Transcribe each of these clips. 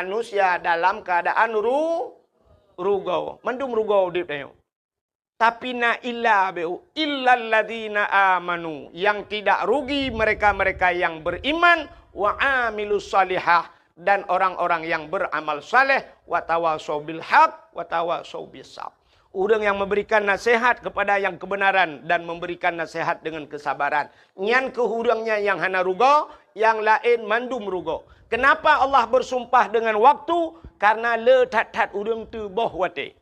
manusia dalam keadaan rugau. Mendum rugau dip tayo. Tapi na illa beu illal ladzina amanu, yang tidak rugi mereka-mereka yang beriman wa amilus salihah, dan orang-orang yang beramal saleh, wa tawasau bil haq wa tawasau bis sabr. Orang yang memberikan nasihat kepada yang kebenaran dan memberikan nasihat dengan kesabaran. Nyan kehurangnya yang hana rugo, yang lain mandum rugo. Kenapa Allah bersumpah dengan waktu? Karena le tat-tat urang tu boh wate.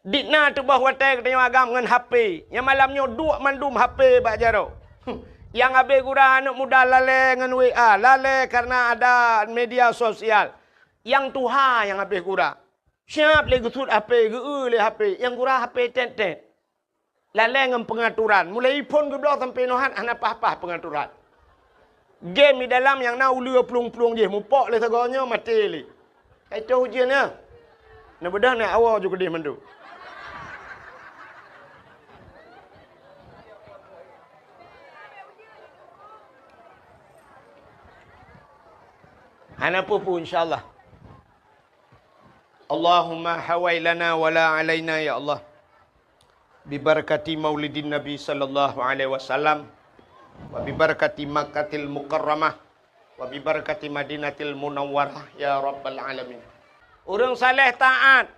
Dikna tu boh wate katanya agam dengan HP. Yang malamnya dua mandum HP bak jaro. Yang habis gura anak muda lale dengan WA. Lale karena ada media sosial. Yang tuha yang habis gura. Siap le gutut HP, le HP. Yang gura HP tet-tet. Lale dengan pengaturan. Mulai pun ke blok sampai nohat anak apa-apa pengaturan. Game di dalam yang nak ulu pelung-pelung je. Mupok le seganya mati le. Itu ujiannya. Nak bedah nak awal juga dia mandu. Hana pupu insyaAllah. Allahumma hawailana wala alaina ya Allah. Bibarakati maulidin Nabi sallallahu alaihi wasallam. Wa bibarakati Makkatil Mukarramah. Wa bibarakati Madinatil Munawwarah ya Rabbal Alamin. Orang saleh taat.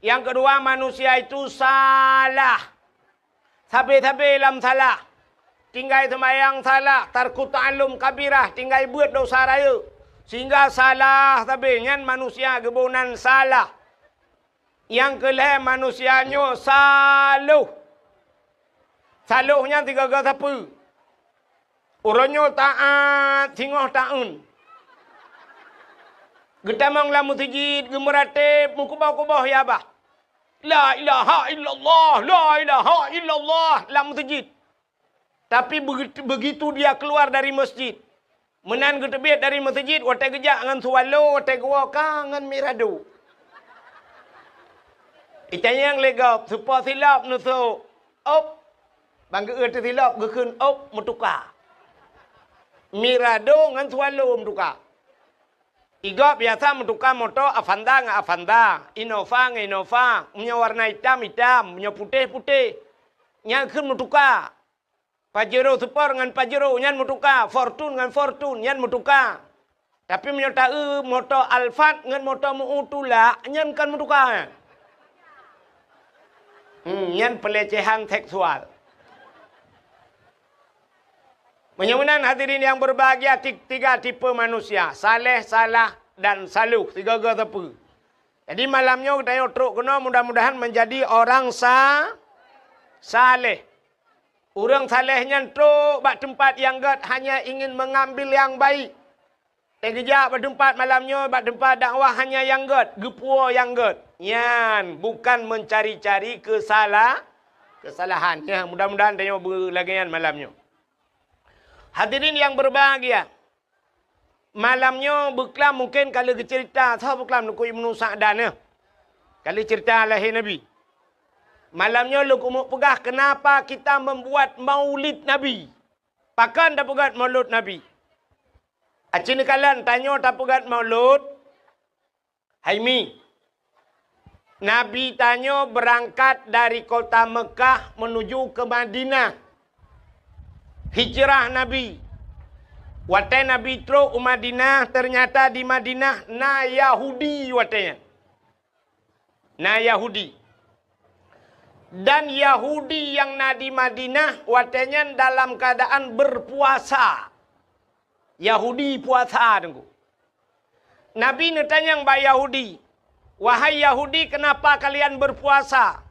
Yang kedua, manusia itu salah. Sabi-sabi dalam salah. Tinggal sembahyang salah. Tarku ta'allum kabirah. Tinggal buat dosa raya. Sehingga salah tapi nyan manusia gebunan salah. Yang kelih manusianya saluh. Saluhnya tiga gata apa? Orangnya taat, singoh ta'un. Getamang lah musjid, gemeratib, mukubah-kubah ya bah. La ilaha illallah, la ilaha illallah, lah musjid. Tapi begitu dia keluar dari masjid, menan ke tebit dari masjid, watai gejak dengan suwalo, watai gua kangen miradu. Itanya yang legap, supaya silap nusu, op, bangga erti silap, gekun op, mutuka. Mirado dengan suwalo mutuka. Iga biasa mutuka motor Avanda dengan Avanda, Innova dengan Innova, punya warna hitam-hitam, punya putih-putih. Yang kun mutuka. Pajero Super dengan Pajero, nyan mutuka. Fortune dengan Fortune, nyan mutuka. Tapi menyertai motor Alphard dengan motor Mu'utula, nyan kan mutuka. Nyan pelecehan seksual. Menyamanan hadirin yang berbahagia, tiga tipe manusia. Saleh, salah, dan saluh. Tiga tepu. Jadi malamnya kita yotruk kena mudah-mudahan menjadi orang saleh. Orang salehnya truk bak tempat yang gad hanya ingin mengambil yang baik. Tegejak bak tempat malamnya bak tempat dakwah hanya yang gad, gepua yang gad. Yan, bukan mencari-cari kesalahan. Ya, mudah-mudahan tanya berlagian malamnya. Hadirin yang berbahagia. Malamnya berkelam mungkin kalau cerita, tahu berkelam nukui Ibnu Sa'dan ya. Kalau cerita lahir Nabi. Malamnya lu kumuk pegah kenapa kita membuat maulid Nabi. Pakan tak pegat maulid Nabi. Acin kalian tanya tak pegat maulid. Haimi. Nabi tanya berangkat dari kota Mekah menuju ke Madinah. Hijrah Nabi. Watai Nabi truk Madinah, ternyata di Madinah na Yahudi watanya. Na Yahudi. Dan Yahudi yang na di Madinah watanya dalam keadaan berpuasa. Yahudi puasa tunggu. Nabi netanya yang Yahudi. Wahai Yahudi, kenapa kalian berpuasa?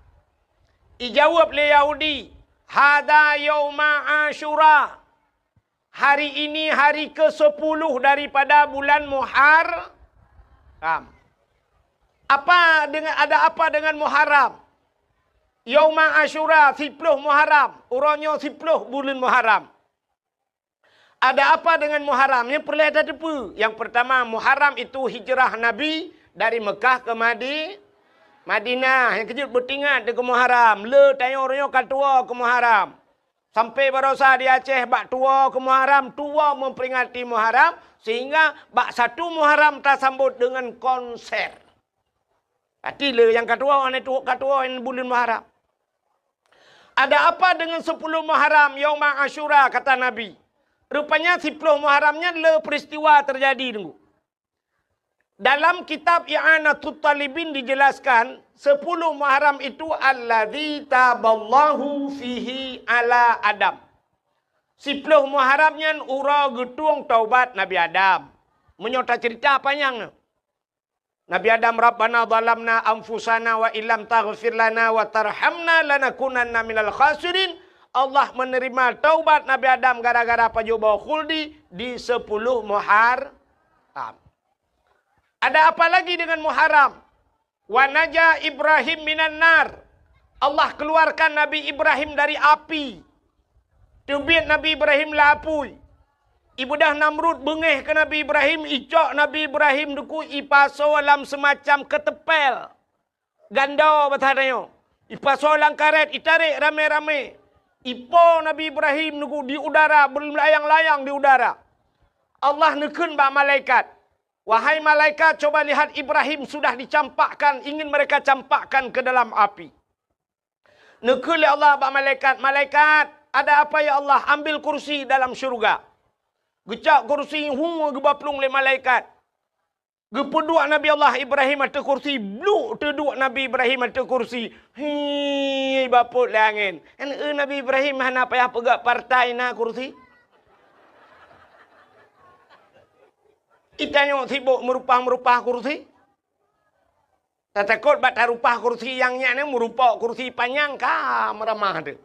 Ijawab le Yahudi. Hada yauma Asyura. Hari ini hari ke-10 daripada bulan Muharram. Ada apa dengan Muharram? Yauma Asyura 10 Muharram. Urangnya 10 bulan Muharram. Ada apa dengan Muharram? Yang perlu ada depu. Yang pertama, Muharram itu hijrah Nabi dari Mekah ke Madinah. Yang kejut bertingat ke Muharram. Le tanya orangnya katua ke Muharram. Sampai berosa di Aceh, bak tua ke Muharram, tua memperingati Muharram, sehingga bak 1 Muharram tak sambut dengan konser. Hati le yang kedua, yang bulan Muharram. Ada apa dengan 10 Muharram, Yaum Ashura, kata Nabi. Rupanya 10 Muharramnya le peristiwa terjadi. Tunggu. Dalam kitab I'anatul Talibin dijelaskan 10 Muharram itu alladzi taballahu fihi ala Adam. 10 Muharramnya ura getung taubat Nabi Adam. Menyota cerita apanya? Nabi Adam Rabbana zalamna anfusana wa illam taghfir lana wa tarhamna lanakunanna minal khasirin. Allah menerima taubat Nabi Adam gara-gara pajoba khuldi di 10 Muharram. Ada apa lagi dengan Muharram? Wa naja Ibrahim minan nar. Allah keluarkan Nabi Ibrahim dari api. Tubit Nabi Ibrahim lapui. Ibu dah Namrud bengeh ke Nabi Ibrahim. Icok Nabi Ibrahim duku ipaso dalam semacam ketepel. Ganda bertanya. Ipaso dalam karet. Itarik rame-rame. Ipo Nabi Ibrahim duku di udara. Berlayang-layang di udara. Allah nekun bak malaikat. Wahai malaikat, coba lihat Ibrahim sudah dicampakkan. Ingin mereka campakkan ke dalam api. Nekul Allah bak malaikat. Malaikat, ada apa ya Allah? Ambil kursi dalam syurga. Gecak kursi gebaplung oleh malaikat. Gepeduk Nabi Allah Ibrahim ada kursi. Bluk teduk Nabi Ibrahim ada kursi. Hei, baput le angin. Nabi Ibrahim mana payah pegak partai na kursi? Itanya sibuk merupah kursi. Tak takut batal rupah kursi yang ni merupa kursi panjang kah meramah ada.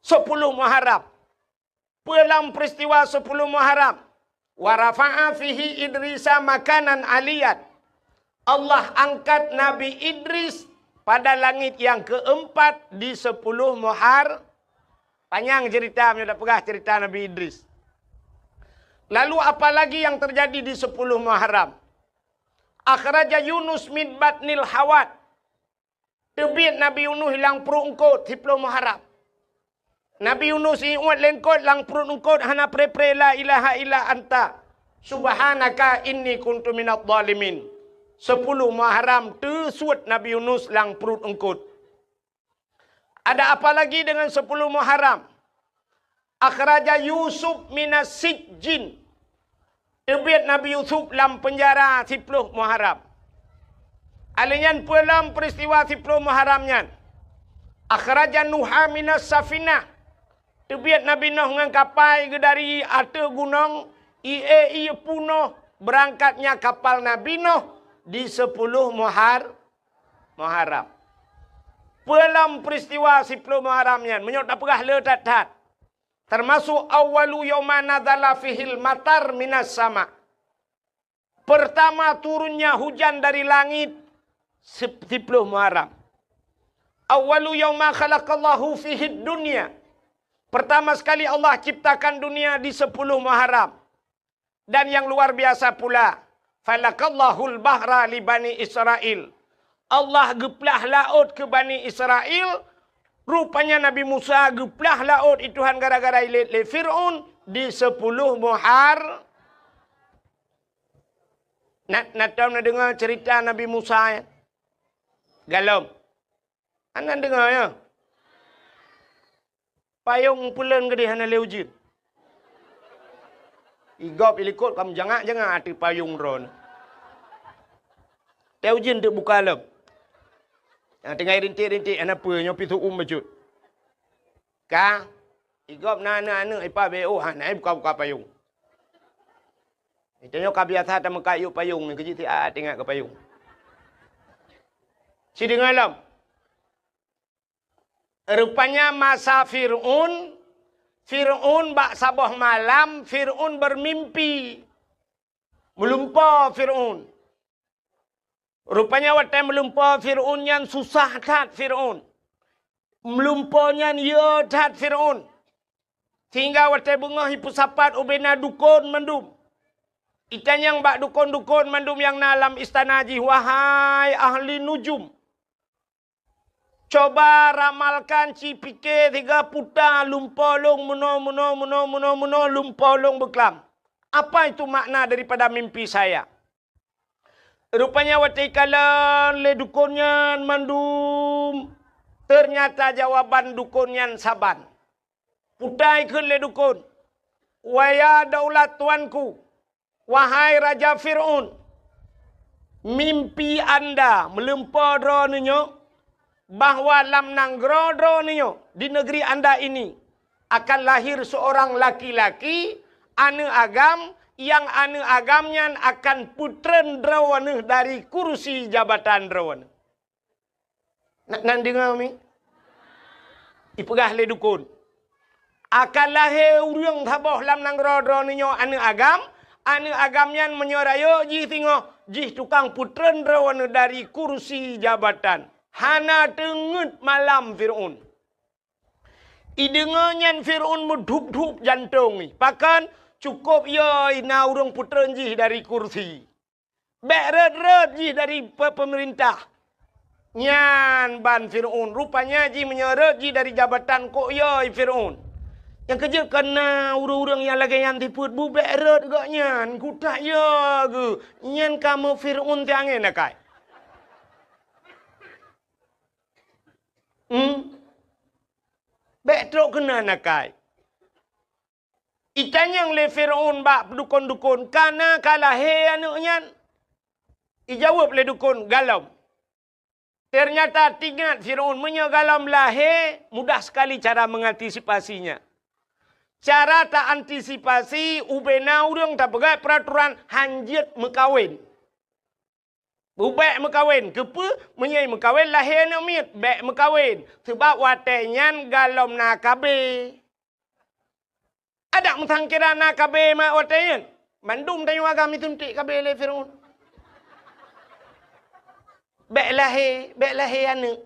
10 Muharram. Dalam peristiwa 10 Muharram. Wa rafa'a fihi Idrisa makanan aliyat. Allah angkat Nabi Idris pada langit yang keempat di 10 Muharram. Panjang cerita, sudah pegah cerita Nabi Idris. Lalu apa lagi yang terjadi di 10 Muharram? Akhraja Yunus min batnil hawat. Tebit Nabi Yunus hilang perut engkot 10 Muharram. Nabi Yunus iuat lengkot lang perut engkot hana pre-pre la ilaha illa anta. Subhanaka inni kuntu minadh dhalimin. 10 Muharram tersuat Nabi Yunus lang perut engkot. Ada apa lagi dengan 10 Muharram? Akhraja Yusuf minas sijjin. Tebit Nabi Yusuf dalam penjara 10 Muharram. Alinyan dalam peristiwa 10 Muharramnya. Akhraja Nuha minas safinah. Tebit Nabi Nuh dengan kapal dari atas gunung. Ia punuh berangkatnya kapal Nabi Nuh di 10 Muharram. Dalam peristiwa 10 Muharramnya. Menyok tak pegah letat-tat. Termasuk awalu yawma nadzala fihil matar minas sama. Pertama turunnya hujan dari langit 10 Muharram. Awalu yawma khalaqallahu fihid dunya. Pertama sekali Allah ciptakan dunia di 10 Muharram. Dan yang luar biasa pula, falakallahul bahra li Bani Israel. Allah geplah laut ke Bani Israel. Rupanya Nabi Musa geplah laut ituhan gara-gara ilit le Fir'aun di 10 Muharram. Nak tahu nak dengar cerita Nabi Musa ya? Galom. Anda dengar ya? Payung pulen gede hana leujin. Igop ilikut kamu jangan hati payung ron. Leujin tu buka lem. Yang tengah rintik-rintik anak apa nyopi tu bajut. Ka igop na ipa beo hana buka payung. Itanya ka biasa ta mekayu payung ni kecil tengah ke payung. Si dengar lam. Rupanya masa Fir'aun bak sabah malam Fir'aun bermimpi. Melumpa Fir'aun. Rupanya waktu melumpa Fir'aun yang susah tat Fir'aun. Melumpanya ya tat Fir'aun. Sehingga waktu bunga hipusapat ubena dukun mendum. Ikan yang bak dukun-dukun mendum yang dalam istana haji. Wahai ahli nujum. Coba ramalkan ci pikir 3 putar lumpolong muno lumpolong beklam. Apa itu makna daripada mimpi saya? Rupanya watikalan le dukunyan mandum. Ternyata jawaban dukunyan saban. Putai ke le dukun. Waya daulat tuanku. Wahai Raja Fir'aun. Mimpi anda melempar dronenya. Bahawa lam nanggro dronenya. Di negeri anda ini. Akan lahir seorang laki-laki. Ane agam. Yang ane agamnya akan putren drawana dari kursi jabatan drawana. Nak dengar mi? Ipegah le dukun. Akan lahir urang thaboh lam nanggro dronenya ane agam. Ane agamnya menyerayo ji tengok. Ji tukang putren drawana dari kursi jabatan. Hana tengut malam Fir'aun. Idengannya Fir'aun medhup-dhup jantung ni. Pakan cukup ya ina urang putren ji dari kursi. Beret-ret ji dari pemerintah. Nyan ban Fir'aun. Rupanya ji menyeret ji dari jabatan kok ya Fir'aun. Yang kerja kena urang-urang yang lagi yang tiput bu beret gak nyan. Kutak ya ke. Nyan kamu Fir'aun tiangin nakai. Betrok kena nakai. Itanyang le Fir'aun bak dukun-dukun. Kana kalah he anaknya. Ijawab le dukun galam. Ternyata tinggal Fir'aun menyegalam lahir. Mudah sekali cara mengantisipasinya. Cara tak antisipasi. Ubena urang tak pegai peraturan hanjit mekawin. Bubek mekawin. Kepa menyai mekawin lahir anak mit. Bek mekawin. Sebab watenyan galam nakabe. Ada mentangkira nak kabe mak watayan. Mandum tayu agam itu ntik kabe le Fir'aun. Bek lahir anak.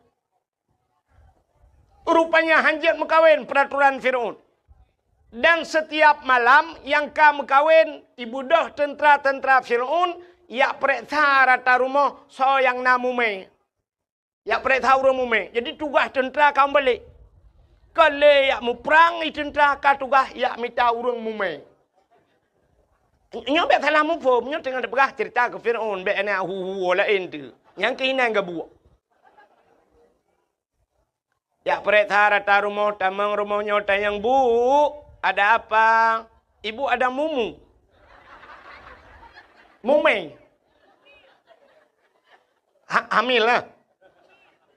Rupanya hanjat mekawin peraturan Fir'aun. Dan setiap malam yang ka mekawin ibu dah tentera-tentera Fir'aun yak periksa rata rumah so yang namume. Yak periksa rumah mume. Jadi tugas tentera kau balik. Kalau yak mu perang itu tentera ka tugas yak minta urang mume. Nyo bet salah mu pom, nyo tengah depegah cerita ke Fir'aun bet ana hu lain tu. Yang keinan gabu. Yak periksa rata rumah tamang rumahnya tayang bu, ada apa? Ibu ada mumu. Mume. Hamil lah.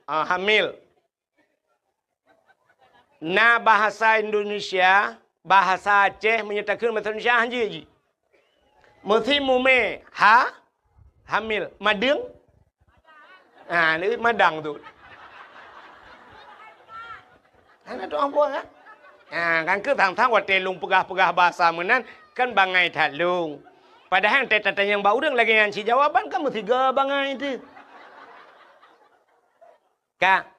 Hamil. Na bahasa Indonesia, bahasa Aceh menyatakan bahasa Indonesia haji. Mesti mume hamil, madang. Ini madang tu. Ana tu apa kan? Kan ke tang-tang wa telung pegah-pegah bahasa menan kan bangai talung. Padahal tata yang bau urang lagi yang si jawaban kan mesti ga bangai tu. Ka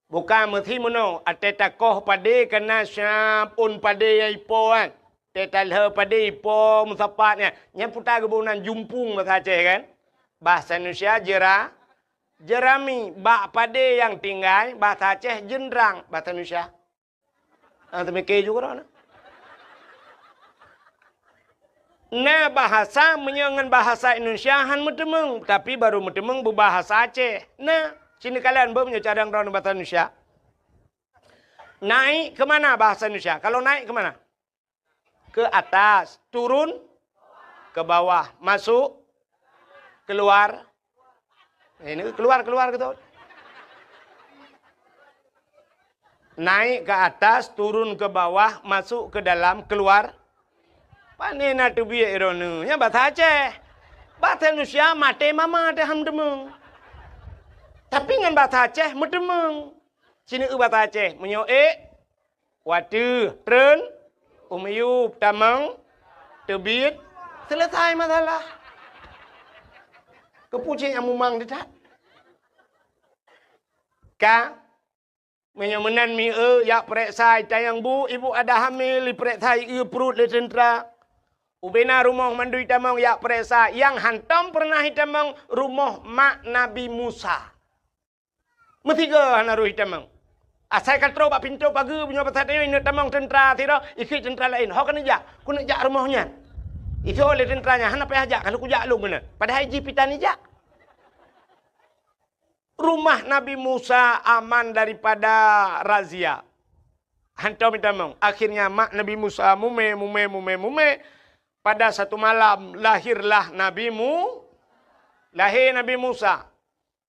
bukan mesti mono ateta koh pade kena syap un pade yai po kan. Teta leh pade po musapatnya. Nya putar kebunan jumpung bahasa Aceh kan. Bahasa Indonesia jerami bak pade yang tinggal bahasa Aceh jendrang bahasa Indonesia. Temeke juga dah. Nah bahasa menyangan bahasa Indonesia han metemeng tapi baru metemeng berbahasa Aceh. Nah sini kalian punya cadang dalam bahasa Indonesia. Naik ke mana bahasa Indonesia? Kalau naik ke mana? Ke atas, turun ke bawah, masuk, keluar. Ini keluar gitu. Naik ke atas, turun ke bawah, masuk ke dalam, keluar. Pane na tu biye ironu. Ya bahasa Aceh. Bahasa Indonesia mate mama ada ham demeng. Tapi dengan bahasa Aceh medemeng. Sini bahasa Aceh menyo watu, tren, umyub, tamang, terbit, selesai masalah. Kepucing yang mumang dekat. Ka menyo menan mi yak periksa tayang bu, ibu ada hamil, periksa perut le tentera. Ubena rumah mandui tamang yak periksa yang hantam pernah hitamang rumah mak Nabi Musa. Metiga hanaruh hitamang. Asal katro bak pintu pagi punya pasal ini tamang tentera tira ikut tentera lain. Hok kena jak, ku nak jak rumahnya. Itu oleh tenteranya, hana payah jak kalau ku jak lu mana. Padahal jipitan ni jak. Rumah Nabi Musa aman daripada razia. Hantar minta mang. Akhirnya mak Nabi Musa mume. Pada satu malam lahir Nabi Musa.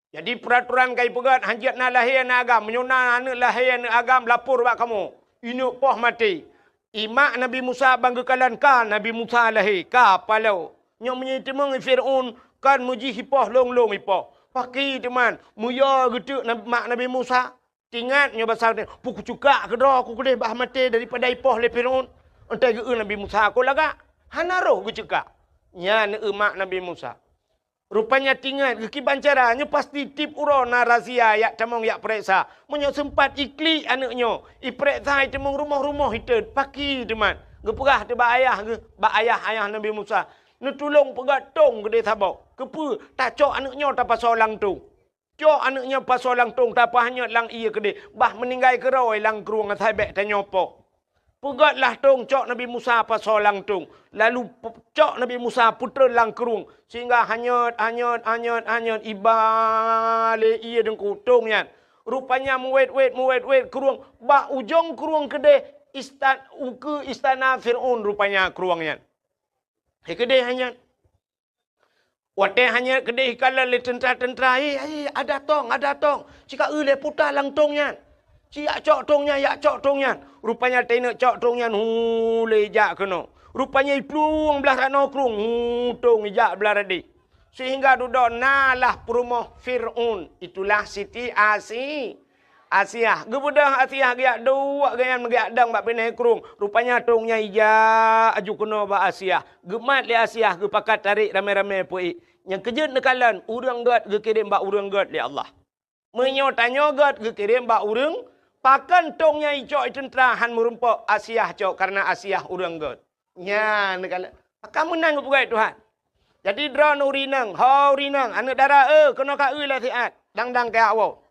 Jadi peraturan kai pegat hanjat na lahir na agam menyuna anak lahir na agam lapor bak kamu. Ini poh mati. Imak Nabi Musa banggakan kan Nabi Musa lahir ka palau. Nyo menyitimang Firaun kan muji hipoh long hipoh. Paki teman, muya gitu mak Nabi Musa. Ingat nyo basal ni, puku cuka ke doh aku kedeh bah mati daripada hipoh le Firaun. Entai ge Nabi Musa aku laga. Hanaro ge cuka. Nya ne mak Nabi Musa. Rupanya tinggal ke bancaranya pasti tip uro na razia yak tamong yak periksa. Menyo sempat ikli anaknya. Iperiksa temong rumah-rumah itu paki teman. Geperah te bak ayah Nabi Musa. Nu tolong pegat tong gede sabau. Kepu tak cok anaknya tak pasal lang tong. Cok anaknya pasal lang tong tak hanya lang iya gede. Bah meninggal keroi lang keruang atai bek tanya apa. Pegatlah tong cok Nabi Musa pasal lang tong. Lalu cok Nabi Musa putra lang keruang. Sehingga hanyut ibale iya dengku tongnya. Rupanya muwet keruang. Ba ujung keruang gede istana Fir'aun rupanya keruangnya. Kedai hanya. Wate hanya kedai kala le tentera-tentera. Ada tong. Cika le putar lang tongnya. Yak cok tongnya. Rupanya tenek cok tongnya. Le jak kena. Rupanya iplung belah rano krung. Tong jak belah radi. Sehingga duduk nalah perumah Fir'aun. Itulah Siti Asiah. Gebudah Asiah giak dua gayan giak dang bak pinai kerung. Rupanya tongnya ija aju kena bak Asiah. Gemat li Asiah ge pakat tarik ramai-ramai puik. Yang kejut nekalan urang gat ge kirim bak urang gat li Allah. Menyo tanya gat ge kirim bak urang pakan tongnya icok tentera han merumpak Asiah cok karena Asiah urang gat. Nya nekalan. Kamu nang pugai Tuhan. Jadi drone urinang, urinang anak darah kena ka lah siat. Dang ka awak.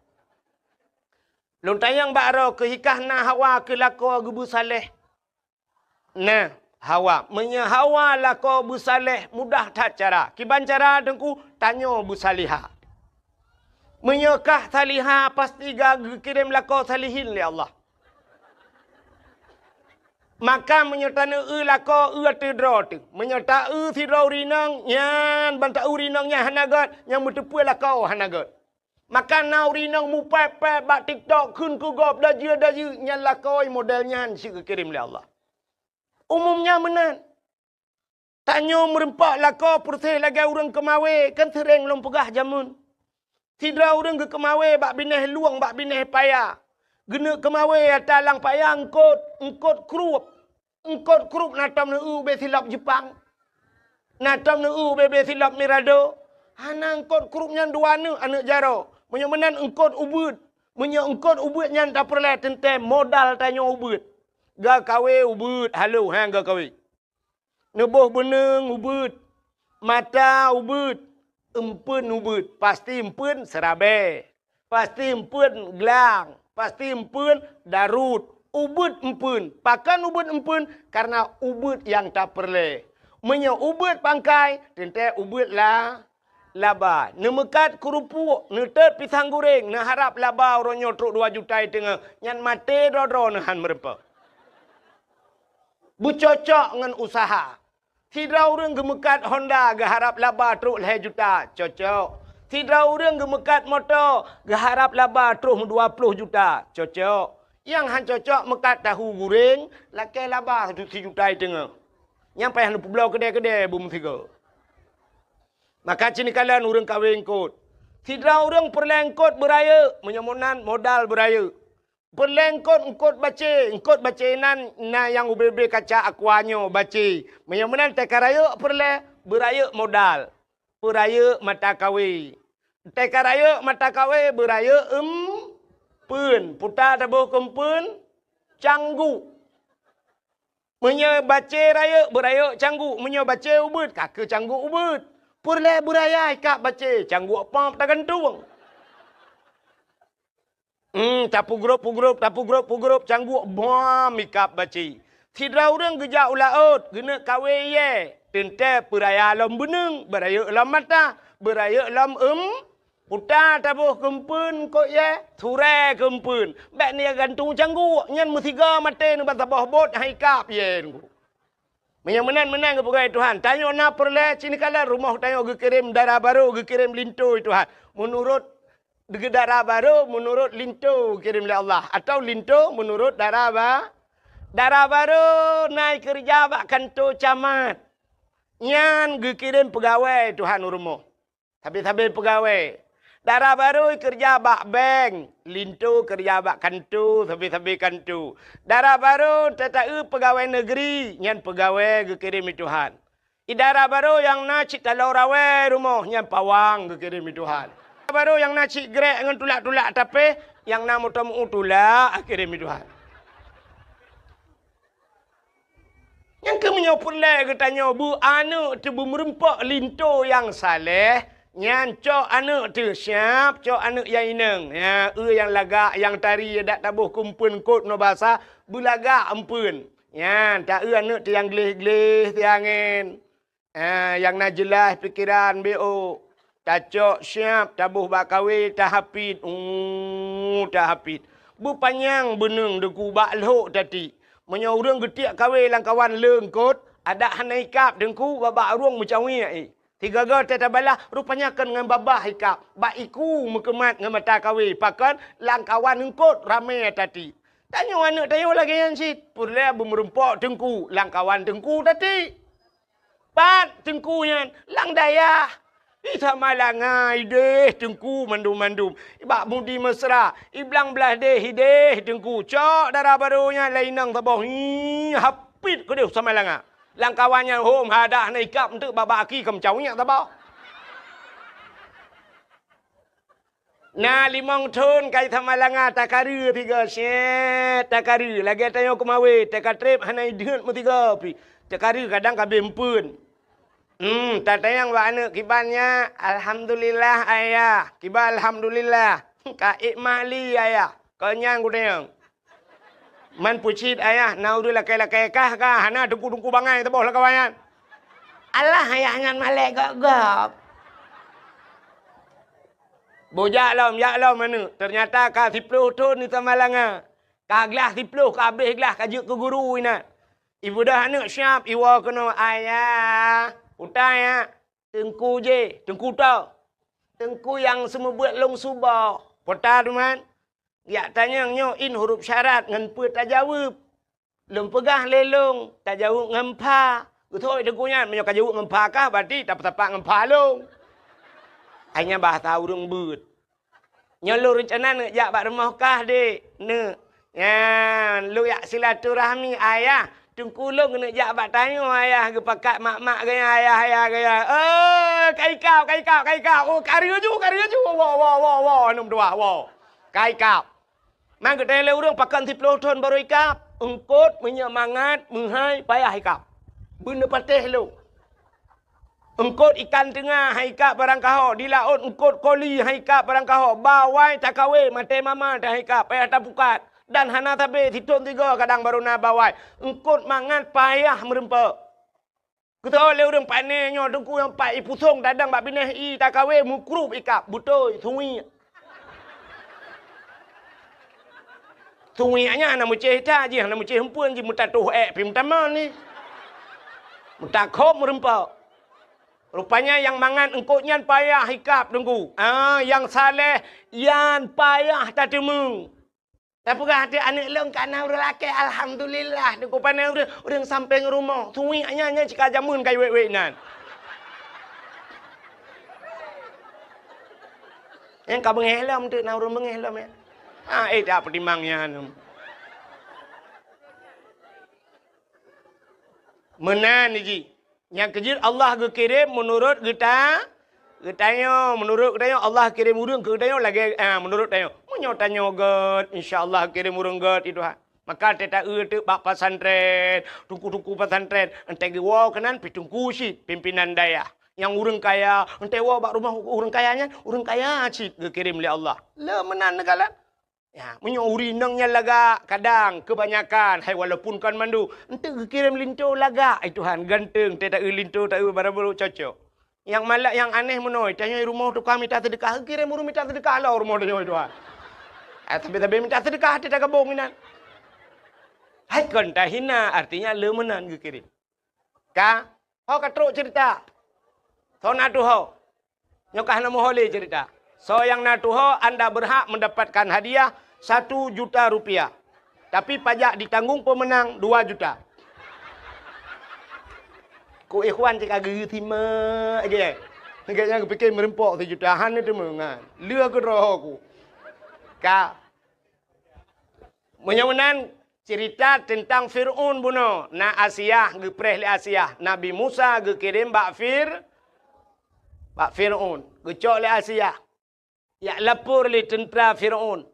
Lontayang bakro kehikah na Hawa ke lako gebu saleh. Nah, Hawa. Menya Hawa lako bu saleh mudah tak cara. Kiban cara dengku tanya bu salihah. Menyekah salihah pasti kirim lako salihin li Allah. Maka menyertana lako tidro tu. Menyerta tidro urinang yan banta urinangnya hanagat yang bertepui lako hanagat. Maka naurinang mu pepe bak TikTok kun ku gop daju nyan lakoi modelnya si kirim oleh Allah. Umumnya menan. Tanya merempak lako purse lagi urang kemawe kan sering lom pegah jamun. Tidra urang ke kemawe bak bineh luang bak bineh paya. Gena kemawe atalang paya engkot krup. Engkot krup natam ne be silap Jepang. Natam ne be silap Mirado. Hana engkot krupnya dua anak jaro. Menyemenan engkot ubud. Engkot ubud yang tak perlu tentem modal tanya ubud. Ga kawe ubud. Halo, ga kawe. Nebuh beneng ubud. Mata ubud. Empun ubud. Pasti empun serabe. Pasti empun gelang. Pasti empun darut. Ubud empun. Pakan ubud empun karena ubud yang tak perlu. Ubud pangkai. Tentem ubud lah. Laba. Nemekat kerupuk. Netet pisang goreng. Harap laba orangnya truk 2 juta tengah. Yang mati dodro nahan merempa. Bercocok dengan usaha. Tidak orang gemekat Honda. Geharap laba truk 2 juta. Cocok. Tidak orang gemekat motor. Geharap laba truk 20 juta. Cocok. Yang han cocok mekat tahu goreng. Lakai laba 1 juta tengah. Yang payah nak belau kedai-kedai bum 3. Maka cini kalian orang kahwin kot. Tidak orang perlengkot beraya. Menyemunan modal beraya. Perlengkot engkot baca. Engkot baca na yang ubebe kaca akuanyo baca. Menyemunan tekaraya beraya modal. Beraya mata kahwin. Tekaraya mata kahwin beraya pun. Putar tabuh kempun. Canggu. Baca raya beraya canggu. Baca ubud. Kakak canggu ubud. Purle buraya ikak baca. Canggu apa tak gantung. Tapu grup, cangguk, bom, mikap baci. Tidak orang gejak ulaut, gena kawe ye. Tente peraya lam beneng, beraya lam mata, beraya lam putar tabuh kempun kok ye, ture kempun. Bek ni gantung cangguk, nyan musiga mate nu batabah bot hai kap ye. Menang ke pegawai Tuhan. Tanya na perle sini kala rumah tanya kirim darah baru, kirim lintu Tuhan. Menurut darah baru, menurut lintu kirim oleh Allah. Atau lintu menurut darah baru naik kerja bak kantor camat. Nyan kirim pegawai Tuhan rumah. Habis pegawai. Darah baru kerja bak bank, lintu kerja bak kantu, tapi kantu. Darah baru tetapi pegawai negeri, nyan pegawai kirim Tuhan. Darah baru yang nak cik talau rawe rumah, nyan pawang kirim Tuhan. Darah baru yang nak cik grek dengan tulak-tulak tapi yang nak mutamu tulak kirim Tuhan. Yang kemenyopur lagi tanya bu anu tu bu merempak lintu yang saleh. Nyan cok anak tu siap, cok anak yang ineng. Ya, yang lagak, yang tari, dak tabuh kumpun kot no bahasa, bulagak empun. Ya, tak anak tu yang gelih-gelih tiangin. Yang nak jelas pikiran BO. Tak cok siap, tabuh bak kawin, tak hapit. Tak hapit. Bu panjang beneng deku bak lok tadi. Menyorang getiak kawin lang kawan lengkot, ada hanaikap dengku babak ruang macam ni. Tiga gol teta bala rupanya kan dengan babah hikap. Ba iku mekemat dengan mata kawi. Pakan langkawan engkot ramai tadi. Tanya anak tanya lagi yang sit. Purla bermerempok tengku. Langkawan tengku tadi. Pat tengkunya lang daya. Isa malangai deh tengku mandum-mandum. Ibak mudi mesra. Iblang belah deh hideh tengku. Cok darah barunya lainang tabah. Hapit ke dia sama langa. Langkawannya home hadah naikap untuk babaki kemcaunya tak apa. Nah limang ton kai thamalanga takari tiga set takari lagi tanya kumawe takatrip hanai deut mu tiga pi. Takari kadang kabe empun. Tatayang wa anak kibannya alhamdulillah ayah. Kiba alhamdulillah. Ka ikmali ayah. Kenyang kudayang. Man pucit ayah, nau du lakai-lakai kah kah, hana tungku-tungku bangai tebah lah kawayan. Allah ayahnya malek gop-gop. Bojak lam mana? Ternyata kah 10 ton ni tamalanga. Kah gelas 10, kah habis gelas kajuk ke guru ina. Ibu dah anak siap, iwa kena ayah. Utai ya, tengku je, tengku tau. Tengku yang semua buat long subah. Pota tu man. Ya tanya nyo in huruf syarat ngan pu tak jawab. Lem pegah lelong, tak jawab ngan pa. Gutoi degunya menyo ka jawab ngan pa kah berarti tak tapak ngan pa long. Hanya bahasa urang beut. Nyo lu rencana jak bak rumah kah dek. Ne. Ya, lu yak silaturahmi ayah. Tungkulung kena jak bak tanya ayah ke pakat mak-mak gaya ayah gaya. Kai kau. Oh, karya ju. Wah, nom dua. Wah. Kai kau. Man kita le urang pakan 10 ton baru ikap. Engkot menyemangat menghai payah ikap. Benda patih lu. Engkot ikan tengah haikap barang kaho. Di laut engkot koli haikap barang kaho. Bawai tak kawe mate mama tak haikap. Payah tak pukat. Dan hana tabe titun 3 kadang baru na bawai. Engkot mangat payah merempak. Kita le urang panenyo dengku yang pai pusong dadang bak bineh i tak kawe mukrup ikap. Butoi sungi. Sunginya nak mucih dah je, nak mucih hempun je muta tuh pim taman ni. Muta kop merempak. Rupanya yang mangan engkotnya payah hikap dengku. Yang saleh yan payah tak temu. Tapi ada anak long kana urang laki alhamdulillah dengku pandai urang sampai rumah. Sunginya nya cika jamun kai wek-wek nan. Yang kau menghelam tu, nak urang menghelam ya. Tak pertimbangnya. Menan ni. Yang kejut Allah kirim menurut kita. Katanya menurut katanya Allah kirim urang ke katanya lagi menurut katanya. Munyo tanya god insya-Allah kirim urang god itu ha. Maka teta tu bak pesantren, tungku-tungku pesantren, entai gewa kanan pitungku si pimpinan daya. Yang urang kaya, entai wa bak rumah urang kayanya, urang kaya cip kirim oleh Allah. Le menan negala. Ya, menyo urinangnya laga kadang kebanyakan hai walaupun kan mandu ente kirim linto laga ai Tuhan ganteng tak linto tak barang-barang cocok. Yang malak yang aneh menoi tanya rumah tu kami tak sedekah kirim rumah minta sedekah lah rumah tanya Tuhan. Tapi minta sedekah hati tak kabung minan. Hai kon tak hina artinya lemenan ke kirim. Ka ho katruk cerita. So natu ho. Nyokah nama hole cerita. So yang natu ho anda berhak mendapatkan hadiah 1 juta rupiah. Tapi pajak ditanggung pemenang 2 juta. Ku ikhwan cakap geri tima aja. Kayaknya aku fikir merempok 1 jutaan itu mengan. Lua ke roh aku. Ka. Menyawanan cerita tentang Fir'aun buno. Na Asiyah gepreh li Asiyah. Nabi Musa gekirim bak Fir'aun. Gecok li Asiyah. Ya lapor li tentera Fir'aun.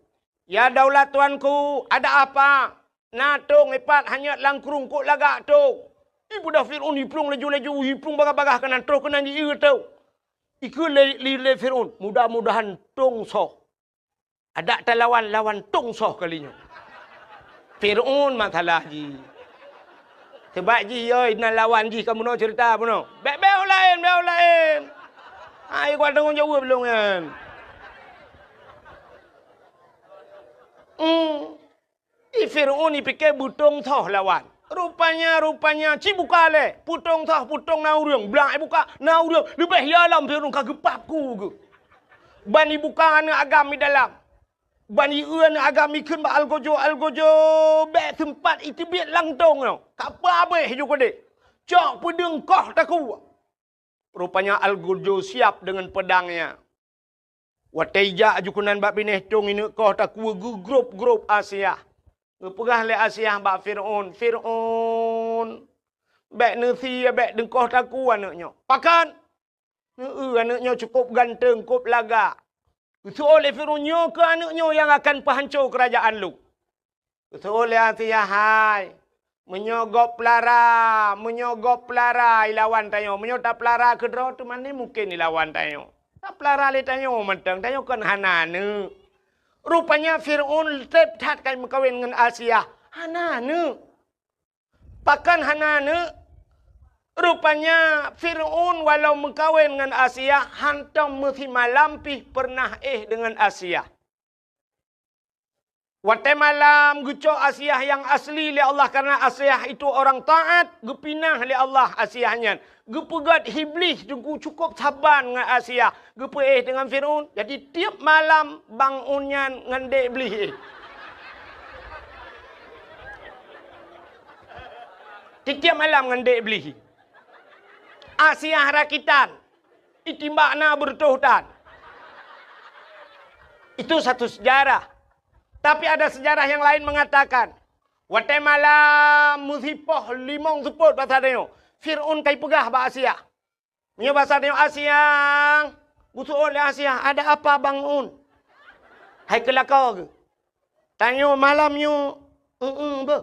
Ya daulat tuanku, ada apa? Natung ipat hanya langkrung kok lagak tu. Ibu dah Fir'aun hiplung laju-laju, hiplung bagah-bagah kanan terus kena ni tau. Iku le Fir'aun, mudah-mudahan tung soh. Ada tak lawan tung soh kalinya. Fir'aun masalah ji. Sebab ji oi nak lawan ji kamu nak cerita apa no? Beo lain. Ai kau tanggung jawab belum kan? Fir'aun ni fikir butung toh lawan. Rupanya cibuka le. Putung nauriang. Belang buka nauriang. Lebih yalam Fir'aun kagepap ku ke. Bani buka anak agam di dalam. Bani anak agam ikan ba algojo. Be tempat itu biat langtong no. Kapa be juga dek. Cok pedang kah taku. Rupanya algojo siap dengan pedangnya. Wataija ajukunan bak bineh tong ini kau tak kuat grup Asia. Ngepegah le Asia bak Fir'aun. Bek nasi bek dengkoh tak kuat anaknya. Pakan. Anaknya cukup ganteng, cukup laga. Itu oleh Fir'aun ke anaknya yang akan penghancur kerajaan lu. Itu oleh Asia hai. Menyogop pelara ilawan tayo. Menyotap pelara kedua tu mana mungkin ilawan tayo. Tak pelara le tanyo mentang tanyo kan hanane. Rupanya Fir'aun tetap kan berkahwin dengan Asia. Hanane. Pakan hanane. Rupanya Fir'aun walau berkahwin dengan Asia, hantam mesti malampih pernah dengan Asia. Waktu malam gucok Asia yang asli li Allah karena Asia itu orang taat, gepinah li Allah Asiahnya. Gepegat iblis cukup sabar dengan Asia. Gepe dengan Fir'aun. Jadi tiap malam bangunnya dengan dek iblis. Tiap malam dengan dek iblis. Asia rakitan. Itimbakna bertuhutan. Itu satu sejarah. Tapi ada sejarah yang lain mengatakan. Waktu malam musibah limong seput bahasa dia. Fir'aun kai pegah bahasa Asia. Punya bahasa dia Asia. Butuh oleh Asia. Ada apa bangun? Hai kelakar ke? Tanya malamnya. Be.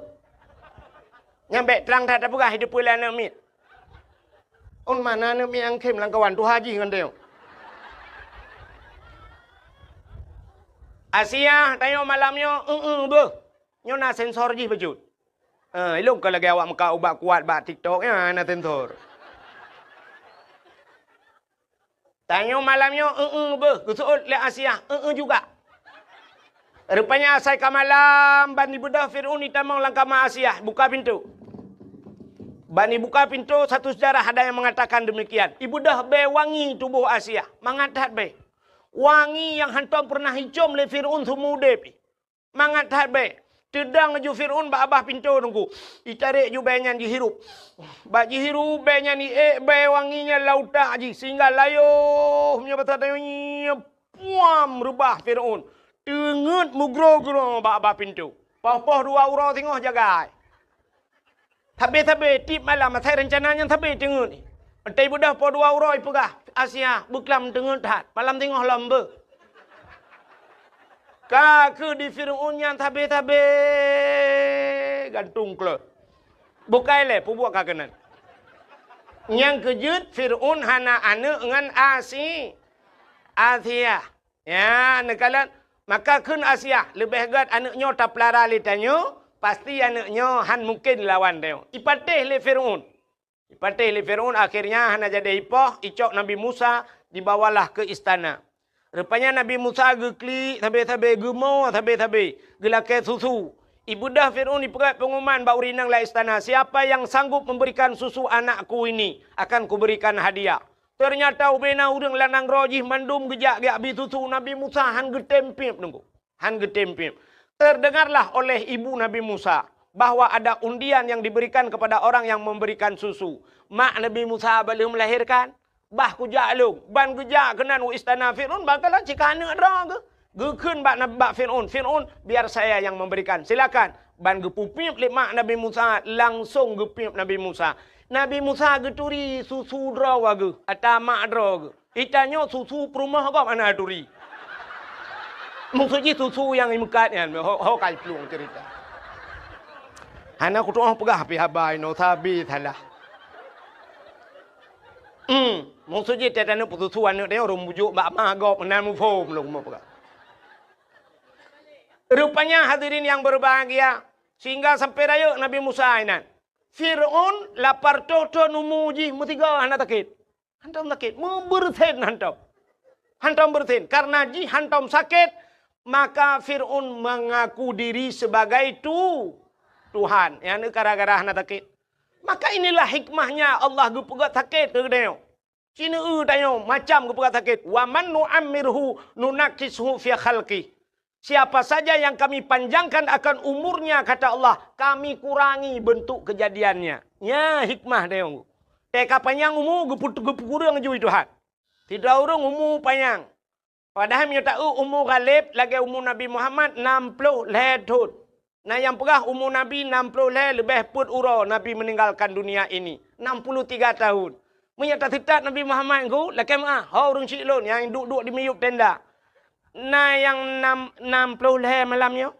Nyampe terang tak pegah hidup pula nak mit. On mana nak mit yang kem langkawan tu haji dengan dia. Asia, tanya malamnya, be. Nyo nak sensor je baju. Ilung kalau lagi awak muka ubat kuat bak TikTok ya nak sensor. Tanya malamnya, be. Kusuut le Asia, juga. Rupanya asai ka malam bani budak Fir'aun itamang langkama Asia, buka pintu. Bani buka pintu, satu sejarah ada yang mengatakan demikian. Ibu dah be wangi tubuh Asia, mangatat be. Wangi yang hantam pernah hijau le Fir'aun semude pi. Mangat be. Tedang ju Fir'aun ba abah pintu nunggu. Itarik ju benyan dihirup. Ba dihirup benyan ni be wanginya lauta ji sehingga layo punya bata tanya puam rubah Fir'aun. Tengut mugro-gro ba abah pintu. Pah-pah dua ura tengah jaga. Tabe-tabe tip malam saya rencananya tabe tengut ni. Entai budak po dua ura ipegah. Asia buklam tengut hat. Malam tengah lamba. Kaku di Fir'aun yang tabe-tabe gantung ke. Bukai le pubuak kakenan. Yang kejut Fir'aun hana anak dengan Asia. Ya, nekalan Maka kun Asia lebih gat anaknya tak pelara li tanya, pasti anaknya han mungkin lawan dia. Ipatih le Firaun. Ipatih le Firaun akhirnya han jadi ipoh, icok Nabi Musa dibawalah ke istana. Rupanya Nabi Musa gekli tabe-tabe gemau tabe-tabe gelake susu. Ibu dah Firaun dipegat pengumuman bau rinang lah istana. Siapa yang sanggup memberikan susu anakku ini akan kuberikan hadiah. Ternyata ubena udang lanang rojih mandum gejak ge abi susu Nabi Musa han getempip nunggu. Han getempip. Terdengarlah oleh ibu Nabi Musa bahwa ada undian yang diberikan kepada orang yang memberikan susu. Mak Nabi Musa belum melahirkan. Bah kujak lu. Ban gejak kenan istana Firaun bakalah cikana dah ke. Gekun bak Firaun. Firaun biar saya yang memberikan. Silakan. Ban gepupip lek mak Nabi Musa langsung gepip Nabi Musa. Nabi Musa geturi susu draw ge atau mak draw ge. Itanya susu perumah kau mana turi. Maksudnya susu yang imekatnya. Hau kai pelung cerita. Anak aku tu orang pegah pi habai no sabi salah. Maksudnya tiada nak susu anak dia orang bujuk bak magop menan mufom long mau pegah. Rupanya hadirin yang berbahagia sehingga sampai raya Nabi Musa inan. Firaun lapar toto numuji mutiga anak takit. Hantam sakit, bersin hantam. Hantam bersin karena ji hantam sakit, maka Firaun mengaku diri sebagai Tuhan. Yang gara-gara anak takit. Maka inilah hikmahnya Allah gepegat sakit ke dia. Cina tanya macam gepegat sakit. Wa man nu'ammirhu nunakishu fi khalqi. Siapa saja yang kami panjangkan akan umurnya, kata Allah, kami kurangi bentuk kejadiannya. Ya, hikmah dia. Teka panjang umur, gepurang juga Tuhan. Tidak orang umur panjang. Padahal dia tahu umur Ghalib, lagi umur Nabi Muhammad 60 tahun. Nah yang pegah umur Nabi 60 lebih put uro Nabi meninggalkan dunia ini. 63 tahun. Menyata tidak Nabi Muhammad itu, lagi mah, orang cilon yang duduk di miyuk tenda. Nah yang 60 malamnya.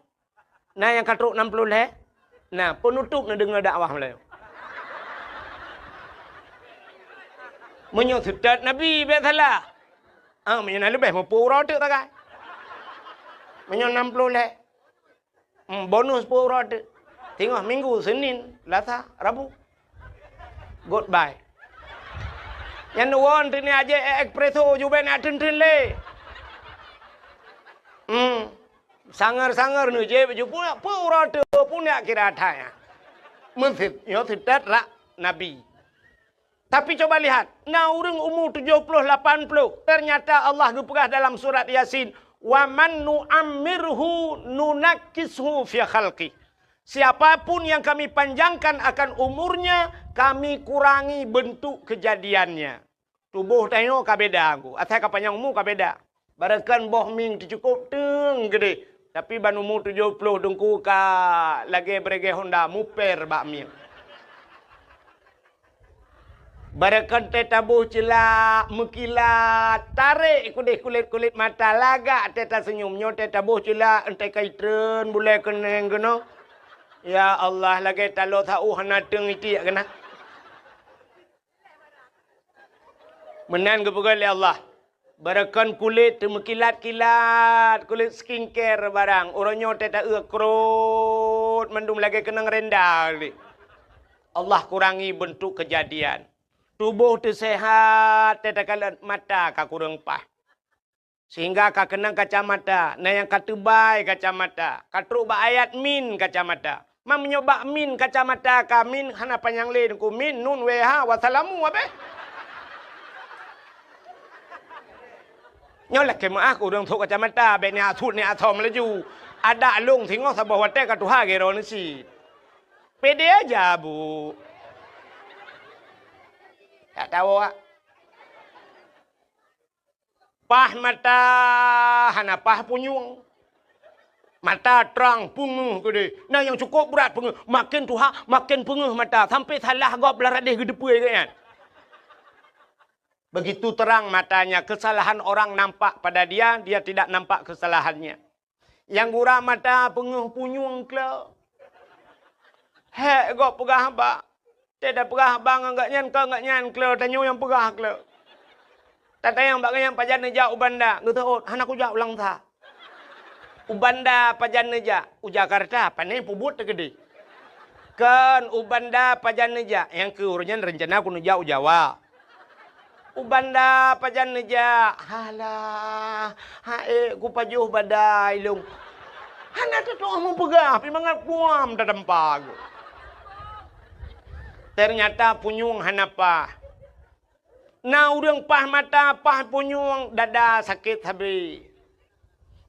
Nah yang katruk 60 nah penutup nak dengar dakwah malam. Menyusudat Nabi biasalah. Menyana lebih mampu roti tak kan? Menyana 60 bonus 10 roti. Tengok minggu Senin, Selasa, Rabu. Goodbye. Yang nuan ini aja espresso juga nak tin-tin le. Sangar-sangar ni je baju punya pura tu punya kira thaya. Mungkin yo tidak lah Nabi. Tapi coba lihat, na orang umur 70 80 ternyata Allah gepegah dalam surat Yasin, wa man nu'ammirhu nunakishu fi khalqi. Siapapun yang kami panjangkan akan umurnya, kami kurangi bentuk kejadiannya. Tubuh tengok kabeda aku. Asal kapanjang umur kabeda. Barakan boh ming cukup teng gede. Tapi ban umur 70 dengku ka lagi berege Honda muper bak ming. Barakan teta boh celak mekilat tarik kulit mata lagak teta senyumnya teta boh celak entai kaitren boleh keneng kena. Ya Allah lagi talo tahu hana teng iti kena. Menan kepegal ya Allah. Barakan kulit mekilat-kilat, kulit skincare barang. Orangnya tidak krut, mendung lagi kenang rendah. Allah kurangi bentuk kejadian. Tubuh tersehat, tidak kalah mata kak kurang pah. Sehingga kak kenang kacamata. Nah yang katubai kacamata. Katruk ba ayat min kacamata. Mam nyoba min kacamata kamin hana panjang lain ku min nun weha wasalamu apa? Nhớ là cái mà aku orang thuộc kacamata be ni athut ni athom laju ada lung tengok sabah wate ka tuha gero ni si pede aja bu tak tahu ah pah mata hana pah punyung mata terang punguh gede nah yang cukup berat punguh makin tuha makin punguh mata sampai salah gop laradeh gedepui kan. Begitu terang matanya, kesalahan orang nampak pada dia, dia tidak nampak kesalahannya. Yang gurau mata penguh punyung ke. Hek gok pegah ba. Tidak pegah bang enggak nyan ke tanyo yang pegah ke. Tata yang bak yang pajan jauh banda, gitu oh, anak aku jauh lang tha. Ubanda pajaneja, Jakarta, panai pubut tegede. Kan ubanda pajaneja, yang keurunyan rencana kuno jauh Jawa. Ubanda pajaneja, halah, hae ku pajuh badai lung. Hana tu mau pegah, pimangat puam tadempag. Ternyata punyung hanapa. Na urang pah mata, pah punyung, dada sakit habis.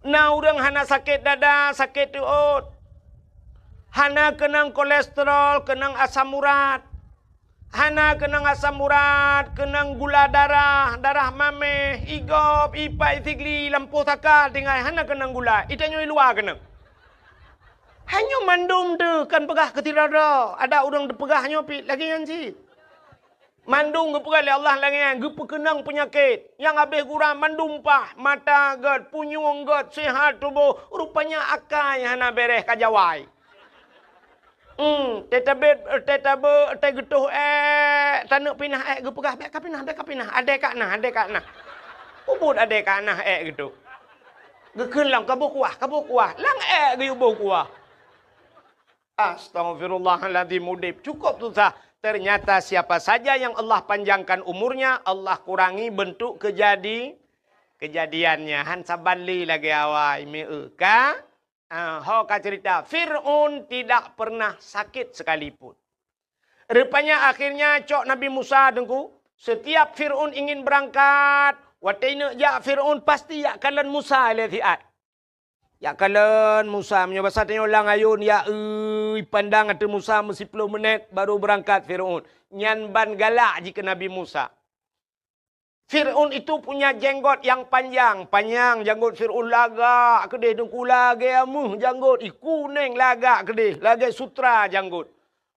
Na urang hana sakit dada, sakit urat. Hana kenang kolesterol, kenang asam urat. Hana kenang asam urat, kenang gula darah, darah mame, igop, ipai, tigli, lampu takal, tinggal hana kenang gula. Itanya luar kenang. Hanya mandum tu kan pegah ketirada. Ada orang depegahnya pi lagi yang si. Mandung gepegah oleh Allah lagi yang gepekenang penyakit. Yang habis kurang mandum pah, mata ged, punyung ged, sehat tubuh. Rupanya akai hana beres kajawai. Tetabet, tegetuh tanuk pinah gepegah bek kapinah. Adek kak nah. Ubud adek kak nah gitu. Gekun lang kabuk kuah. Lang geyubuk kuah. Astaghfirullahaladzim mudib. Cukup tu sah. Ternyata siapa saja yang Allah panjangkan umurnya, Allah kurangi bentuk kejadiannya. Han sabanli lagi awai meuka. Hoka cerita, Fir'aun tidak pernah sakit sekalipun. Rupanya akhirnya cok Nabi Musa dengku. Setiap Fir'aun ingin berangkat, wataina ya Fir'aun pasti ya kalan Musa letiat. Ya kalian Musa menyebasa tanya ulang ayun ya pandang ada Musa mesti 10 menit baru berangkat Fir'aun. Nyan ban galak jika Nabi Musa. Fir'aun itu punya jenggot yang panjang janggut Fir'aun lagak kedih dengku lagi amuh janggut kuning lagak kedih lagi sutra janggut.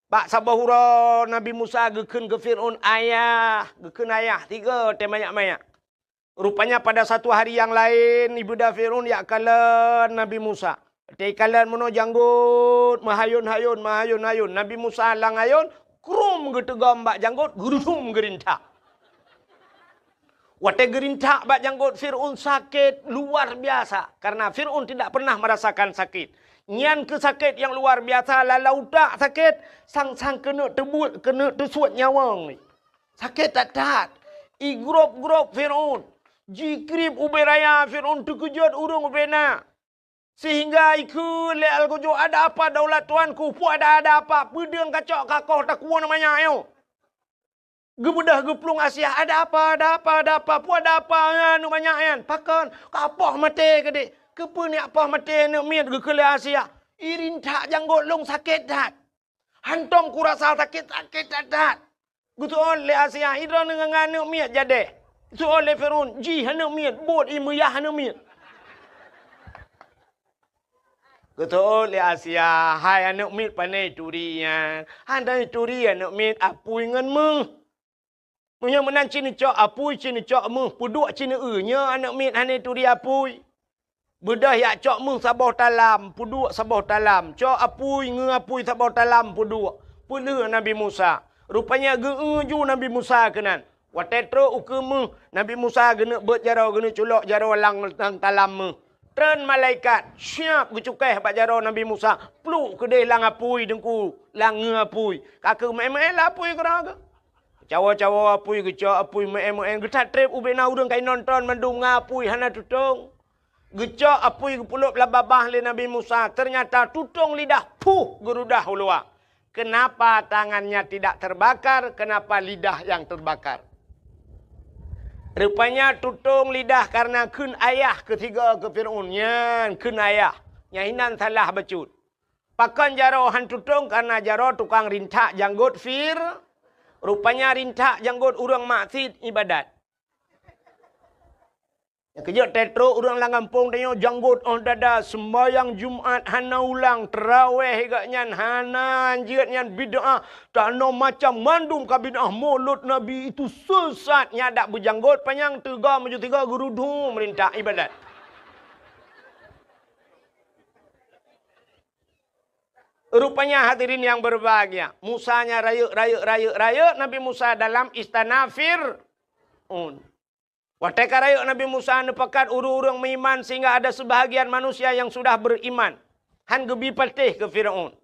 Pak sabahura Nabi Musa geken ke Fir'aun ayah 3 temayak-mayak. Rupanya pada satu hari yang lain Ibunda Fir'aun ya kalan Nabi Musa. Kalan mono janggut mahayun. Nabi Musa lang ayun krum getegam bak janggut gerudum gerintak. Wate gerintak bak janggut Fir'aun sakit luar biasa karena Fir'aun tidak pernah merasakan sakit. Nyan ke sakit yang luar biasa lalau tak sakit sang kena tebut kena tersuat nyawang ni. Sakit tak. Igrop Fir'aun. Jikrib uberaya Fir'aun terkejut urung ubena. Sehingga ikut leal kujo ada apa daulat tuanku. Pu ada apa. Pedang kacok kakoh takwa namanya ayo. Gebedah geplung Asia ada apa. Pu ada apa namanya ayan. Pakan kapah mati kede. Kepa ni apa mati nak miat ke kele Asia. Irin tak janggut long sakit tak. Hantom kurasa sakit tak. Gutuon le Asia hidron dengan nak miat jadi. So oleh Fir'aun, hana miat, bot imuyah hana miat. Kata oleh Asia, hai anak miat panai turian. Handai turian anak miat apui ngan meh. Punya menan cini cok apui cini cok meh. Puduk cini nya anak miat handai turi apui. Bedah yak cok meh sabah talam, puduk sabah talam. Cok apui apui sabah talam puduk. Pula Nabi Musa. Rupanya ju Nabi Musa kenan. Watetro ukemu Nabi Musa gena berjarau gena culok jarau lang talam. Tren malaikat siap gecukai pak jarau Nabi Musa. Pluk kedai lang apui dengku lang ngapui. Kakak me apui keraga. Cawa apui geca apui me getat trip ubena urang kai nonton mandung ngapui hana tutung. Geca apui gepuluk lababah le Nabi Musa. Ternyata tutung lidah gerudah ulua. Kenapa tangannya tidak terbakar? Kenapa lidah yang terbakar? Rupanya tutung lidah karena kun ayah ketiga ke Fir'aun. Nyan kun ayah. Nyahinan salah becut. Pakan jaro han tutung karena jaro tukang rintak janggut Rupanya rintak janggut urang maksud ibadat. Kejut tetro urang langampung tanya janggut dada sembayang Jumat hana ulang terawih higaknyan hana anjir nyan bid'ah tano macam mandum ka bid'ah mulut Nabi itu sesat nyadak berjanggut panjang 3 gerudu merintah ibadat. Rupanya hadirin yang berbahagia, Musanya rayuk Nabi Musa dalam istana Fir'aun. Watai karayuk Nabi Musa nepakat urang-urang beriman sehingga ada sebahagian manusia yang sudah beriman. Han gebi patih ke Firaun.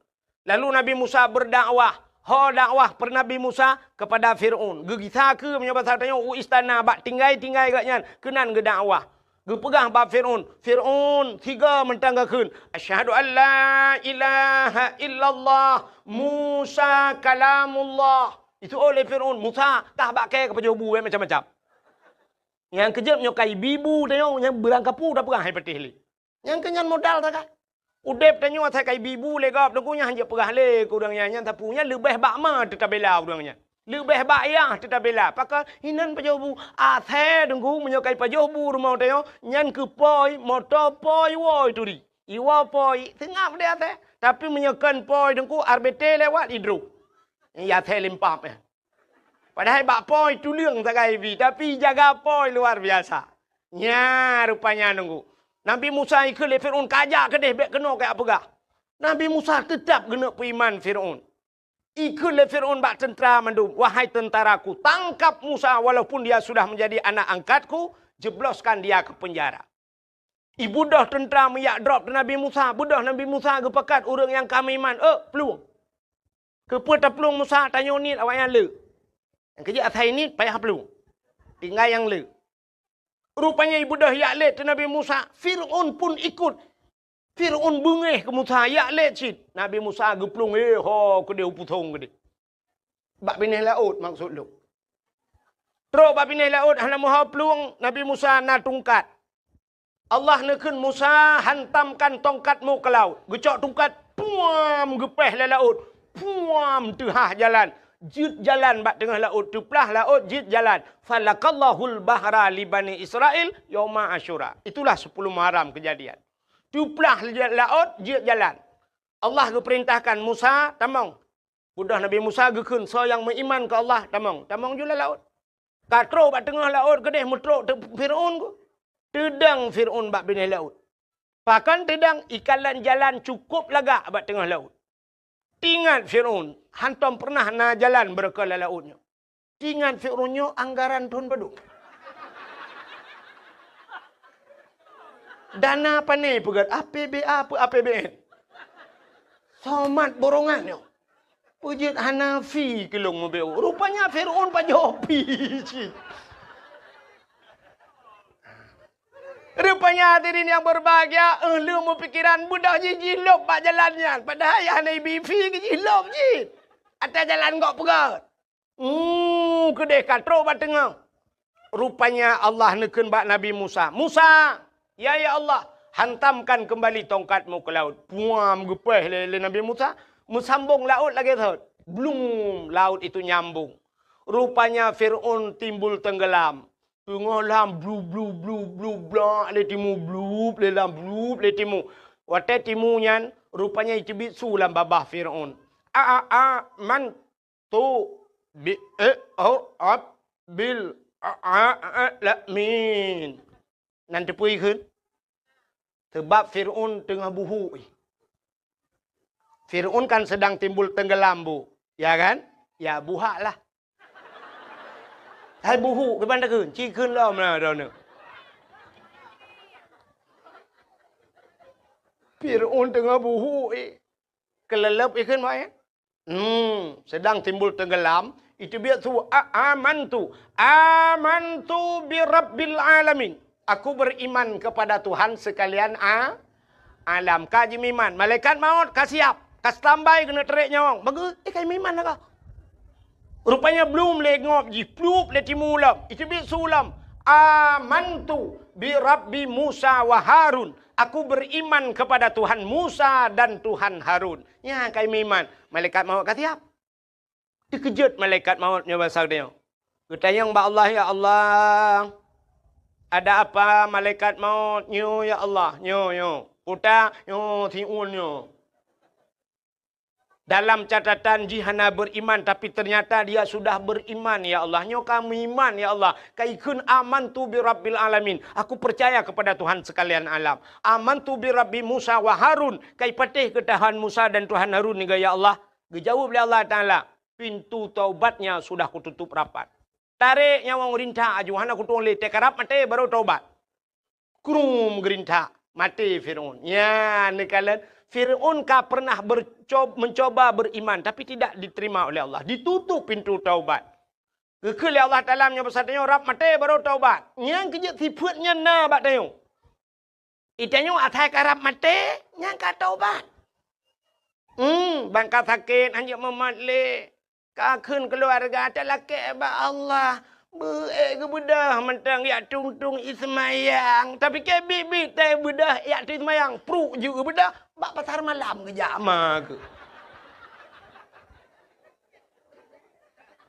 Lalu Nabi Musa berdakwah. Dakwah per Nabi Musa kepada Firaun. Gegisa ke menyebab tanya istana bak tinggai-tinggai gatnya kenan ge dakwah. Ge pegah bab Firaun. Firaun tiga mentanggakeun. Asyhadu an la ilaha illallah Musa kalamullah. Itu oleh Firaun. Musa tah bak ke pejobu macam-macam. Yang kejap nyokai bibu tanya yang berangkapu dah perang hai patih li. Yang kenyan modal tak kan. Udep tanya saya kai bibu legap dengkunya hanya perah le kurangnya yang tapunya lebih bakma tetap bela kurangnya. Lebih bayah tetap bela. Pakal hinan pajobu athe dengku menyokai pajobu rumah tanya nyan ke poi motor poi woi turi. Iwa poi tengah dia teh tapi menyokan poi dengku RBT lewat hidro. Ya teh limpap ya. Padahal bak poi tu liang sakai vi tapi jaga poi luar biasa. Nya rupanya nunggu. Nabi Musa ikut le Firaun kajak ke deh bek kena kayak apa gak. Nabi Musa tetap kena beriman Firaun. Ikut le Firaun bak tentera mandum. Wahai tentaraku, tangkap Musa walaupun dia sudah menjadi anak angkatku, jebloskan dia ke penjara. Ibu dah tentera miyak drop ke Nabi Musa. Budah Nabi Musa kepekat orang yang kami iman. Peluang. Kepuat peluang Musa tanya ni awak yang le. Yang kerja atas ini payah peluang. Tinggal yang le. Rupanya ibu dah yaklet ke Nabi Musa. Fir'aun pun ikut. Fir'aun bengih ke Musa. Yaklet cid. Nabi Musa geplung. Ke dia uputong ke dia. Bak pindah laut maksud lu. Terus bak pindah laut. Hana muha peluang. Nabi Musa na tungkat. Allah nekun Musa hantamkan tongkatmu ke laut. Gecok tungkat. Puam gepeh le laut. Puam tehah jalan. Jid jalan bak tengah laut. Tuplah laut jid jalan. Falakallahul bahra li Bani Israel yauma Asyura. Itulah 10 Muharram kejadian. Tuplah laut jid jalan. Allah keperintahkan Musa tamang. Budah Nabi Musa gekun so yang beriman ke Allah tamang. Tamang jula laut. Katro bak tengah laut kedeh mutrok Firaun ku. Tedang Firaun bak bini laut. Pakan tedang ikalan jalan cukup lagak bak tengah laut. Tingat Firaun, hantam pernah na jalan berkala lautnya. Tingat Firaunnya anggaran Tuhan padu. Dana apa ni pegat? APBA apa APBN? Somat borongannya. Pujit Hanafi kelong mobil. Rupanya Firaun pajopi. Rupanya hadirin yang berbahagia, lu mau pikiran budak jilop bak jalannya. Padahal yang Nabi fi ke jilop je. Atas jalan kok pegat. Kedeh katro bak tengah. Rupanya Allah nekun bak Nabi Musa. Musa, ya Allah, hantamkan kembali tongkatmu ke laut. Puam gepeh le Nabi Musa. Sambung laut lagi tu. Belum laut itu nyambung. Rupanya Fir'aun timbul tenggelam. Tengah lam blue bla le timu blue le lam blue le timu. Wate timu nyan rupanya itu bisu lam babah Firaun. Man tu bi bil la min. Nanti pui keun. Sebab Firaun tengah buhu. Firaun kan sedang timbul tenggelam bu. Ya kan? Ya buhaklah. Hai buhu ke mana keun? Ci keun lah mana dah ni. Firaun tengah buhu kelelep keun mai. Sedang timbul tenggelam, itu biar tu amantu bi rabbil alamin. Aku beriman kepada Tuhan sekalian alam. Kaji miman, malaikat maut kasiap, kas tambai kena terik nyawang. Bagus, kai miman lah kau. Rupanya belum lengop ji, plup le timulam. Itu bi sulam. Amantu bi Rabbi Musa wa Harun. Aku beriman kepada Tuhan Musa dan Tuhan Harun. Ya, kai miman. Malaikat maut kata apa? Dikejut malaikat mautnya bahasa dia. Bertanya kepada Allah, ya Allah. Ada apa malaikat maut? Nyo ya Allah, nyo. Puta, nyo tiun nyo. Dalam catatan jihana beriman, tapi ternyata dia sudah beriman, ya Allah. Nyo kami iman, ya Allah. Kaikun amantu bi rabbil alamin. Aku percaya kepada Tuhan sekalian alam. Amantu bi Rabbi Musa wa Harun. Kai patih ke Tuhan Musa dan Tuhan Harun ni, ya Allah. Dijawab oleh Allah Ta'ala. Pintu taubatnya sudah kututup rapat. Tarik nyawang rintah ajuhan aku tuang le tekarap mati baru taubat. Krum gerintah mati Firaun. Ya, nekalan Firaun ka pernah mencoba beriman tapi tidak diterima oleh Allah. Ditutup pintu taubat. Kekal Allah Taala nya besarnya rap mati baru taubat. Yang kerja siputnya na bat tayo. Itanyo atai karap mati yang ka taubat. Bangka sakit hanya mematli. Kakun keluarga telake ba Allah. Ke budah mentang ya tung ismayang. Tapi ke bibi teh budah ya ismayang. Pru juga budah. Bak pasar malam ke jama ke.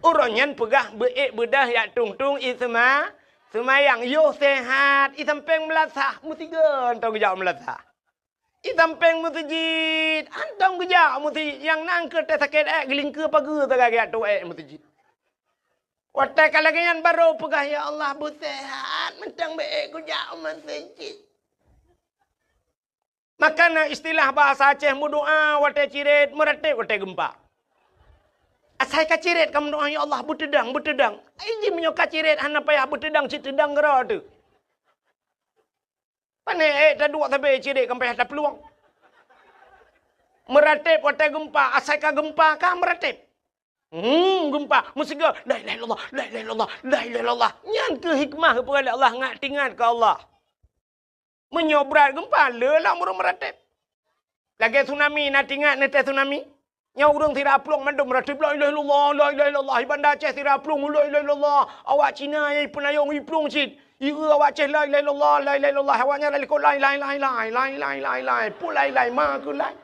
Orangnya pegah budah ya tung ismayang. Yo sehat. Isampeng melasah. Mutiga entau ke jauh melasah. Isampeng musjid. Antong ke jauh musjid. Yang nangker teh sakit geling ke pagi tagak tu musjid. Watai kalagian baru pegah ya Allah busehat mentang baik ku jauh masjid. Makana istilah bahasa Aceh doa watai cirit meratib watai gempa. Asai ka cirit kamu doa ya Allah butedang. Iji menyoka cirit hana payah butedang citedang gera tu. Pane dah dua tapi cirit kamu payah dah peluang. Meratib watai gempa, asai ka gempa ka meratib. Gempa musiga la ilaha illallah nyan ke hikmah kepada Allah ngat tingat ke Allah menyobrat gempa lelah murung meratib lagi tsunami nak tingat nete tsunami nyau urang tidak plong mandum meratib la ilaha illallah ibanda Aceh tidak plong la ilaha illallah awak Cina ai penayong iplong cit ieu awak Aceh la ilaha illallah awaknya la ko lai pulai ma ku lai.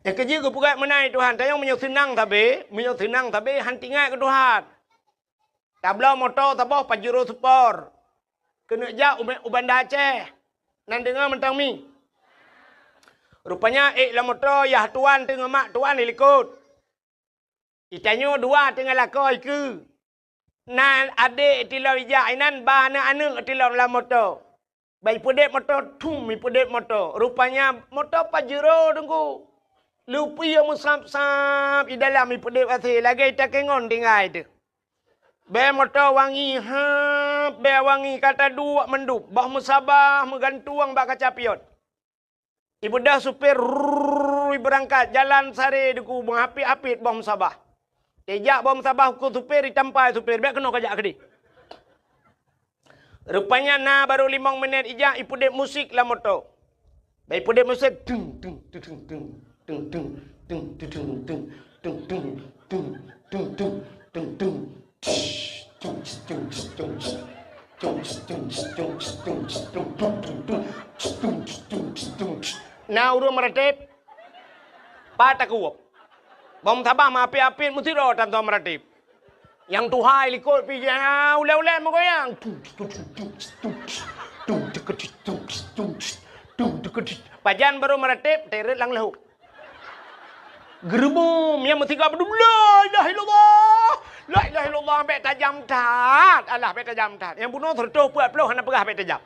Yang kerja ke pukat menai Tuhan. Tayang menyok senang tapi hantingat ke Tuhan. Tablau motor tabah Pajero Sport. Kena jak ubanda Aceh. Nan dengar mentang mi. Rupanya lah motor yah tuan tengah mak tuan ikut. Itanyo dua tengah lakoi ke. Nan adik tilau ijak inan ba anak tilau la motor. Baik pedek motor pedek motor. Rupanya motor Pajero tunggu. Lupi yang musap-sap di dalam ipedip asih lagi tak kengon tinggal itu. Be motor wangi be wangi kata dua mendup. Bah musabah menggantuang bak kaca piot. Ibu dah supir berangkat jalan sare deku menghapit-hapit bah musabah. Tejak bah musabah ku supir ditampai supir be kena kajak kedi. Rupanya na baru 5 minit ijak ipedip musik lah motor. Baik ipedip musik Nah urung meratib patah kuap bom tabah ma api-api mesti ro tam tom meratib yang tuhai likut pi ule-ule mo goyang pajan baru meratib teret lang lahu gerbum yang mesti gak berdua la ilaha illallah sampai tajam tat alah sampai tajam tat yang bunuh tertuh puat peluh hana pegah sampai tajam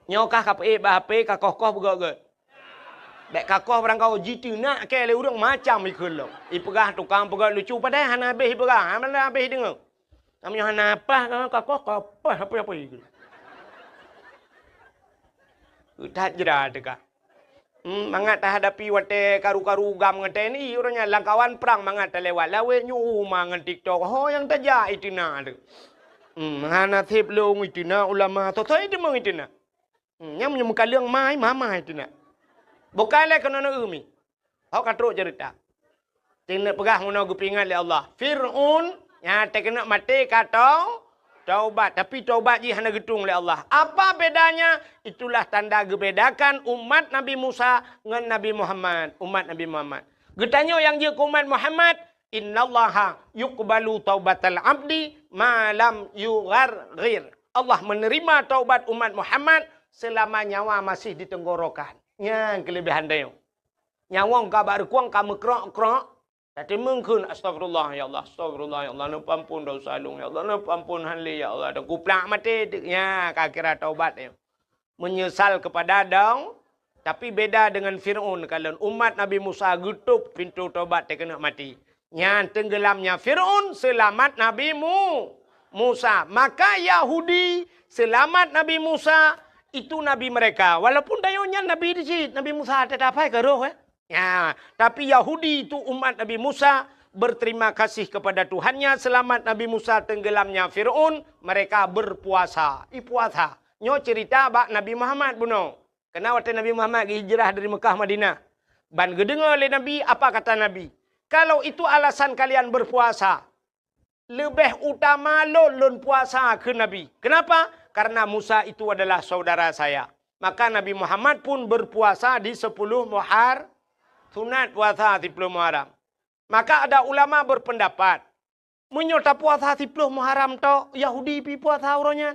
nyokah kape HP kakoh-koh begak-gak bek kakoh barang kau jitu nak ke le urang macam ikul lo ipegah tukang pegah lucu padahal hana habis pegah hana habis dengar namanya hana apa kakoh apa ikul tak jera dekat. Mangat tak hadapi wate karu-karu gam ngate ni orangnya langkawan perang mangat lewat lawe nyu mangan TikTok. Ho yang tajak itina tu. Hana thip long itina ulama totai de meng itina. Yang menyembuhkan liang mai mama itina. Bukan le kena umi. Ho katruk cerita. Tina pegah ngono gupingat le Allah. Firaun yang terkena mati katong taubat, tapi taubat je hana getung oleh Allah. Apa bedanya? Itulah tanda gebedakan umat Nabi Musa dengan Nabi Muhammad. Umat Nabi Muhammad. Getanya yang je umat Muhammad, innallaha yuqbalu taubatal abdi ma lam yugharghir. Allah menerima taubat umat Muhammad selama nyawa masih di tenggorokan. Yang kelebihan dia. Nyawa kabar kuang kamu krok-krok. Tapi mungkin astagfirullah ya Allah, astagfirullah ya Allah, ampun dosa lung ya Allah, ampun hanli ya Allah, dah kuplak mati ya kira taubat ya. Menyesal kepada Tapi beda dengan Fir'aun. Kalau umat Nabi Musa getuk pintu tobat dia kena mati. Yang tenggelamnya Fir'aun selamat Nabi Musa. Maka Yahudi selamat Nabi Musa itu Nabi mereka. Walaupun dayanya Nabi dicit. Nabi Musa ada apa ke roh ya. Tapi Yahudi itu umat Nabi Musa berterima kasih kepada Tuhannya. Selamat Nabi Musa tenggelamnya Fir'aun. Mereka berpuasa. Puasa. Nyo cerita bak Nabi Muhammad buno. Kenapa waktu Nabi Muhammad hijrah dari Mekah Madinah. Ban gedengar oleh Nabi. Apa kata Nabi? Kalau itu alasan kalian berpuasa. Lebih utama lon puasa ke Nabi. Kenapa? Karena Musa itu adalah saudara saya. Maka Nabi Muhammad pun berpuasa di 10 Muharram. Sunat puasa 10 Muharram. Maka ada ulama berpendapat. Menyota puasa 10 Muharram to Yahudi pi puasa uronya.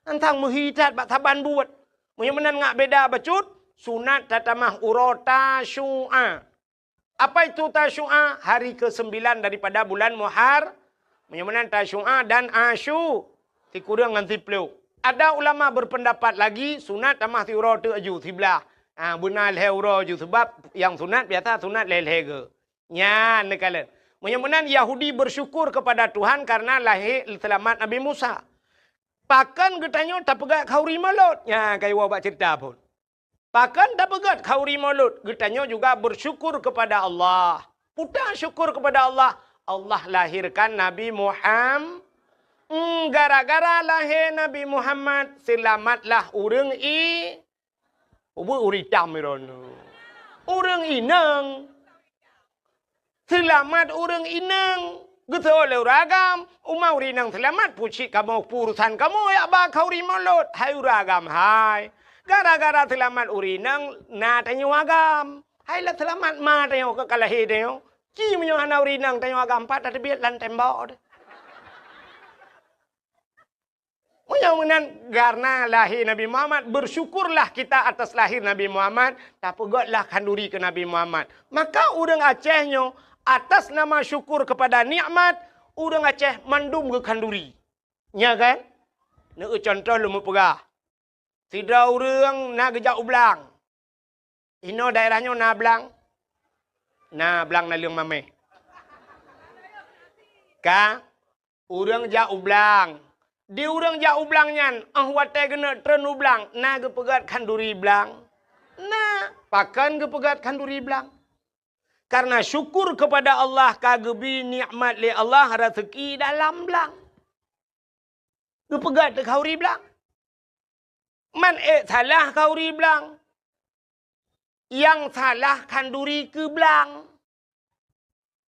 Antang muhidat bak taban buat. Menyamanan ngak beda bacut. Sunat tatamah urota syu'a. Apa itu tasyu'a? Hari ke-9 daripada bulan Muharram. Menyamanan tasyu'a dan asyu. Tikurang dengan 10. Ada ulama berpendapat lagi sunat tamah tiura tu aju sebelah. Benar leura aju sebab yang sunat biasa sunat lelege. Nya nekalen. Menyamanan Yahudi bersyukur kepada Tuhan karena lahir selamat Nabi Musa. Pakan getanyo tak pegat khauri malut. Ya kayak wabak cerita pun. Pakan tak pegat khauri malut. Getanyo juga bersyukur kepada Allah. Putar syukur kepada Allah. Allah lahirkan Nabi Muhammad. Gara-gara lahir Nabi Muhammad, selamatlah urang uritam irono. Urang inang. Selamat urang inang. Gitu oleh ragam. Umau rinang selamat. Pucik kamu purusan kamu ya bakau rimolot. Hai uragam hai. Gara-gara selamat urinang na tanyo agam. Hai lah selamat ma tanyo kekalahi tanyo. Ci menyo hana urinang tanyo agam pat ada biat lan tembok. Mudah-mudahan karena lahir Nabi Muhammad, bersyukurlah kita atas lahir Nabi Muhammad, tak pegotlah kanduri ke Nabi Muhammad. Maka orang Acehnya, atas nama syukur kepada nikmat, orang Aceh mandum ke kanduri. Ya kan? Nak contoh lu mau pegah. Tidak orang nak gejak ublang. Ino daerahnya na blang. Na blang na liang mame. Ka? Orang jak ublang. Di urang jak ublang nyan, wate kena tren ublang, na ke pegat kanduri blang. Na, pakan ke pegat kanduri blang. Karena syukur kepada Allah kagebi nikmat li Allah rezeki dalam blang. Ke pegat ke kauri blang. Man salah kauri blang. Yang salah kanduri ke blang.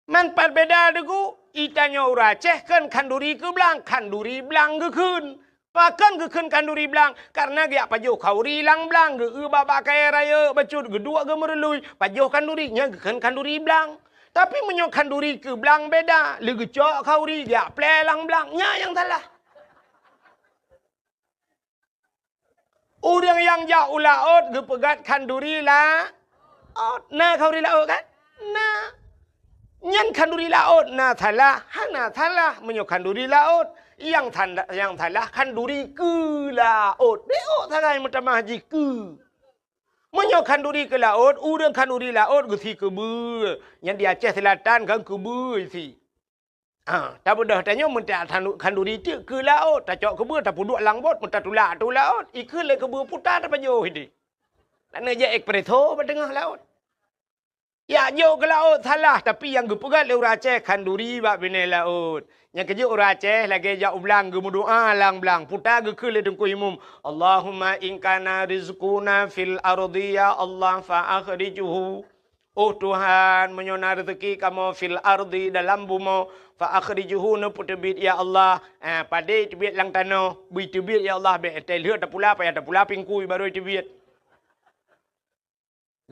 Man perbeda deku. Itanya ura Aceh kan kanduri ke belang. Kanduri belang ke kun. Pakan ke kun kanduri belang. Karena dia pajuh kauri lang belang. Ke babak kaya raya. Bacut kedua ke merelui. Pajuh kanduri. Nya ke kun kanduri belang. Tapi menyok kanduri ke belang beda. Lagi cok kauri. Dia plelang belang. Nya yang salah. Orang yang jauh laut. Ke pegat kanduri lah. Nah kauri laut kan? Nah. Nyan kanduri laut na salah, hana salah menyok kanduri laut. Yang salah kanduri ke laut. Deo salah yang pertama haji ke. Menyok kanduri ke laut, urang kanduri laut gesi ke ber. Yang di Aceh Selatan kan ke ber si. Tak mudah tanya minta kanduri itu ke laut. Tak cok ke ber, tak puduk langbot, minta tulak tu laut. Ikut le ke ber putar tak pajuh ini. Nak je ekpreso pada tengah laut. Ya, jauh ke laut salah. Tapi yang gepegat le orang Aceh kanduri bak bina laut. Yang kerja orang Aceh lagi jauh belang ge berdoa lang belang. Putar ge ke le dengku imum. Allahumma in kana rizquna fil ardi ya Allah fa akhrijuhu. Oh Tuhan, menyona rezeki kamu fil ardi dalam bumi fa akhrijuhu ne putebit ya Allah. Pada tebit lang tanah, bui tebit ya Allah be lihat tak pula payah tak pula pingkui baru tebit.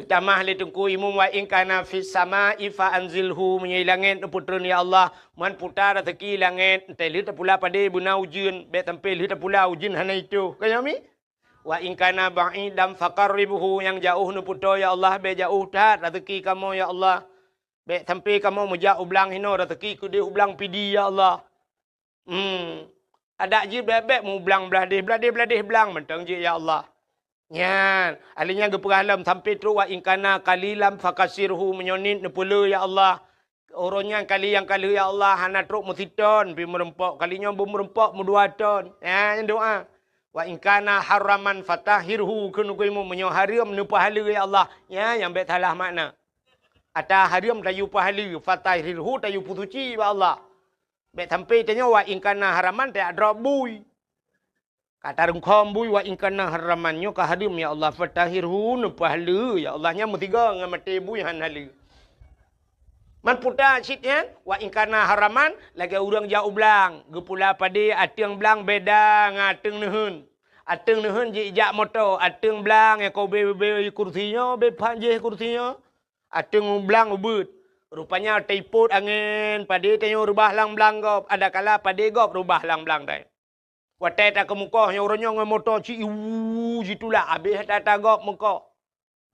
Tamah le tengku imum wa in kana fis sama'i fa anzilhu menyai langit putran ya Allah man putar rezeki langit ente lihat pula pada buna ujun be tampil lihat pula ujun hana itu kayami wa in kana ba'idam faqarribuhu yang jauh nu puto ya Allah be jauh tat rezeki kamu ya Allah be tampil kamu mejak ublang hino rezeki ku dia ublang pidi ya Allah ada ji bebek mu ublang beladih belang mentang ji ya Allah Nyan, alinya geperalam sampai terus wa ingkana kalilam fakasirhu menyonin nepula ya Allah. Orangnya kali yang kali ya Allah hana terus musiton pi merempok kalinya merempok mudua ton. Ya doa. Wa ingkana haraman fatahirhu kunu kuimu menyo haram nu pahala ya Allah. Ya yang bet salah makna. Ata haram tayu pahala fatahirhu tayu putuci ya Allah. Bet sampai tanya wa ingkana haraman tak ada bui. Kata rungkom bui wa ingkana haramannya ka haram ya Allah fatahirhu nu pahala ya Allah nya mutiga ngamati bui han halu. Man puta citnya wa ingkana haraman lagi urang jauh belang gepula padi ateng belang beda ngateng nehun ateng nehun jijak moto ateng belang kau be kursinya be panjeh kursinya ateng belang ubut rupanya tiput angin padi tanyo rubah lang belang gop ada kala padi gop rubah lang belang dai watai tak kemuka nya orangnya ngomoto ci jitulah habis tata gop muka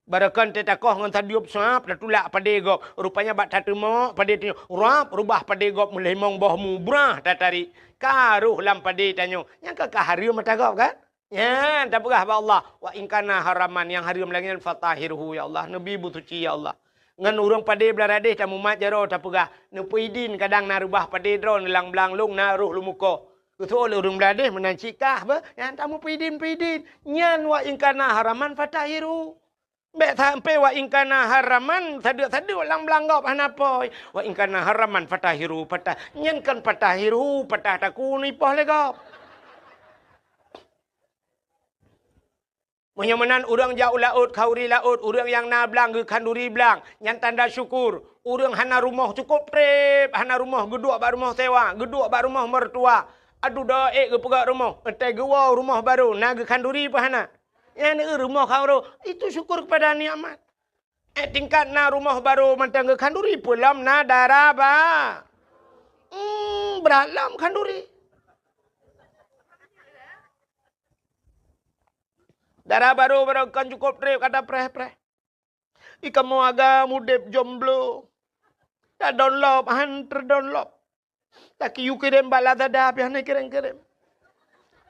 barakan tetakoh ngan tadiup sap datulak pade gop rupanya bak tatemo pade tanya rap rubah pade gop mulai mong bohmu brah tatari karuh lam pade tanyo yang ke harum mata gop kan ya tak berah Allah wa ingkana haraman yang harum lagi fatahirhu ya Allah nabi butuci ya Allah ngan urang pade belaradeh tamu mat jaro tak berah nu puidin kadang narubah pade dron lang blang lung naruh lumuko betul urang belaradeh menancikah ba yang tamu puidin nyan wa ingkana haraman fatahiru Bek sampai wa ingkana haraman tadu lang belanggap hanapoi wa ingkana haraman fatahiru patah nyenkan fatahiru patah takuni poh legap menyamanan urang jauh laut kauri laut urang yang na belang ge kanduri belang nyan tanda syukur urang hana rumah cukup trip hana rumah geduk ba rumah sewa geduk ba rumah mertua aduh daek ge pegak rumah entai ge rumah baru na ge kanduri pa hana yang rumah kau itu syukur kepada nikmat. Tingkat na rumah baru mantangga kanduri pulam na daraba. Beralam kanduri. Darah baru kan cukup trip kata preh. Ika mau agak mudep jomblo. Tak download, terdownload. Tak kiu kirim bala dada pian kirim.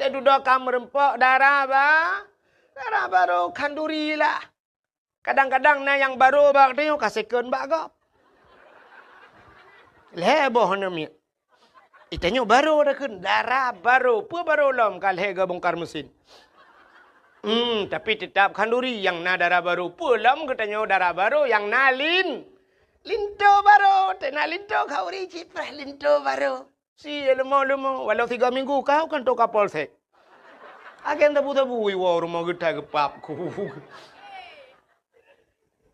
Tak duduk kamar rempok daraba. Darah baru kanduri lah. Kadang-kadang na yang baru bak dia kasihkan bak gop. Leboh namanya. Itanya baru dah kan darah baru. Apa baru lom kal hega bongkar mesin. Tapi tetap kanduri yang na darah baru. Pulam katanya darah baru yang na linto baru. Tena linto kau ricip linto baru. Si lemah. Walau 3 minggu kau kan toka polsek. Agen tabu-tabu iwa rumah kita gepapku.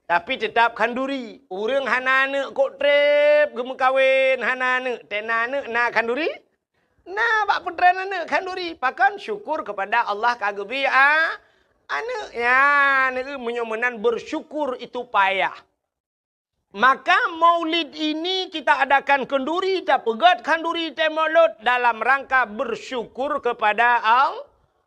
Tapi tetap kanduri. Urang hanane kok trip gemekawin hanane tenane na kanduri. Na bak putrana kanduri. Pakan syukur kepada Allah kagebi ane ya ne menyomenan bersyukur itu payah. Maka maulid ini kita adakan kenduri tak pegat kanduri temolut dalam rangka bersyukur kepada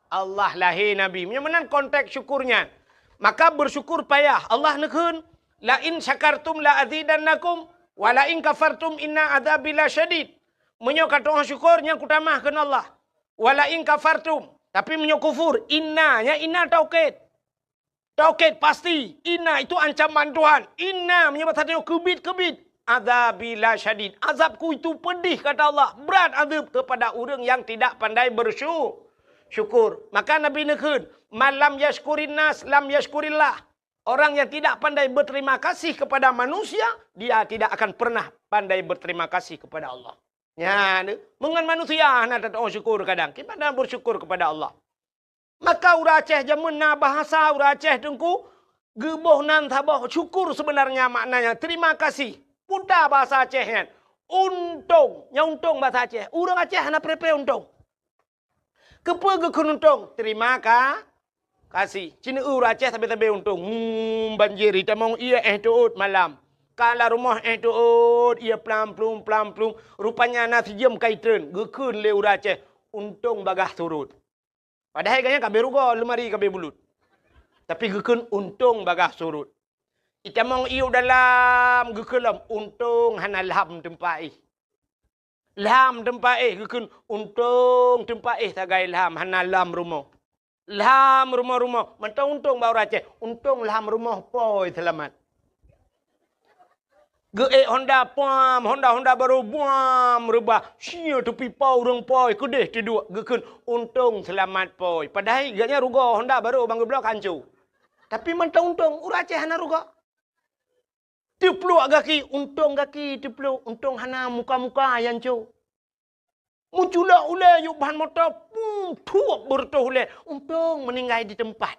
Allah lahir Nabi. Menan konteks syukurnya. Maka bersyukur payah. Allah nekun. La in syakartum la azidannakum. Wa la in kafartum inna adzabi lasyadid. Menyo kata orang syukurnya kutamah kena Allah. Wa la in kafartum. Tapi menyo kufur. Inna taukid. Taukid pasti. Inna itu ancaman Tuhan. Inna menyebut hatinya kebit. Adzabi lasyadid. Azabku itu pedih kata Allah. Berat azab kepada orang yang tidak pandai bersyukur. Maka Nabi nekun, malam yashkurin nas, lam yashkurillah. Orang yang tidak pandai berterima kasih kepada manusia, dia tidak akan pernah pandai berterima kasih kepada Allah. Ya, mengan manusia nak tak syukur kadang. Kita bersyukur kepada Allah. Maka urang Aceh jamun na bahasa urang Aceh tengku geboh nan tabah syukur sebenarnya maknanya terima kasih. Putar bahasa Aceh kan. Untung, nya untung bahasa Aceh. Urang Aceh na prepe untung. Kepa ke kununtung. Terima kasih. Cina Aceh tapi untung. Banjir. Kita mau ia tuut malam. Kalau rumah tuut. Ia pelam-plum. Rupanya nasi jam kaitan. Gekun le Aceh. Untung bagah turut. Padahal kayaknya kabeh ruga. Lemari kabeh bulut. Tapi gekun untung bagah surut. Kita mau ia dalam. Gekelam. Untung hanalham tempai. Lam tempat gekun untung tempat tagai lam hana lam rumah. Lam rumah-rumah. Mentang untung bau Aceh. Untung lam rumah poi selamat. Honda pam, Honda baru buam rubah. Sia tepi pau orang poi kedeh tidur. Gekun untung selamat poi. Padahal gaknya rugo Honda baru bangga blok hancur. Tapi mentang untung urang Aceh hana rugo. Tipluk gaki, untung gaki tipluk. Untung hana muka-muka yang cu. Muncullah ulai yuk bahan motor. Tuak bertuh ulai. Untung meninggal di tempat.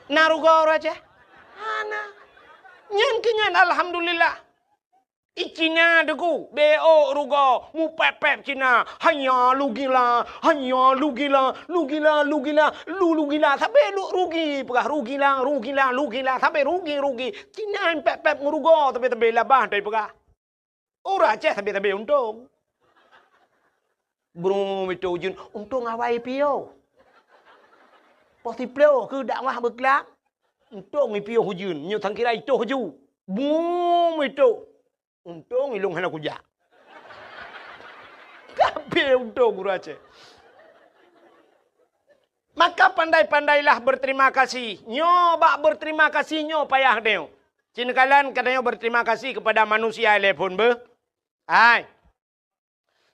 Naruga orang Aceh. Hana. Nyan kenyan alhamdulillah. Icina deku. BO ruga. Mu pep-pep Cina. Hanya lu gila. Hanya lu gila. Lu gila, lu gila. Lu gila. Sampai lu rugi. Pegah rugi lah. Rugi lah. Lu gila. Sampai rugi. Cina pep-pep nguruga. Tapi labah dari pegah. Orang Aceh tapi untung. Belum itu ujun. Untung awai pio. Posible ke dakwah berkelak. Untung pio hujun. Nyo thang kira itu huju. Boom itu. Untung ilung hana kujak. Kabeh untung orang Aceh. Maka pandai-pandailah berterima kasih. Nyo bak berterima kasih nyo payah deo. Cina kalian katanya berterima kasih kepada manusia telepon be. Hai.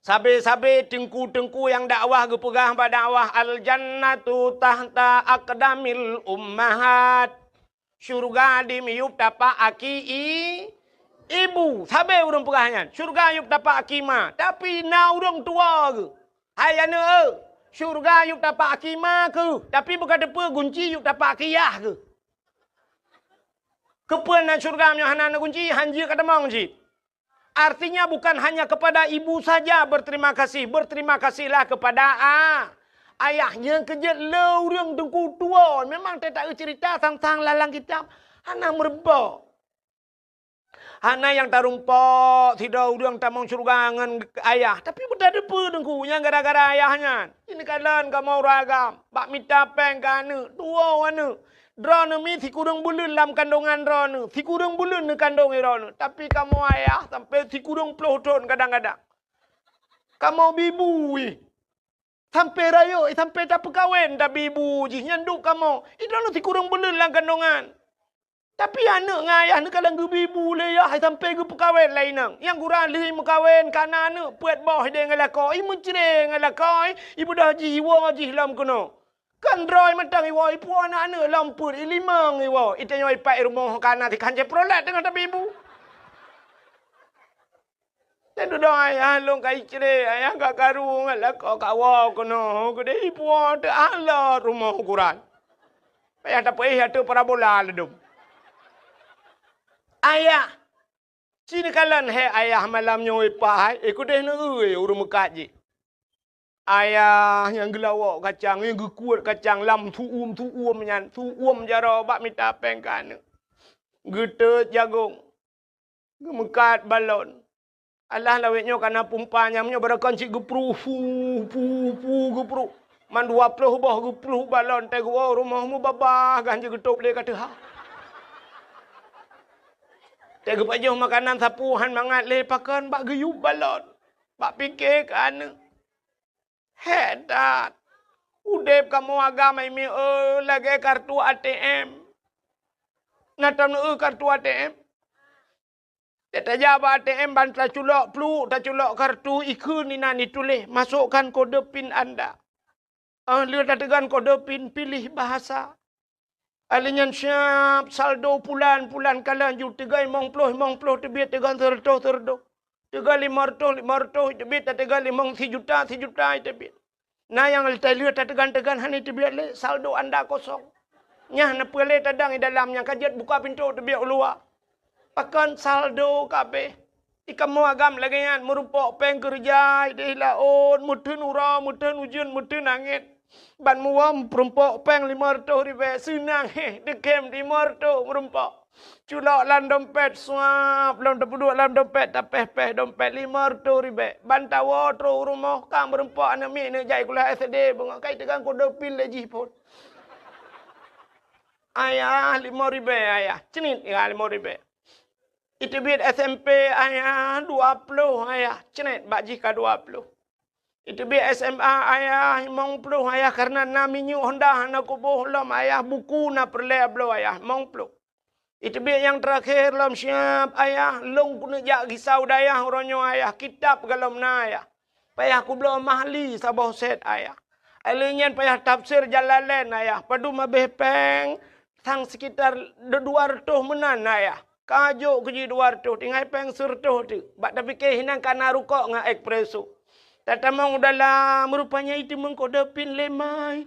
Sabe-sabe tengku-tengku yang dakwah gepegah pada dakwah al-jannatu tahta aqdamil ummahat. Syurga di miyup dapat aki ibu. Sabe urang pegahnya. Syurga yup dapat akima. Tapi na urang tua ke. Hai ane syurga yup dapat akima ke. Tapi bukan depa gunci yup dapat akiyah ke. Kepuan syurga myohana gunci hanji kada mong ji. Artinya bukan hanya kepada ibu saja berterima kasih. Berterima kasihlah kepada ayahnya kerja lorong tengku tua. Memang tak cerita tentang lalang kitab. Hana merebak. Hana yang tarumpok. Tidak orang tamang surga dengan ayah. Tapi betul depa tengku. Yang gara-gara ayahnya. Ini kalian kamu ragam. Bak minta peng kana. Tua mana. Drone mi si kurang bulan dalam kandungan drone. Si kurang bulan ni kandung drone. Tapi kamu ayah sampai si kurang puluh tahun kadang-kadang. Kamu bibu. Sampai raya, sampai tak perkahwin tak bibu. Nyanduk kamu. Itu si kurang bulan dalam kandungan. Tapi anak dengan ayah ni kadang bibu le ya. Sampai ke perkahwin lain nang. Yang kurang lih perkahwin kana anak. Puat bawah dia dengan lakau. Ibu cereng dengan lakau. Ibu dah jiwa dalam kono. Kan droi matang iwa ipu anak-anak lampur ilimang iwa. Itu yang ipak rumah kana di kanjeng prolet dengan tapi ibu. Dan tu dah ayah long kai cere ayah gak karu ngalah kau kawa kono. Gede ipu ada ala rumah ukuran. Ayah tak payah tu parabola ledum. Ayah. Cini kalan he ayah malam nyoy ipak. Ikut deh nui urung mekat je. Ayah yang gelawak kacang, yang gekuat kacang, lam tuum nyan, tuum jara bak minta pengkan. Getet jagung, gemekat balon. Allah lawetnya karena pumpanya, berakan cik gepru, gepru. Man 20 bah gepru balon, tegu rumahmu babah, ganja getup le kata ha. Tegu pajuh makanan sapuhan mangat le pakan bak geyup balon, bak fikir kan. Hedat. Udep kamu agama ini lagi kartu ATM. Natam kartu ATM. Teta jawab ATM ban tak culok plu, tak culok kartu ikun ni nani tulis. Masukkan kode PIN anda. Lihat tegan kode PIN, pilih bahasa. Alinyan siap saldo pulan kalian ju tegai mong ploh tebit tegan terdo. Tegal 500 tebit tegal 5 juta tebit. Nah yang lihat tegan hani tebit le saldo anda kosong. Nyah na pele tadang di dalamnya kajet buka pintu tebit luar. Pakan saldo kabeh. Ikamu agam lagi yan merupok peng kerja deh laon mutun ura mutun ujun mutun angin. Ban muam perumpok peng 500 ribu senang dekem 500 merumpok. Culok lam dompet suap, lam dapur lam dompet tapeh dompet 500 ribu. Bantawa tro rumah kam berempak anak mi ni jai kuliah SD bengak kai tegang kode PIN lagi pun. Ayah 5 ribu ayah. Cenit ya 5 ribu. Itu biar SMP ayah 20 ayah. Cenit bak jika 20. Itu bi SMA ayah mong plu ayah karena naminyu Honda na kubuh lom ayah buku na perle blo ayah mong plu. Itu bi yang terakhir lom siap ayah long kuna jak gisau dayah ronyo ayah kitab galom na ayah. Payah ku blo mahli sabah set ayah. Alinyan payah tafsir Jalalain ayah. Padu mabeh peng sang sekitar 200 menan ayah. Kajuk keji 200 tinggal peng surtuh tu. Bak tapi ke hinan kana rukok ngah ekspreso. Tatamang dalam rupanya itu mengkodepin lemai.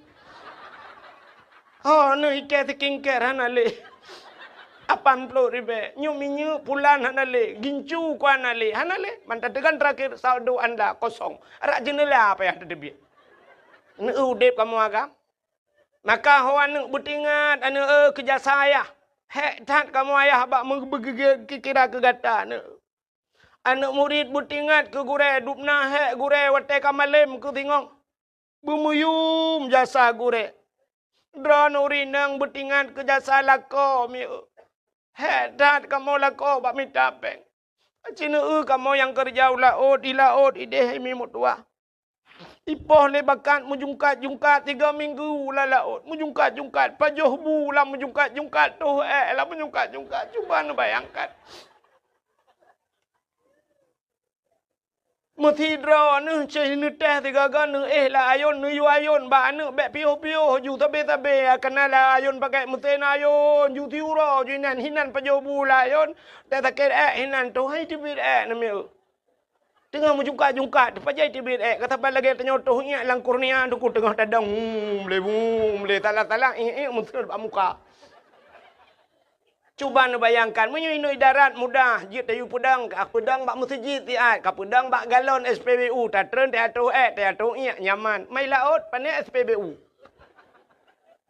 Oh, no ikat sekingker hanale. 80 ribe. Nyu pulan hanale. Gincu ku hanale. Hanale. Mantategan terakhir saldo anda kosong. Arak jenela apa yang terdebi. Ini udep kamu agam. Maka hawan butingat anu kerja saya. Hek tat kamu ayah bak kira kegata ne. Anak murid butingat ke gure dupna hek gure wate kamalem ke tingong. Bumuyum jasa gure. Dron urinang butingat ke jasa lako mi. Hek tat kamu lako bak minta peng. Cina kamu yang kerja ulaut ideh mi mutua. Ipoh le bakat mujungkat 3 minggu lah laut. Mujungkat pajoh bulan mujungkat tuh lah mujungkat cuba nu bayangkan. Mesti draw nu cai nu teh tiga nu lah ayun nu yu ayun ba nu be pio ju tabe kena lah ayun pakai mesti ayun ju tiuro ju hinan pajoh bulan ayun dah taket hinan tu hai tibir na meu. Tengah menjungkat pajai tibir kata lagi tenyotoh nya lang kurnia duku tengah tadang le tala mesti muka. Cuba nu bayangkan menyuinui darat mudah jit ayu pedang bak mesti jit ti ai ka pedang bak galon SPBU tatren teatro nya nyaman mai laut pane SPBU.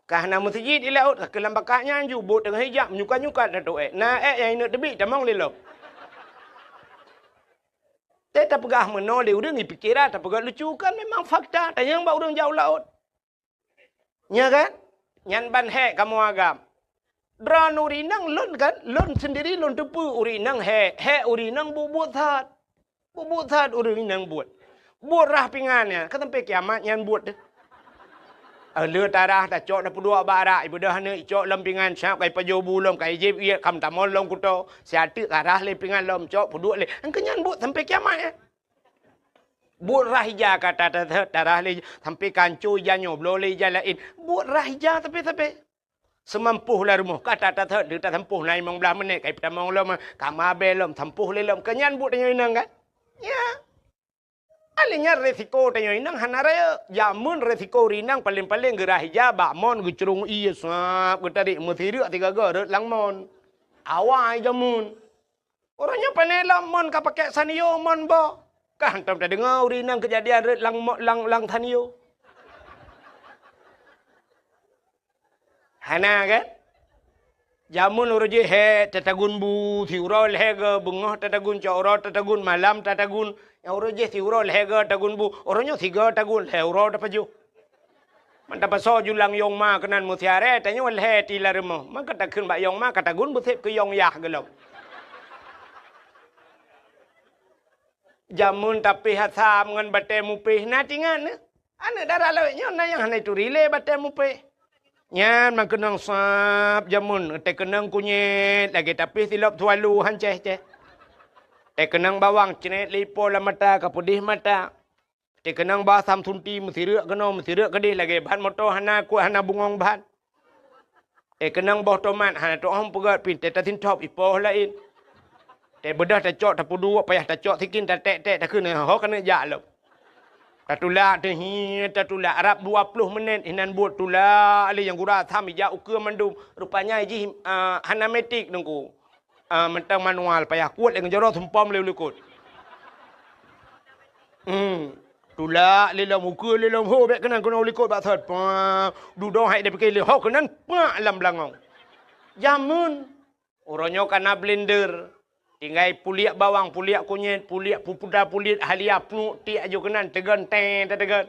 Kahna mesti jit di laut ke lambakanya ju bot tengah hijab nyuka-nyuka tato na yang inu tebi tamang lelop. Tak pegah menoleh orang ni pikiran, tak pegah lucu kan memang fakta. Tanya yang orang jauh laut. Ya kan? Nyan ban hek kamu agam. Dran urinang lon kan? Lon sendiri lon tepu urinang hek. Hek urinang buat that. Buat that urinang buat. Buat rah pingannya. Kan sampai kiamat nyan buat deh. Lừa tarah ta chọn pudua bara ibu dah ne chọn lempingan siap kai pajo bulom kai jeb ia kam tamon long kuto siatu tarah lempingan lom chọn pudua le ang kenyan buat sampai kiamat ya buat rahija kata tarah le sampai kancu janyo blole jalain buat rahija tapi semampuh lah rumah kata dia tak sempuh nai mong belah menit kai tamon lom kamabe lom sempuh le lom kenyan buat dengan inang kan ya. Alinya resiko tanya inang hanaraya jamun resiko rinang paling gerah hijab bakmon gecurung iya sap getari muthiru 3 gar langmon awai jamun orangnya panela mon ka pakai sanio mon bo kan tam dengar rinang kejadian lang tanio hana kan jamun oroje he tatagun bu thiurol hega bungoh tatagun coro tatagun malam tatagun yang oroje thiurol hega tagun bu oronyo 3 tagun heuro tapaju mantap so julang yong ma kenan mutiare tanya wal he ti laremo man kata kun ba yong ma kata gun bu thep ke yong yah gelom jamun tapi hatam ngan bate mupih na tingan ane darah lawe nyon na yang hanai turile bate mupih nyan man kenang sap jamun te kenang kunyet lagi tapi silop tualu hanceh kenang bawang cenet lipo la mata kapudih mata te kenang ba sam sunti mesirak kedih lagi bahan moto hana ku hana bungong bahan kenang boh tomat hana to hom pegat pin te tatin top ipo lain te bedah ta cok ta pudu payah ta cok sikin ta tek ta keun ho kana ja lo ta tula te hi ta tula arab 20 menit hinan buat tula ali yang gura tham ija ukur mandum rupanya ji hana metik nungku mentang manual payah kuat dengan jorok sempam leu lekut. Tula lelam muka lelam ho bek kenan kena lekut bak thot. Dudong hai dia pakai le ho kenan pak lam langong. Jamun oronyo kana blender. Tinggai puliak bawang, puliak kunyit, puliak pupuda puliak halia pnu ti ajo kenan tegan tegan.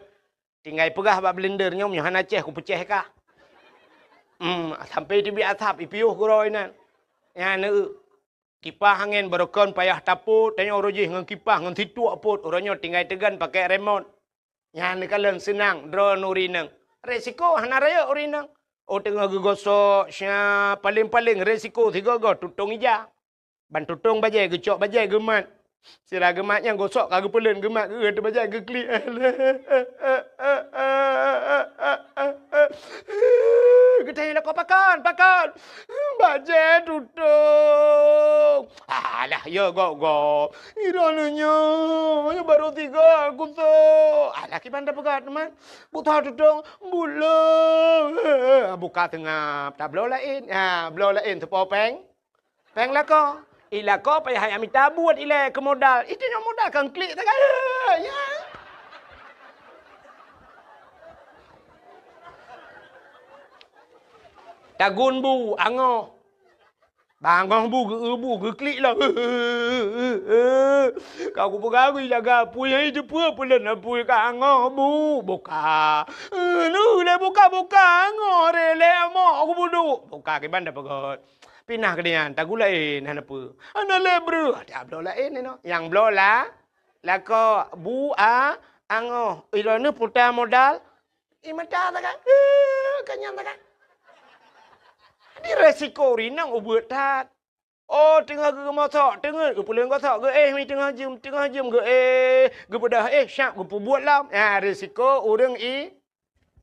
Tinggai pegah bak blender nyom hana ceh ku peceh ka. Sampai tibi atap ipiuh kuroi nan. Ya ne kipas angin berokon payah taput tanya oroji ngan kipas ngan situ aput orangnya tinggal tegan pakai remote Yang ni kalian senang draw nurinang. Resiko hana raya urinang. Oh tengah gegosok sya paling-paling resiko tiga go tutung ija. Ban tutung bajai gecok bajai gemat. Sira gemat yang gosok kagak pelen gemat ge tu bajai ge klik. Getai lah kau pakan. Bajai tutung. Alah ya go. Irananya baru 3 aku tu. Alah kibanda pegat teman. Buta tutung bulan. Buka tengah. Tak blow lain. Blow lain tu popeng. Peng lah kau. Ila kau payah ambil tabut ila ke modal. Itu yang modal kan klik tak ada. Ya. Tagun bu angoh. Bangoh bu ge klik lah. Kau ku pegang jaga pui hai tu pu pulen pui ka angoh bu. Buka. Nu le buka angoh rele mo aku budu. Buka ke banda pegot. Pinah ke dia, tak gulain, apa? Anak lebru, ada blow lain ni no. Yang blow lah, lako bu angoh, irone putar modal, imata tak kan? Kenyang tak kan? Di resiko rinang ubut tak. Oh tengah ke motor, tengah ke pulang kotak ke mi tengah jam ke ke pedah syak ke buat lam. Resiko urang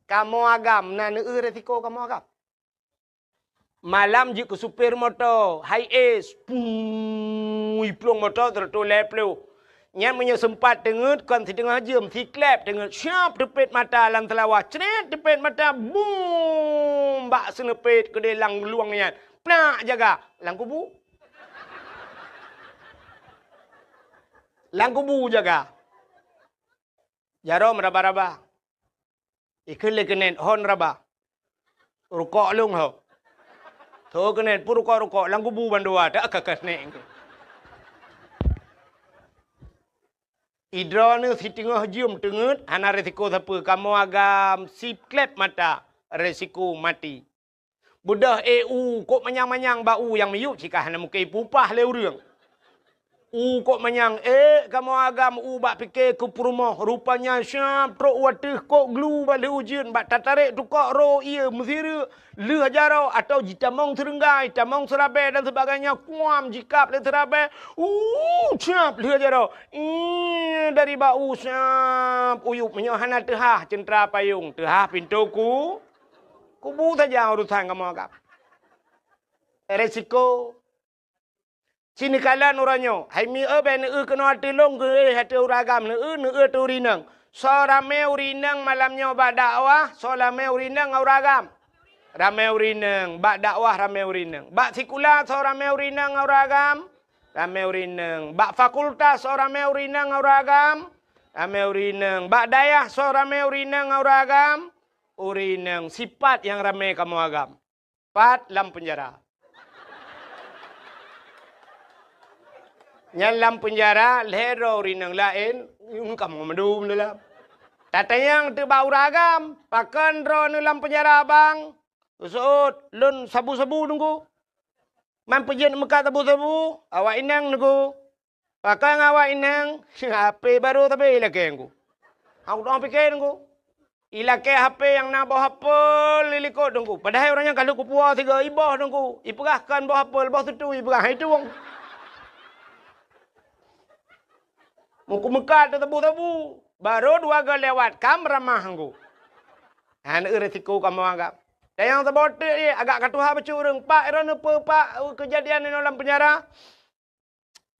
kamu agam, resiko kamu agam. Malam je ke supir motor, high ace, plong motor tertoleh pelu. Yang punya sempat dengar, kan si tengah jam, si klep dengar, siap tepit mata dalam telawah, ceret tepit mata, boom, bak senepit ke dalam luangnya, pnak jaga, langkubu. Langkubu jaga. Jarom raba-raba. Ikut lekenen, hon raba. Rukok lung ho. Tuh kenet puru rokok langgu bu bandua tak kakas neng. Idrone si tengah jum tengut ana resiko siapa kamu agam sip klep mata resiko mati. Budah EU kok manyang-manyang bau yang miyuk jika hana mukai pupah le urang. Kok manyang kamu agam bak fikir ke rumah rupanya syap trok watih kok glu balik ujian bak tatarik tukak ro ia mesira le hajarau atau jitamong serenggai tamong serabai dan sebagainya kuam jikap le serabai syap le hajarau dari bau syap uyup menyohana tehah centra payung tehah pintuku kubu saja urusan kamu agam resiko sini kala nuranyo, hai mi ben kena tilong ke hati uragam ne tu rinang. So rame urinang malamnya bak dakwah, so rame urinang uragam. Rame urinang, bak dakwah rame urinang. Bak sikula so rame urinang uragam. Rame urinang. Bak fakultas so rame urinang uragam. Rame urinang. Bak dayah so rame urinang uragam. Urinang sifat yang rame kamu agam. 4 dalam penjara. Nyalam penjara lero rinang lain yung kamu medum dalam. Tatayang tu bau ragam pakan ro dalam penjara bang. Usut lun sabu-sabu nunggu. Man pejen mekat sabu-sabu awak inang nunggu. Pakan awak inang HP baru tapi ilake nunggu. Aku dah fikir nunggu. Ilake HP yang nak bawa HP lilikot nunggu. Padahal orangnya kalau kupua 3 ibah nunggu. Iperahkan bawa HP lepas tu iperah itu wong. Muku mekat tu tabu-tabu. Baru 2 kali lewat. Kam ramah aku. Anak resiko kamu anggap. Dan yang terbotak ni agak katuha bercurang. Pak, kerana apa pak kejadian ni dalam penjara?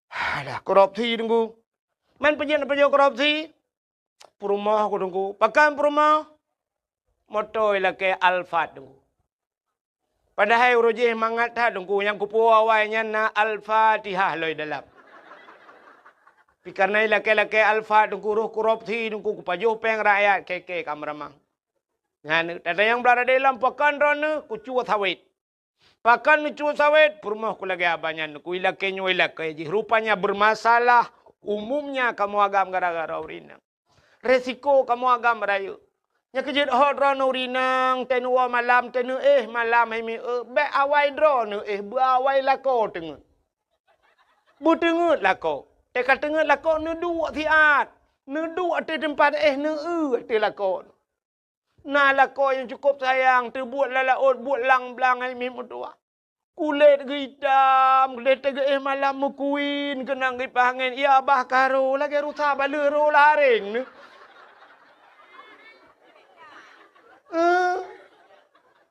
Alah, korupsi tunggu. Man pejabat korupsi? Perumah aku tunggu. Pakan perumah? Motor ilake Alphard tunggu. Padahal urujih mangat tak tunggu. Yang kupu awalnya na Al-Fatihah loy dalam. Karena laki-laki alfa tunggu roh korupsi tunggu kupajuh peng rakyat keke kamramang. Nah, ada yang berada dalam pakan rona kucu sawit. Pakan kucu sawit perumah ku lagi abanya ku ilake nyuilake rupanya bermasalah umumnya kamu agam gara-gara urinang. Resiko kamu agam rayu. Nya kejut hot rona urinang tenu malam tenu malam hemi be awai drone be awai lako tengut. Bu tengut lako. Dekat tengah lakok ni 2 tiat. Nedu ati tempat ati lakon. Nah lakon yang cukup sayang. Terbuat lalaut, buat lang-blang ay mimo tua. Kulit hitam, kulit malam mukuin, kenang gipangin. Iya bah karo, lagi rusa balero laring.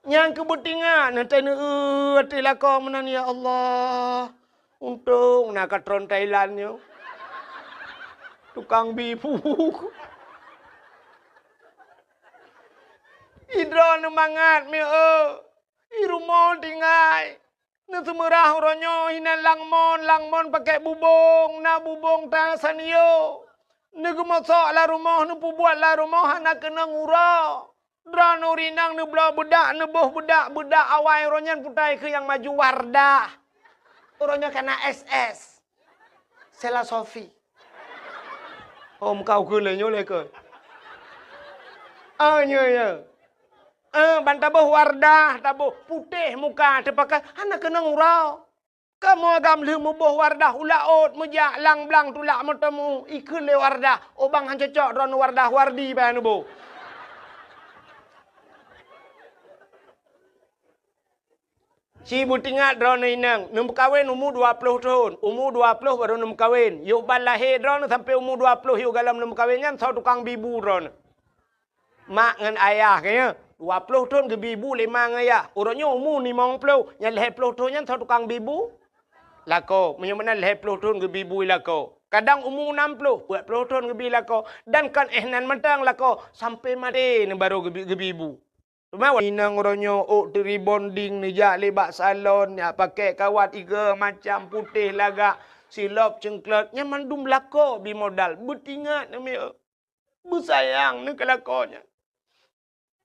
Yang kebetingan, nanti ati lakon menan ya Allah. Untung nak katron Thailand yo. Tukang bibu. Idron mangat mi Irumon tinggai. Na semerah ronyo hina langmon pakai bubong, na bubong ta sanio. Na gumosok la rumah, na pubuat la rumah, na kena ngura. Dran urinang na belah bedak, na boh bedak awai ronyan putai ke yang maju Wardah. Ronyo kena SS. Sela Sofi. Om kau ke lenyo le ke. Ya. Bantabuh Wardah, tabuh putih muka, terpakai anak kena ngurau. Kamu agam lemu buh Wardah, ulaut, mujak, lang-blang, tulak matamu, ikut le Wardah. Obang han cocok, ron Wardah, wardi, bayanu bu. Si butingat ron inang, num kawin umur 20 tahun, umur 20 baru num kawin. Yuk balahir ron sampai umur 20, yuk galam num kawinnya, sau tukang bibu ron. Mak ngan ayah kayaknya. 20 tahun ke bibu 5 ngaya. Orangnya umur 50. Yang 50 tahun yang tahu tukang bibu. Lako. Menyamana 50 tahun ke bibu lako. Kadang umur 60. 40 tahun ke bibu lako. Dan kan ehnan matang lako. Sampai mati ni baru ke bibu. Cuma inang orangnya dari bonding ni jak lebak salon. Ya pakai kawat 3 macam putih lagak. Silop cengklat. Yang mandum lako bimodal. Betingat ni. Bersayang ni kelakonya.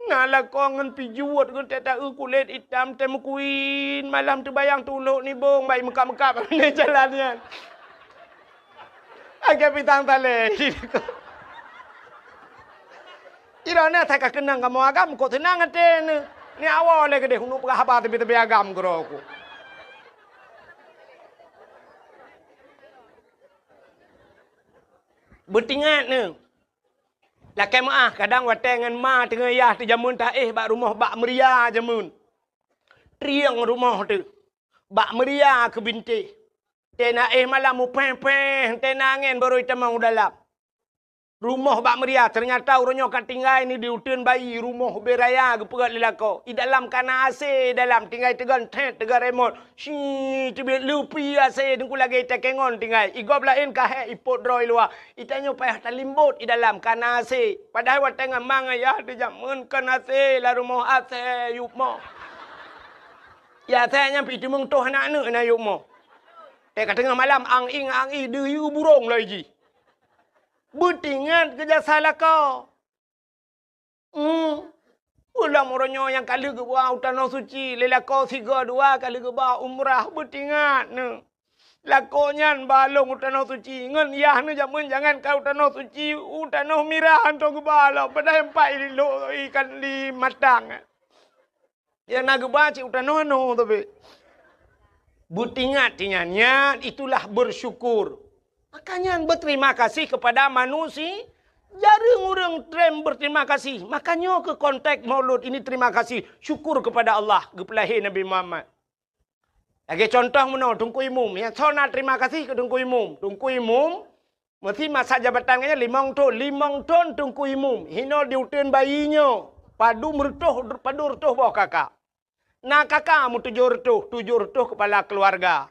Nah lakongan pijuat kan tak kulit hitam temukuin malam terbayang tuluk ni bong baik mekap-mekap ni jalannya. Agak pitang tale. Irana tak kenang kamu agam kau tenang ate ni awal lagi deh hunu pegah tapi agam kau aku. Bertingat ni. Lakai maah kadang watengan ma tengah yah tu jamun tak bak rumah bak meria jamun. Triang rumah tu. Bak meria ke binti. Tena malam mu peng tena angin baru kita mau dalam. Rumah bak meria ternyata orangnya kat tinggal ni di utun bayi rumah beraya ke perat lelako. I dalam kana AC dalam tinggal tegan tegan remote. Si tiba lupi AC dengku lagi tekengon tinggal. I gob lain kah ipot droi luar. I tanyo payah talimbut i dalam kana AC. Padahal wat tengah manga ya di jamun kana AC la rumah AC yup mo. Ya saya nyampi tu mung toh anak-anak na yup mo. Kat tengah malam ang i deyu burung lagi. Butingan kerja salah kau. Ulang orangnya yang kali ke bawah tanah suci. Lelakau 3-2 kali ke bawah umrah. Butingan. Lakonya balong tanah suci. Ngan yah ni jangan kau tanah suci. Tanah mirah hantar ke bawah. Padahal empat ikan di matang. Yang nak ke bawah cik tanah no tapi. Butingan tinyannya itulah bersyukur. Makanya berterima kasih kepada manusia. Jarang orang trem berterima kasih. Makanya ke konteks maulud ini terima kasih. Syukur kepada Allah. Kepelahir Nabi Muhammad. Lagi contoh mana? Tungku Imum. Yang sana terima kasih ke Tungku Imum. Tungku Imum. Mesti masa jabatannya 5 tahun. 5 tahun Tungku Imum. Hino diutin bayinya. Padu retuh bawah kakak. Nah kakak mu 7 retuh kepala keluarga.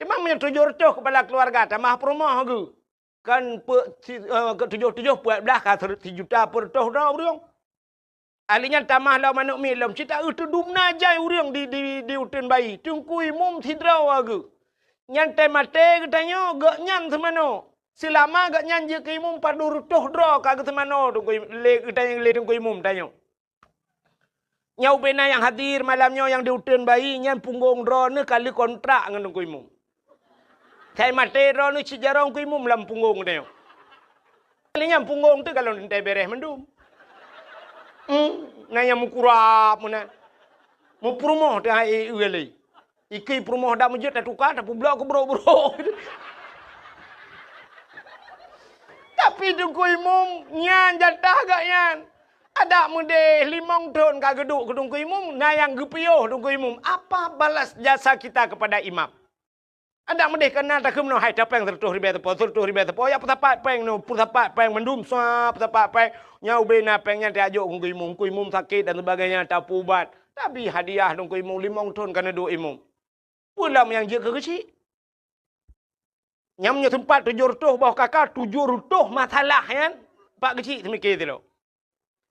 Memang punya 7 retuh kepala keluarga. Tamah perumah ke. Kan 7 buat belah kan 1 juta per retuh dah urang. Alinya tamah lah manuk milam. Cita itu dumna jai urang di utun bayi. Tungku Imum tidraw ke. Nyan temate katanya gak nyan semano. Selama gak nyan je ke Imum padu retuh draw kagak semano. Tungku Imum tanya. Nyau bena yang hadir malamnya yang di utun bayi nyan punggung draw ni kali kontrak dengan Tungku Imum. Saya mati draw ni sejarah Tungku Imum dalam punggung tanya. Kalinya punggung tu kalau nanti beres mendum. Nanya mukurap mana. Mu perumah dah ugali. Iki perumah dah masjid dah tukar dah pula aku bro. Tak Tapi tungku imum nyan jatah agak nyan. Ada mude 5 tahun kageduk ke tungku imum, nayang gepioh tungku imum. Apa balas jasa kita kepada imam? Ada mude kena tak kemno hai tapeng tertuh ribe tepo ya putapat peng no putapat peng mendum swa putapat peng nyau bena pengnya diajuk ku imum sakit dan sebagainya tak ubat. Tapi hadiah tungku imum 5 tahun kena duk imum. Pulam yang je ke kecil. Nyamnya tempat 700 bawah kakak 700 masalah kan. Pak kecil semikir tu lo.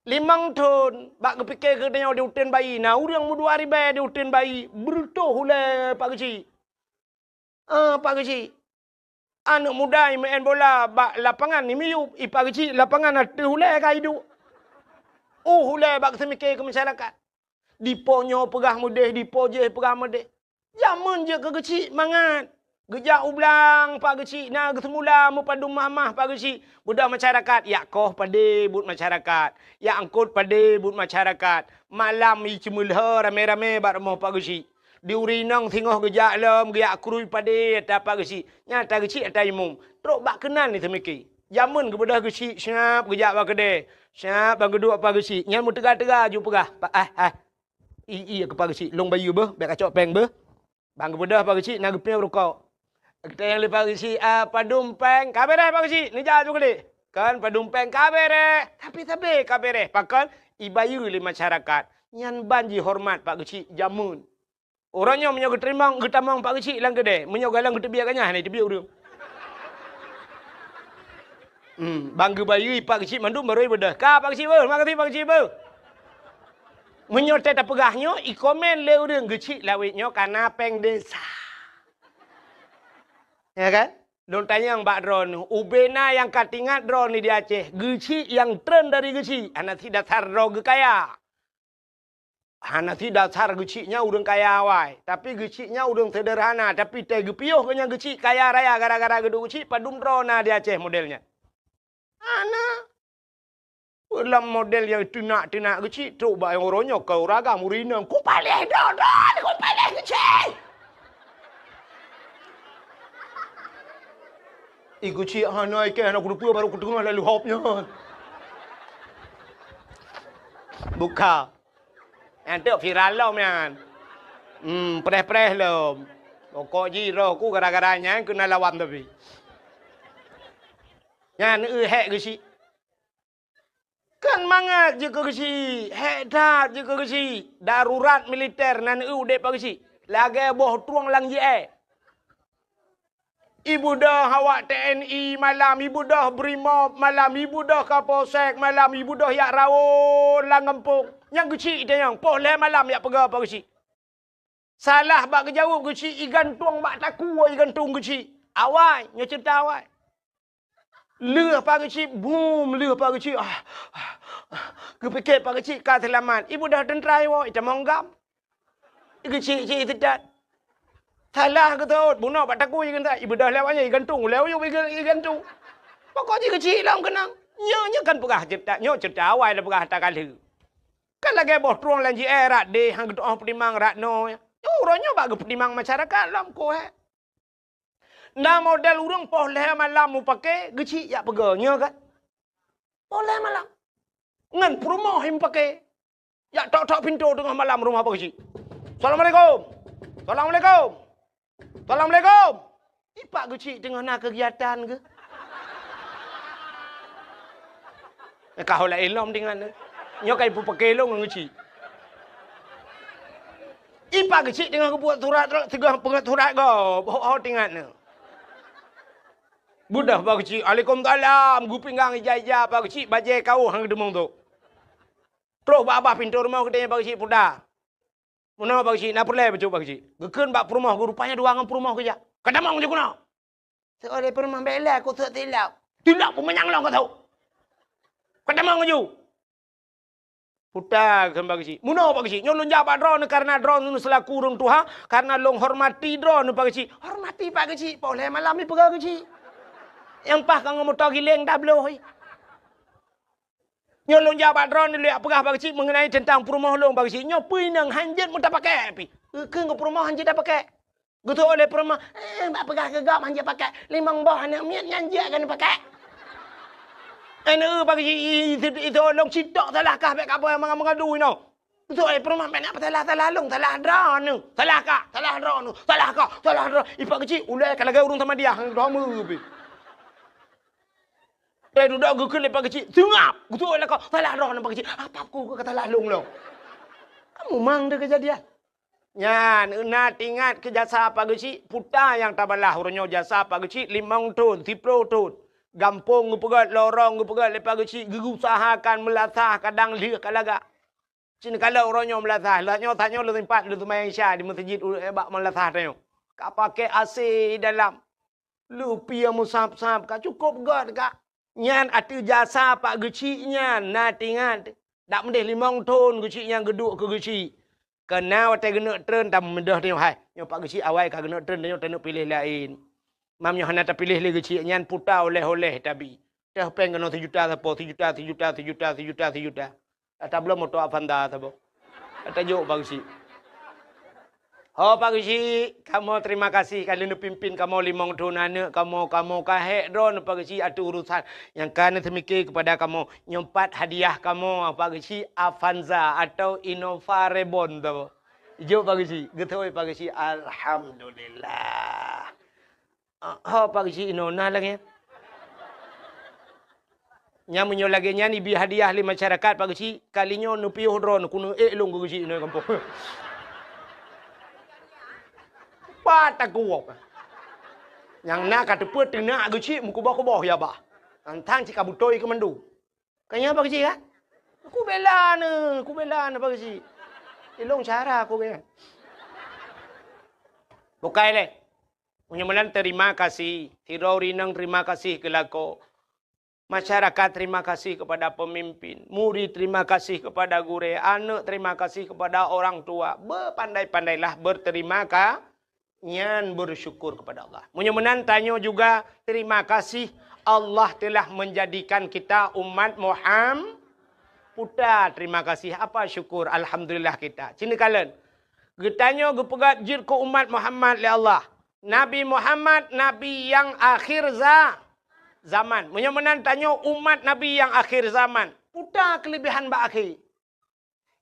5 tahun bak kepikir ke dia utin bayi. Nah urang mu 2 hari bayi dia utin bayi. Bertuh hulai pak kecil. Pak kecil. Anak muda yang main bola bak lapangan ni miup. Pak kecil lapangan ada hulai ka hidup. Hulai bak semikir ke masyarakat. Diponyo pegah mudih, dipo je pegah mudih. Zaman je ke kecil mangat. Gejak ublang pak kecil na semula mu padu mamah pak kecil budak masyarakat ya koh pade but masyarakat ya angkut pade but masyarakat malam i cemulha rame-rame bar moh pak kecil di urinang thingoh gejak lem gejak krui pade ta pak kecil nyata kecil ata imum trok bak kenan ni temiki zaman ke budak kecil siap gejak bak kede siap bang kedua pak kecil nyan mu tega-tega ju pegah i ke pak kecil long bayu beh bek kacok peng beh bang budak pak kecil na gepnya rokok. Kita yang lepas kecil, padumpeng, kabere pak kecil, ni jah juga deh. Kan padumpeng kabere, tapi kabere. Pakan ibayu li masyarakat, nyan banji hormat pak kecil jamun. Orangnya menyok keterimang, ketamang pak kecil lang gede, menyok galang ketebiakannya, ni tebiak dia. Bangga bayu pak kecil mandum baru bedah. Ka pak kecil ber, makasih pak kecil ber. Menyok tak pegahnya, i komen leu dia kecil lawitnya karena peng desa. Ya kan? Don tanya yang Mbak Dron, ubena yang katingat Dron ni di Aceh, geci yang tren dari geci, anak tidak dasar roge kaya. Anak tidak dasar gecinya udang kaya awai, tapi gecinya udang sederhana, tapi teh gepiuh kenya geci kaya raya gara-gara gedung geci padum Drona di Aceh modelnya. Anak dalam model yang tinak-tinak geci, tu ba yang orangnya kau ragam urinam, ku palih Dron, ku palih geci. Iku cik hanai ke anak kudu baru ketengah lalu hopnya. Buka. Nanti viral lah man. Preh-preh lah. Kok jiro ku gara-garanya kena lawan tapi. Nyan hek ke si. Kan mangat je ke si. Hek dah je ke si. Darurat militer nan dek pak si. Lagi boh tuang lang je Ibu dah awak TNI malam, ibu dah Brimob malam, ibu dah Kapolsek malam, ibu dah yak rawon lang kampung. Yang kecil dia yang poleh malam yak pegah apa kecil. Salah bak kejawab kecil, igan tuang bak taku igan tuang kecil. Awai, nya cerita awai. Leh pak kecil, boom, leh pak kecil. Kepikir pak kecil ka selamat. Ibu dah tentrai wo, ita monggam. Kecil-kecil tidak. Salah ke tu, bunuh pak taku ikan tak. Ibu dah lewatnya ikan tung, lew ikan tung. Pokoknya kecil lah kenang. Nya kan pegah cerita awal dah pegah tak kali. Kan lagi boh truang lanji rat deh hang doa penimang rat no. Orangnya bagi penimang masyarakat lam ko Nah model urang poleh malam mu pakai kecil ya pegahnya kan. Poleh malam. Ngan rumah him pakai. Ya tok pintu tengah malam rumah apa kecil. Assalamualaikum. Assalamualaikum. Assalamualaikum. Ipak kecil tengah nak kegiatan ke? Kau lah elom dengan nyokai pu pakai long kecil. Ipak kecil tengah buat surat tengah pengat surat kau. Ho tinggal ni. Budah pak kecil. Waalaikumsalam. Gupinggang ija-ija pak kecil bajai kau hang demong tu. Terus bak pintu rumah katanya pak kecil pudah. Mana pak cik, nak perlai betul pak cik. Gekan bak perumah, rupanya dua orang perumah kerja. Kata mau je kuna. Seorang perumah bela, aku tak tilap. Tilap pun menyang lah kau tahu. Kata mau je. Putar kan pak cik. Mana pak cik, nyolong jawab drone karena drone itu selaku orang tua, karena long hormati drone pak cik. Hormati pak cik, boleh malam ni pegang cik. Yang pah kau motor giling dah belum. Nyolong jawab drone ni lihat pegah pak cik mengenai tentang perumah long pak cik. Nyopui nang hanjit mu tak pakai api. Ke perumah hanjit dah pakai. Gitu oleh perumah, bak pegah gegap hanjit pakai. Limang boh anak miat hanjit kan pakai. Pagi itu long cidok salah kah baik apa yang mengadu ini. Itu perumah banyak salah long salah dra nu. Salah kah? Salah dra nu. Salah kah? Salah dra. Ipak kecil ulai kalau urung sama dia hang domu bi. Duduk aku lepas kecil. Tengap. Gitu lah kau. Salah dra nampak kecil. Apa aku kata salah long lo. Kamu mang dah kejadian. Nyan, nak ingat ke jasa apa kecil. Puta yang tabalah urunyo jasa apa kecil 5 tahun, 10 tahun. Gampung gupegat, lorong gupegat, lepas kecil usahakan melatah kadang dia kalaga. Cina kalau orangnya melatah, tanya lu tempat lu tumayang Isya di masjid ebak melatah tanya. Kak pakai AC dalam. Lu pia musab-sab, kak cukup gad kak. Nyan atu jasa pak kecil nyan, nak ingat. Tak mendih 5 tahun kecil yang geduk ke kecil. Kena watai kena tren tak mendah dia hai. Yang pak kecil awal kak kena tren dia tak nak pilih lain. Mamnya hendak terpilih lagi kecil nyan puta oleh-oleh tapi. Dah pengen kena 7 juta apa 7 juta. Tak belum motor Avanda apa. Tak jauh Pak Kecil. Oh Pak Kecil, kamu terima kasih kalau nu pimpin kamu 5 tahun anak kamu kahek drone Pak Kecil ada urusan yang kan semikir kepada kamu nyempat hadiah kamu Pak Kecil Avanza atau Innova Reborn tu. Jauh Pak Kecil, getoi Pak Kecil alhamdulillah. Oh Pak Kecil inona lagi. Nya munyo lagi nya ni bi hadiah li masyarakat Pak Kecil kalinya nu piuh drone kuno long ke Kecil no kampung. Pat aku. Yang nak kata put nak Kecil muku bah ya bah. Antang cika butoi ke mandu. Kanya Pak Kecil kan? Aku bela Pak Kecil. Ilong cara aku bela. Bukai le. Mudah-mudahan terima kasih. Tirau rinang terima kasih ke lako. Masyarakat terima kasih kepada pemimpin. Murid terima kasih kepada guru. Anak terima kasih kepada orang tua. Berpandai-pandailah berterima kasih. Nyan bersyukur kepada Allah. Mudah-mudahan tanya juga terima kasih. Allah telah menjadikan kita umat Muhammad. Puta terima kasih. Apa syukur. Alhamdulillah kita. Cina kalian. Getanya gepegat jir ke umat Muhammad oleh Allah. Nabi Muhammad, Nabi yang akhir zaman. Mudah-mudahan tanya umat Nabi yang akhir zaman. Puta kelebihan bak akhir.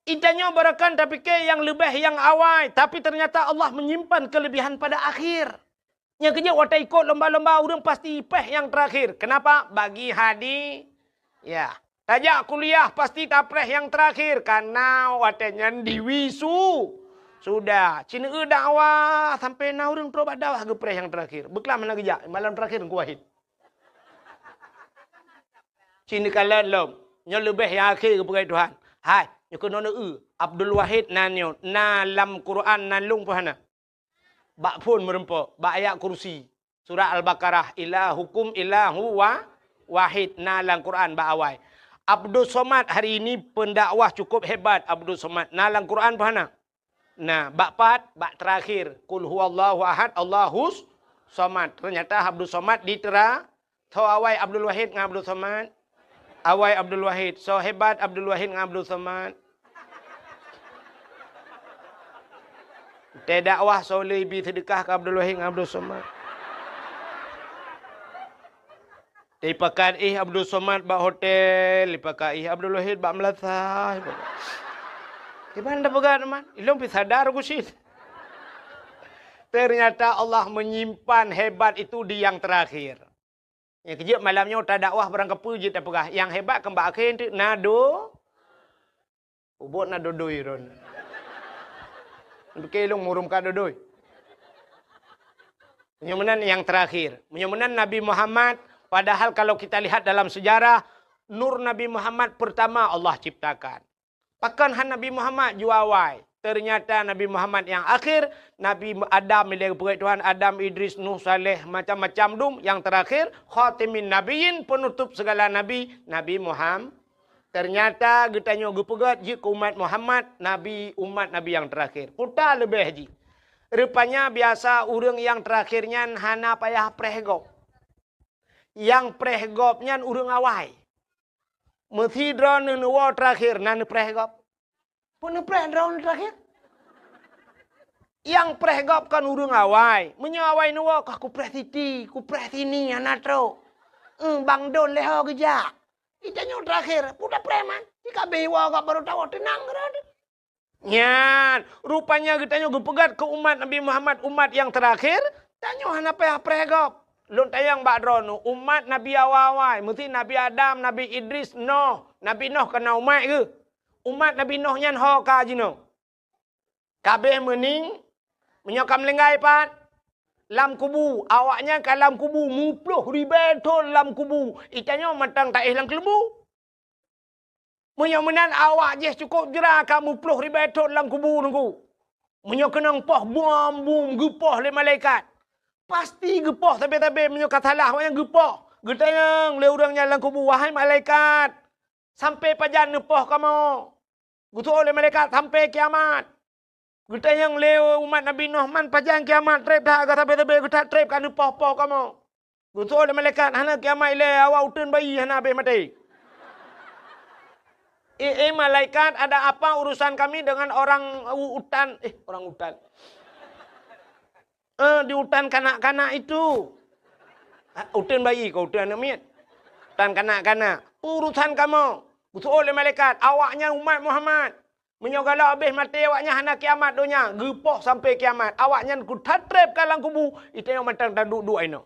Itanya barakan tapi ke yang lebih yang awal. Tapi ternyata Allah menyimpan kelebihan pada akhir. Yang kerja watak ikut lomba-lomba orang pasti ipeh yang terakhir. Kenapa? Bagi hadi. Ya. Tajak kuliah pasti tapreh yang terakhir. Karena wataknya diwisu. Sudah. Cina dakwah sampai na orang terobak dakwah gepreh yang terakhir. Beklam mana kerja. Malam terakhir ku wahid. Cina kalian lom. Yang lebih yang akhir kepada Tuhan. Hai. Yang kena Abdul Wahid nanyo. Na lam Quran nalung pohana. Bak pun merempok. Bak ayat kursi. Surah Al-Baqarah. Ilahukum ilahu wahid. Na lam Quran bak awal. Abdul Somad hari ini pendakwah cukup hebat. Abdul Somad. Na lam Quran pohana. Nah, bak pat, bak terakhir. Kul huwallahu ahad, Allahus somad. Ternyata Abdul Somad ditera. Tahu awai Abdul Wahid dengan Abdul Somad. Awai Abdul Wahid. So hebat Abdul Wahid dengan Abdul Somad. Te dakwah so lebih sedekah ke Abdul Wahid dengan Abdul Somad. Te pakat Abdul Somad bak hotel. Pakat Abdul Wahid bak Melasa. Gimana pegang teman? Ilmu sadar aku sih. Ternyata Allah menyimpan hebat itu di yang terakhir. Yang kejap malamnya tak dakwah barang kepuji tak pegah. Yang hebat kembali akhir itu nado. Ubot nado doi ron. Bekilung murumkan dodoi. Mudah-mudahan yang terakhir. Mudah-mudahan Nabi Muhammad. Padahal kalau kita lihat dalam sejarah. Nur Nabi Muhammad pertama Allah ciptakan. Pakan han Nabi Muhammad juawai. Ternyata Nabi Muhammad yang akhir. Nabi Adam milik Tuhan. Adam, Idris, Nuh, Saleh. Macam-macam dum. Yang terakhir. Khatimin Nabiin. Penutup segala Nabi. Nabi Muhammad. Ternyata getanya gupegat. Jika umat Muhammad. Nabi umat Nabi yang terakhir. Puta lebih haji. Rupanya biasa orang yang terakhirnya. Hana payah prehgop. Yang prehgopnya orang awai. Mesti drone nuwa terakhir nan prehgop. Pun preh drone terakhir. Yang prehgop kan urung awai. Menyawai nuwa kah ku preh siti, ku preh sini anatro. Bang don leho geja. Itanya terakhir, budak preman. Jika bewa gak baru tahu tenang rada. Nyan, rupanya kitanya gepegat ke umat Nabi Muhammad, umat yang terakhir. Tanya hana payah pregop. Lun tayang bakdron, umat Nabi awal-awal. Mesti Nabi Adam, Nabi Idris, Noh. Nabi Noh kena umat ke? Umat Nabi Noh nyan ho ka jino. Kabeh mening, menyokam lenggai pat. Lam kubu, awaknya ke lam kubu, mupluh ribetul lam kubu. Itanya matang tak hilang kelebu. Menyamenan awak je cukup jerah kamu puluh ribetul lam kubu nunggu. Menyokenang poh bom gepoh le malaikat. Pasti gepoh tapi menyokat salah awaknya gepoh. Getayang le urangnya lam kubu wahai malaikat. Sampai pajan nepoh kamu. Gutu oleh malaikat sampai kiamat. Getayang le umat Nabi Nuh man pajan kiamat trep dah agak tapi getat trep kan nepoh-poh kamu. Gutu oleh malaikat hana kiamat le awak utun bayi hana be mati. Malaikat ada apa urusan kami dengan orang hutan? Orang hutan. Di hutan kanak-kanak itu. Hutan bayi kau hutan amin. Hutan kanak-kanak. Urusan kamu. Betul oleh malaikat. Awaknya umat Muhammad. Menyogala habis mati awaknya hana kiamat dunia. Gepoh sampai kiamat. Awaknya ku tatrep kalang kubu. Itu yang matang tak duduk ini.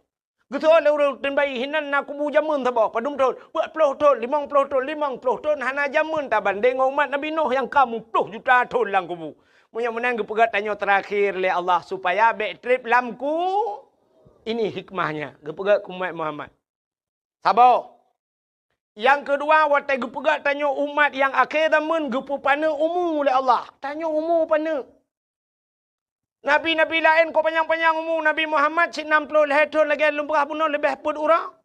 Gitu oleh urut bayi hinan nak kubu jamun tak bawa padum tahun 40 tahun 50 tahun 50 tahun hana jamun tak banding umat Nabi Nuh yang kamu 10 juta tahun lang kubu. Munya menang gepegat tanya terakhir le Allah supaya back trip lamku. Ini hikmahnya gepegat umat Muhammad. Sabar. Yang kedua watai gepegat tanya umat yang akhir zaman gepu pana umur le Allah. Tanya umur pana. Nabi-nabi lain kau panjang-panjang umur. Nabi Muhammad 60 tahun lagi lumrah bunuh lebih pun orang.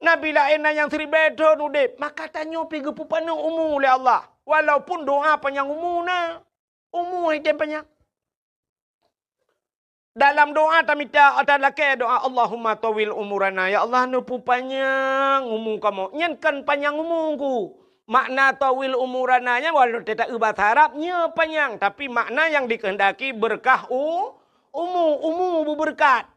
Nabi lain yang 1000 tahun udip. Maka tanya pergi pupana umur oleh Allah. Walaupun doa panjang umur na. Umur hidup panjang. Dalam doa tamita adalah doa Allahumma tawil umurana. Ya Allah nupu panjang umur kamu. Nyankan panjang umurku. Makna tawil umurananya walau tidak bahasa Arabnya panjang. Tapi makna yang dikehendaki berkah umur berberkat.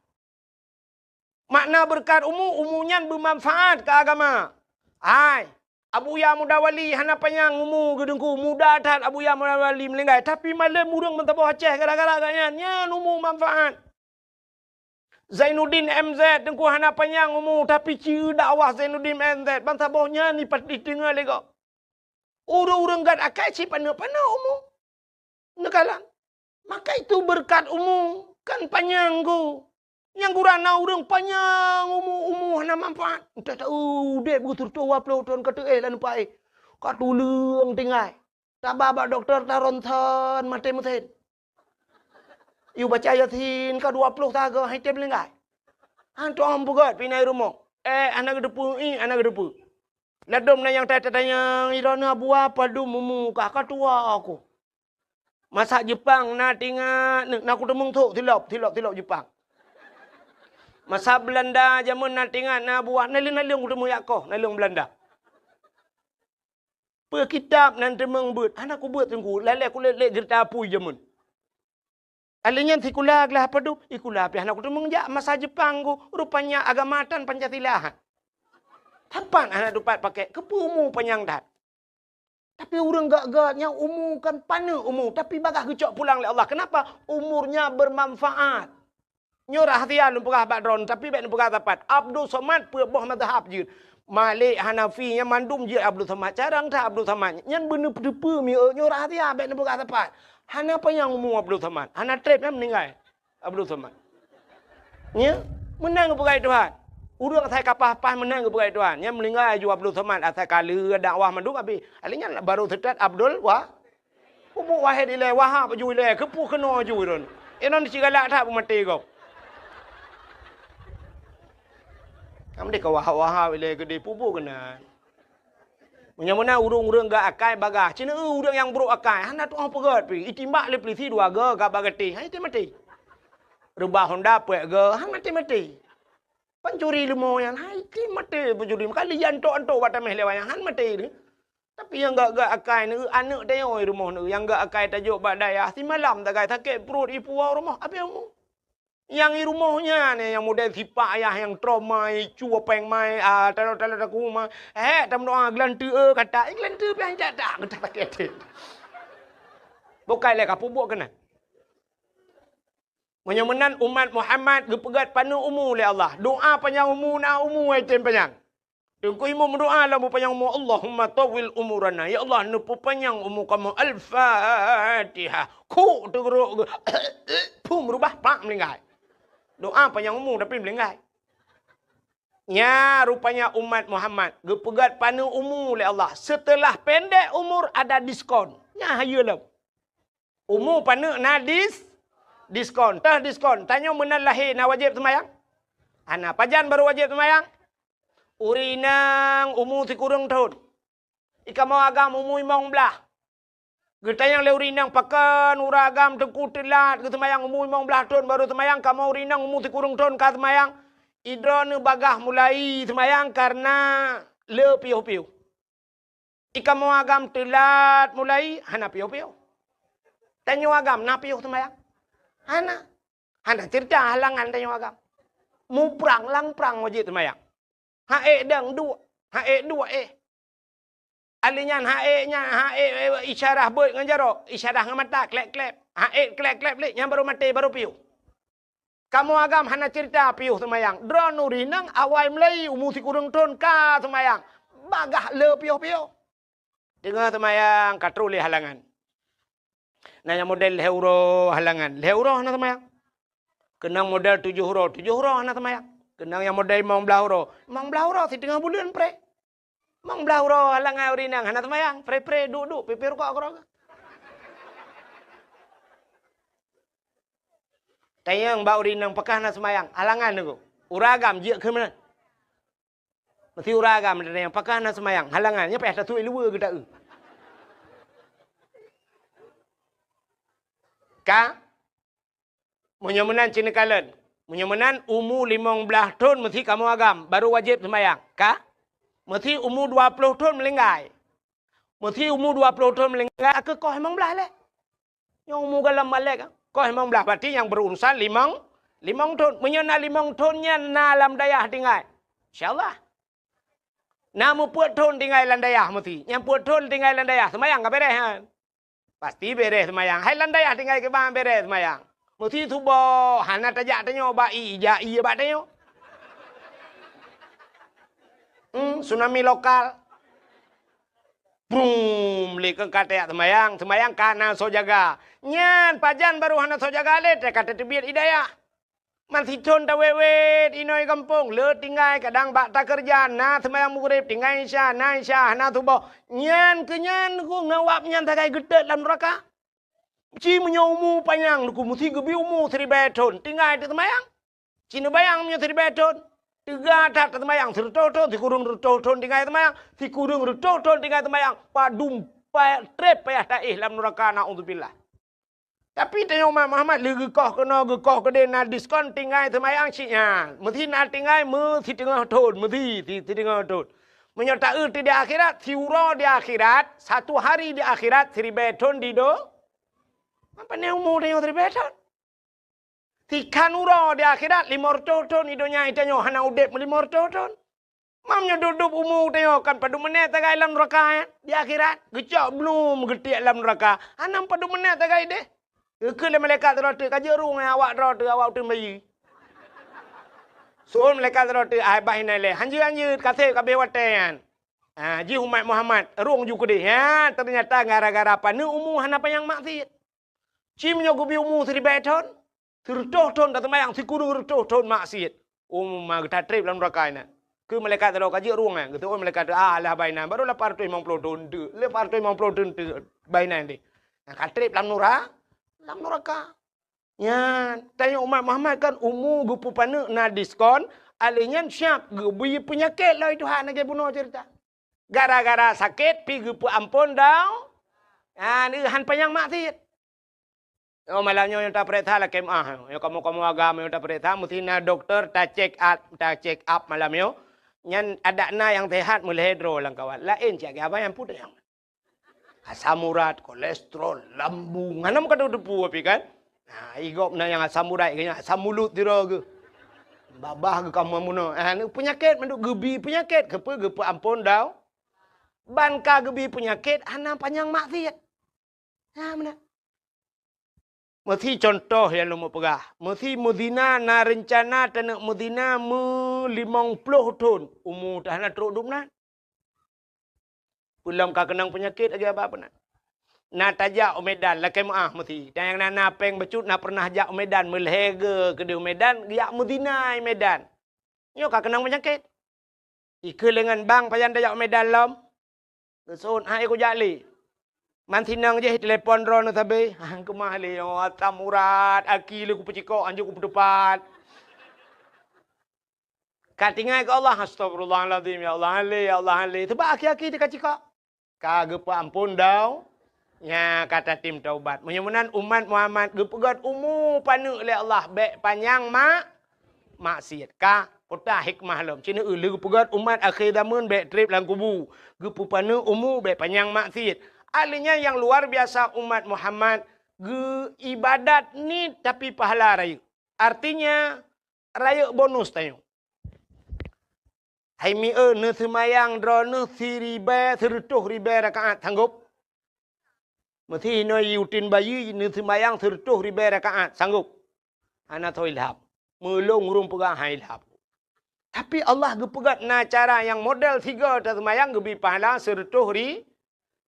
Makna berkat umurnya bermanfaat ke agama. Hai, Abu Ya Mudawali hana panjang umur gedengku. Muda tat Abu Ya Mudawali melenggai. Tapi malam murung mentabah aceh gara-gara agaknya. Umur manfaat. Zainuddin MZ dengku hana panjang umur. Tapi ciri dakwah Zainuddin MZ. Bantabahnya ni pasti dengar lagi. Orang-orang gad akai si pana-pana umur. Nekalan. Maka itu berkat umur. Kan panjang ku. Yang gurana orang panjang umur hana manfaat. Entah tahu. Dek begitu tua 20 tahun kata lah nampak Kat tulung tinggal. Tak babak doktor tak ronton mati mesin. You baca yasin ke 20 taga hitam lenggai. Hantu ampugat pinai rumah. Anak gedepu anak gedepu. Ladom na yang tanya irana buah padu mumu kakak tua aku. Masak Jepang na tinggal nak aku temung tu tilap Jepang. Masak Belanda zaman na tinggal na buah nalung aku temu yakoh nalung Belanda. Per kitab nan temung but anak aku buat tunggu lele aku lele gerta apui zaman. Alinya tikula gelah padu ikula anak aku temung jak masak Jepang ku rupanya agamatan Pancasila. Tapan anak dapat pakai kepumu panjang dah. Tapi orang gak-gaknya umur kan pana umur. Tapi bagah kecok pulang oleh Allah. Kenapa? Umurnya bermanfaat. Nyorah hatian lumpurah bakdron. Tapi baik lumpurah dapat. Abdul Somad boh mazhab je. Malik Hanafi yang mandum je Abdul Somad. Carang tak Abdul Somad. Yang benar-benar nyorah hatian baik lumpurah dapat. Hana apa yang umur Abdul Somad? Hana trip yang meninggal Abdul Somad. Ya? Menang kepada Tuhan. Urang saya kapah-pah menang kepada Tuhan. Yang meninggal juga Abdul Somad. Asal kala dakwah manduk habis. Alinya baru setat Abdul wah. Pupuk wahid ilai wahab ju ilai. Kepu kena ju itu. Inon cigalak tak mati kau. Kamu dek wahab ilai gede pupuk kena. Menyamuna urang-urang gak akai bagah. Cina urang yang buruk akai. Hana tu orang pegat pi. Itimbak le pelisi dua ga gak bagati. Hai mati. Rubah Honda puak ga. Han mati. Pencuri lemah yang hai mati pencuri. Kali jantok-antok batam lewat yang han mati ni. Tapi yang gak akai ni anak dia oi rumah ni yang gak akai tajuk badai si malam tak sakit perut ipu rumah apa yang Yang di rumahnya ni yang model sipak ayah yang traumai, cua peng mai, talo aku mah. Tam doa gelantu kata, gelantu pian tak kata pakai. Bukan le kapu buat kena. Menyemenan umat Muhammad gepegat panu umu le Allah. Doa panjang umu na umu ai tem panjang. Tengku imu berdoa lah mu panjang umu Allahumma tawil umurana. Ya Allah nupu panjang umu kamu Al-Fatihah. Ku teruk. Pum rubah pak melingkai. Doa panjang umur tapi melingkai. Ya rupanya umat Muhammad gepegat panu umur oleh Allah. Setelah pendek umur ada diskon. Ya hayalah. Umur panu na diskon. Tah diskon. Tanya menal lahir na wajib semayang. Anak pajan baru wajib semayang. Urinang umur si kurang tahun. Ika mau agam umur imong belah. Getayang le urinang pakan uragam tengku telat ke semayang umur 15 tahun baru semayang kamu urinang umur kurang tahun ka semayang idron bagah mulai semayang karena le piu-piu. Ika mau agam telat mulai hana piu-piu. Tanyo agam na piu semayang. Hana cerita halangan tanyo agam. Mu perang lang perang wajib semayang. Dang dua. Dua. Alinya isyarah boy ngajaro isyarah ngamata klep klep le yang baru mati baru piu. Kamu agam hana cerita piu semayang. Drone urinang awai mulai umur si kurang ton ka semayang. Bagah le piu. Dengar semayang katruli halangan. Nanya model heuro halangan. Heuro hana semayang. Kenang model 7 huruf hana semayang. Kenang yang model 15 huruf. 15 huruf si tengah bulan pre. Mang belah uro halangan urinang hana semayang pre duduk pipir kok akro. Tayang ba urinang pakah hana semayang halangan niku. Uragam je ke mana? Mesti uragam yang pakah hana semayang halangannya payah satu luar ke tak? Ka menyemenan cina kalen. Menyemenan umur 15 tahun mesti kamu agam baru wajib semayang. Ka mesti umur 20 tahun melinggai. Mesti umur 20 tahun melinggai ke kau emang belah leh. Yang umur galam balik kau emang belah berarti yang berurusan limang tahun. Menyana 5 tahunnya na alam dayah tinggal. InsyaAllah. Namu puat tahun tinggal landayah mesti. Yang puat tahun tinggal landayah semayang ke beres kan? Pasti beres semayang. Hai landayah tinggal ke bang beres semayang. Mesti tubuh hana tajak tanyo ba iya ba tanyo. Tsunami lokal. Brum, lekeng kata semayang kana so jaga. Nyan pajan baru hana so jaga le kata tebiat idaya. Man siton ta wewet inoi kampung le tinggal kadang bak ta kerja na semayang mughrib tinggal isya hana tubo. Nyan kenyan ku ngawap nyan ta kai gedet dalam neraka. Ci menyomu panjang ku mesti gebi umu 1000 tahun tinggal di semayang. Cina bayang punya 1000 tahun. Tiga tak temayang serto-to si kurung serto-to tinggal temayang si kurung serto-to tinggal temayang padum trep payah taih lam neraka naudzubillah. Tapi tanya Umar Muhammad le gekoh kena na diskon tinggal temayang ciknya. Mesti na tinggal mesti tengah tahun mesti tengah tahun. Menyertai di akhirat siuro di akhirat 1 hari di akhirat 1000 tahun di do. Apa ni umur dia 1000 tahun? Tikan uro di akhirat 500 tahun idonya itanyo hana udep 500 tahun. Mamnya duduk umur tayo kan padu menit tagai dalam neraka di akhirat. Gecak belum getiak dalam neraka. Hanam padu menit tagai deh. Ke le malaikat rote kaje rung awak rote awak tu bayi. So malaikat rote ai bahina le. Hanji kate ka bewatan. Ji umat Muhammad rung ju kede. Ya ternyata gara-gara apa ni umur hana payang maksiat. Cimnya gubi umur 1000 tahun. Tertuh tahun datang mayang si kudu tertuh tahun maksiat. Mah kita trip dalam neraka ini. Ke malaikat terlalu kaji ruang gitu. Malaikat lah baina baru 850 tahun tu. 850 tahun tu baina ni. Nak trip dalam neraka. Ya, tanya umat Muhammad kan gupu pana na diskon. Alihnya siap gubu penyakit lah itu hak nak bunuh cerita. Gara-gara sakit pi gupu ampun dah. Ni han panyang maksiat. Malamnya yang tak perintah lah kemah. Yang kamu agama yang tak perintah. Mesti na doktor tak check up malamnya. Yang ada na yang sehat mulai hidro lang kawan. Lain cak apa yang putih yang. Asam urat, kolesterol, lambung. Mana muka depu api kan? Igop na yang asam urat ke, asam mulut tira ke. Babah ke kamu muna. Penyakit manduk gebi penyakit. Gepa ampun dah. Banka gebi penyakit, ana panjang maksiat. Mana? Mesti contoh yang lu mau pegah. Mesti mudina na rencana tanah mudina 50 tahun. Umur dah nak teruk dum nak. Pulang ka kenang penyakit lagi apa nak. Na tajak Medan lakai maah mesti. Dan yang na peng becut na pernah jak Medan melhega ke di Medan, yak mudina Medan. Nyo ka kenang penyakit. Ike dengan bang payan tajak Medan lom. Gesun hai ko jali. Man tinang je telefon ron tabe. Hang ke mah le atam urat akil ku peciko anjuk ku depan. Katingai ke Allah astagfirullahalazim ya Allah ale. Tebak aki-aki dekat ciko. Kagak ampun dau. Ya kata tim taubat. Menyemunan umat Muhammad gepegat umur panu oleh Allah baik panjang maksiat. Ka putah hikmah lom. Cina ulu gepegat umat akhir zaman baik trip lang kubu. Gepu panu umur baik panjang maksiat. Alinya yang luar biasa umat Muhammad ge ibadat ni tapi pahala raya. Artinya raya bonus tayo. Hai mi ne semayang drone siribe 100 ribu rakaat sanggup. Mesti no yutin bayi ni semayang 100 ribu rakaat sanggup. Ana thoi lhap. Melong rum pegang hai lhap. Tapi Allah gepegat na cara yang model 3 ta semayang gebi pahala 100 ribu.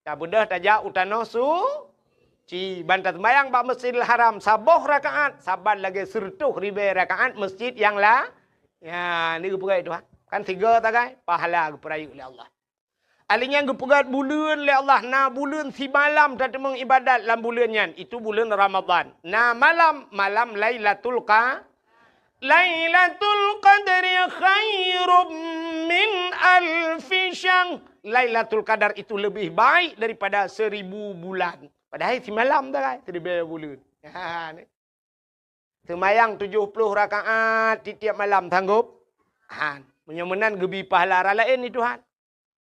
Tak bedah tajak utano su. Ci bantat semayang bak Masjidil Haram saboh rakaat, saban lagi 100 ribu rakaat masjid yang lah. Ya, ni gepegat itu. Kan 3 tagai pahala geperayu oleh Allah. Alinya gepegat bulan oleh Allah. Na bulan si malam tak mengibadat dalam bulannya. Itu bulan Ramadan. Na malam Lailatul Qadri khairum min alfi syahr. Lailatul Qadar itu lebih baik daripada 1000 bulan. Padahal si malam tagai 1000 bulan. Ha ni. Semayang 70 rakaat tiap malam sanggup. Menyemenan gebi pahala lain ni Tuhan.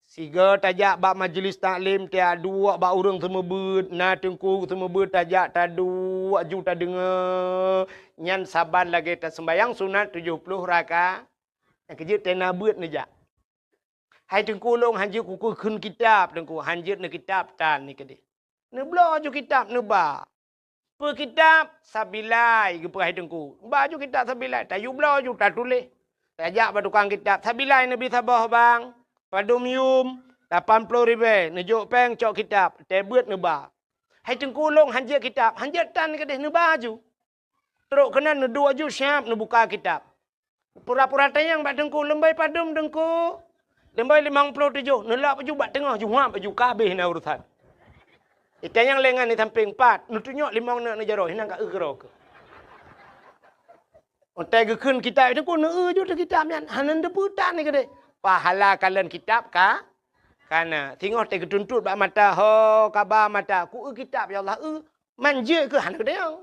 Siga tajak bak majlis taklim tiap 2 bak urang semua ber na tengku semua ber tajak ta 2 ju ta dengar nyan saban lagi ta sembayang sunat 70 rakaat. Yang kejut tena beut ni jak. Hai tengku long hanjut ku kun kitab tengku hanjut ne kitab tan ni kede. Ne blo ju kitab ne ba. Per kitab sabilai ge perai tengku. Ba ju kitab sabilai ta yu blo ju ta tulis. Tajak ba tukang kitab sabilai Nabi sabah bang. Padum yum 80 ribu. Nejuk peng cok kitab. Tebut neba. Hai tengku long hanjut kitab. Hanjut tan ni kedeh neba ju. Teruk kena ne 2 ju siap ne buka kitab. Pura-pura tayang bak tengku lembai padum tengku. Lembai 57. Nelak baju bak tengah ju ngap baju kabeh na urusan. Itayang lengan ni samping 4. Nutunyok 5 nak nejaroh hinang ka egro ke. Ontai ge keun kitab tengku ne ju te kitab yan. Hanan deputan ni kedeh. Pahala kalian kitab ka? Karena tengok te ketuntut bak mata ho kabar mata ku kitab ya Allah manja ke hana dia.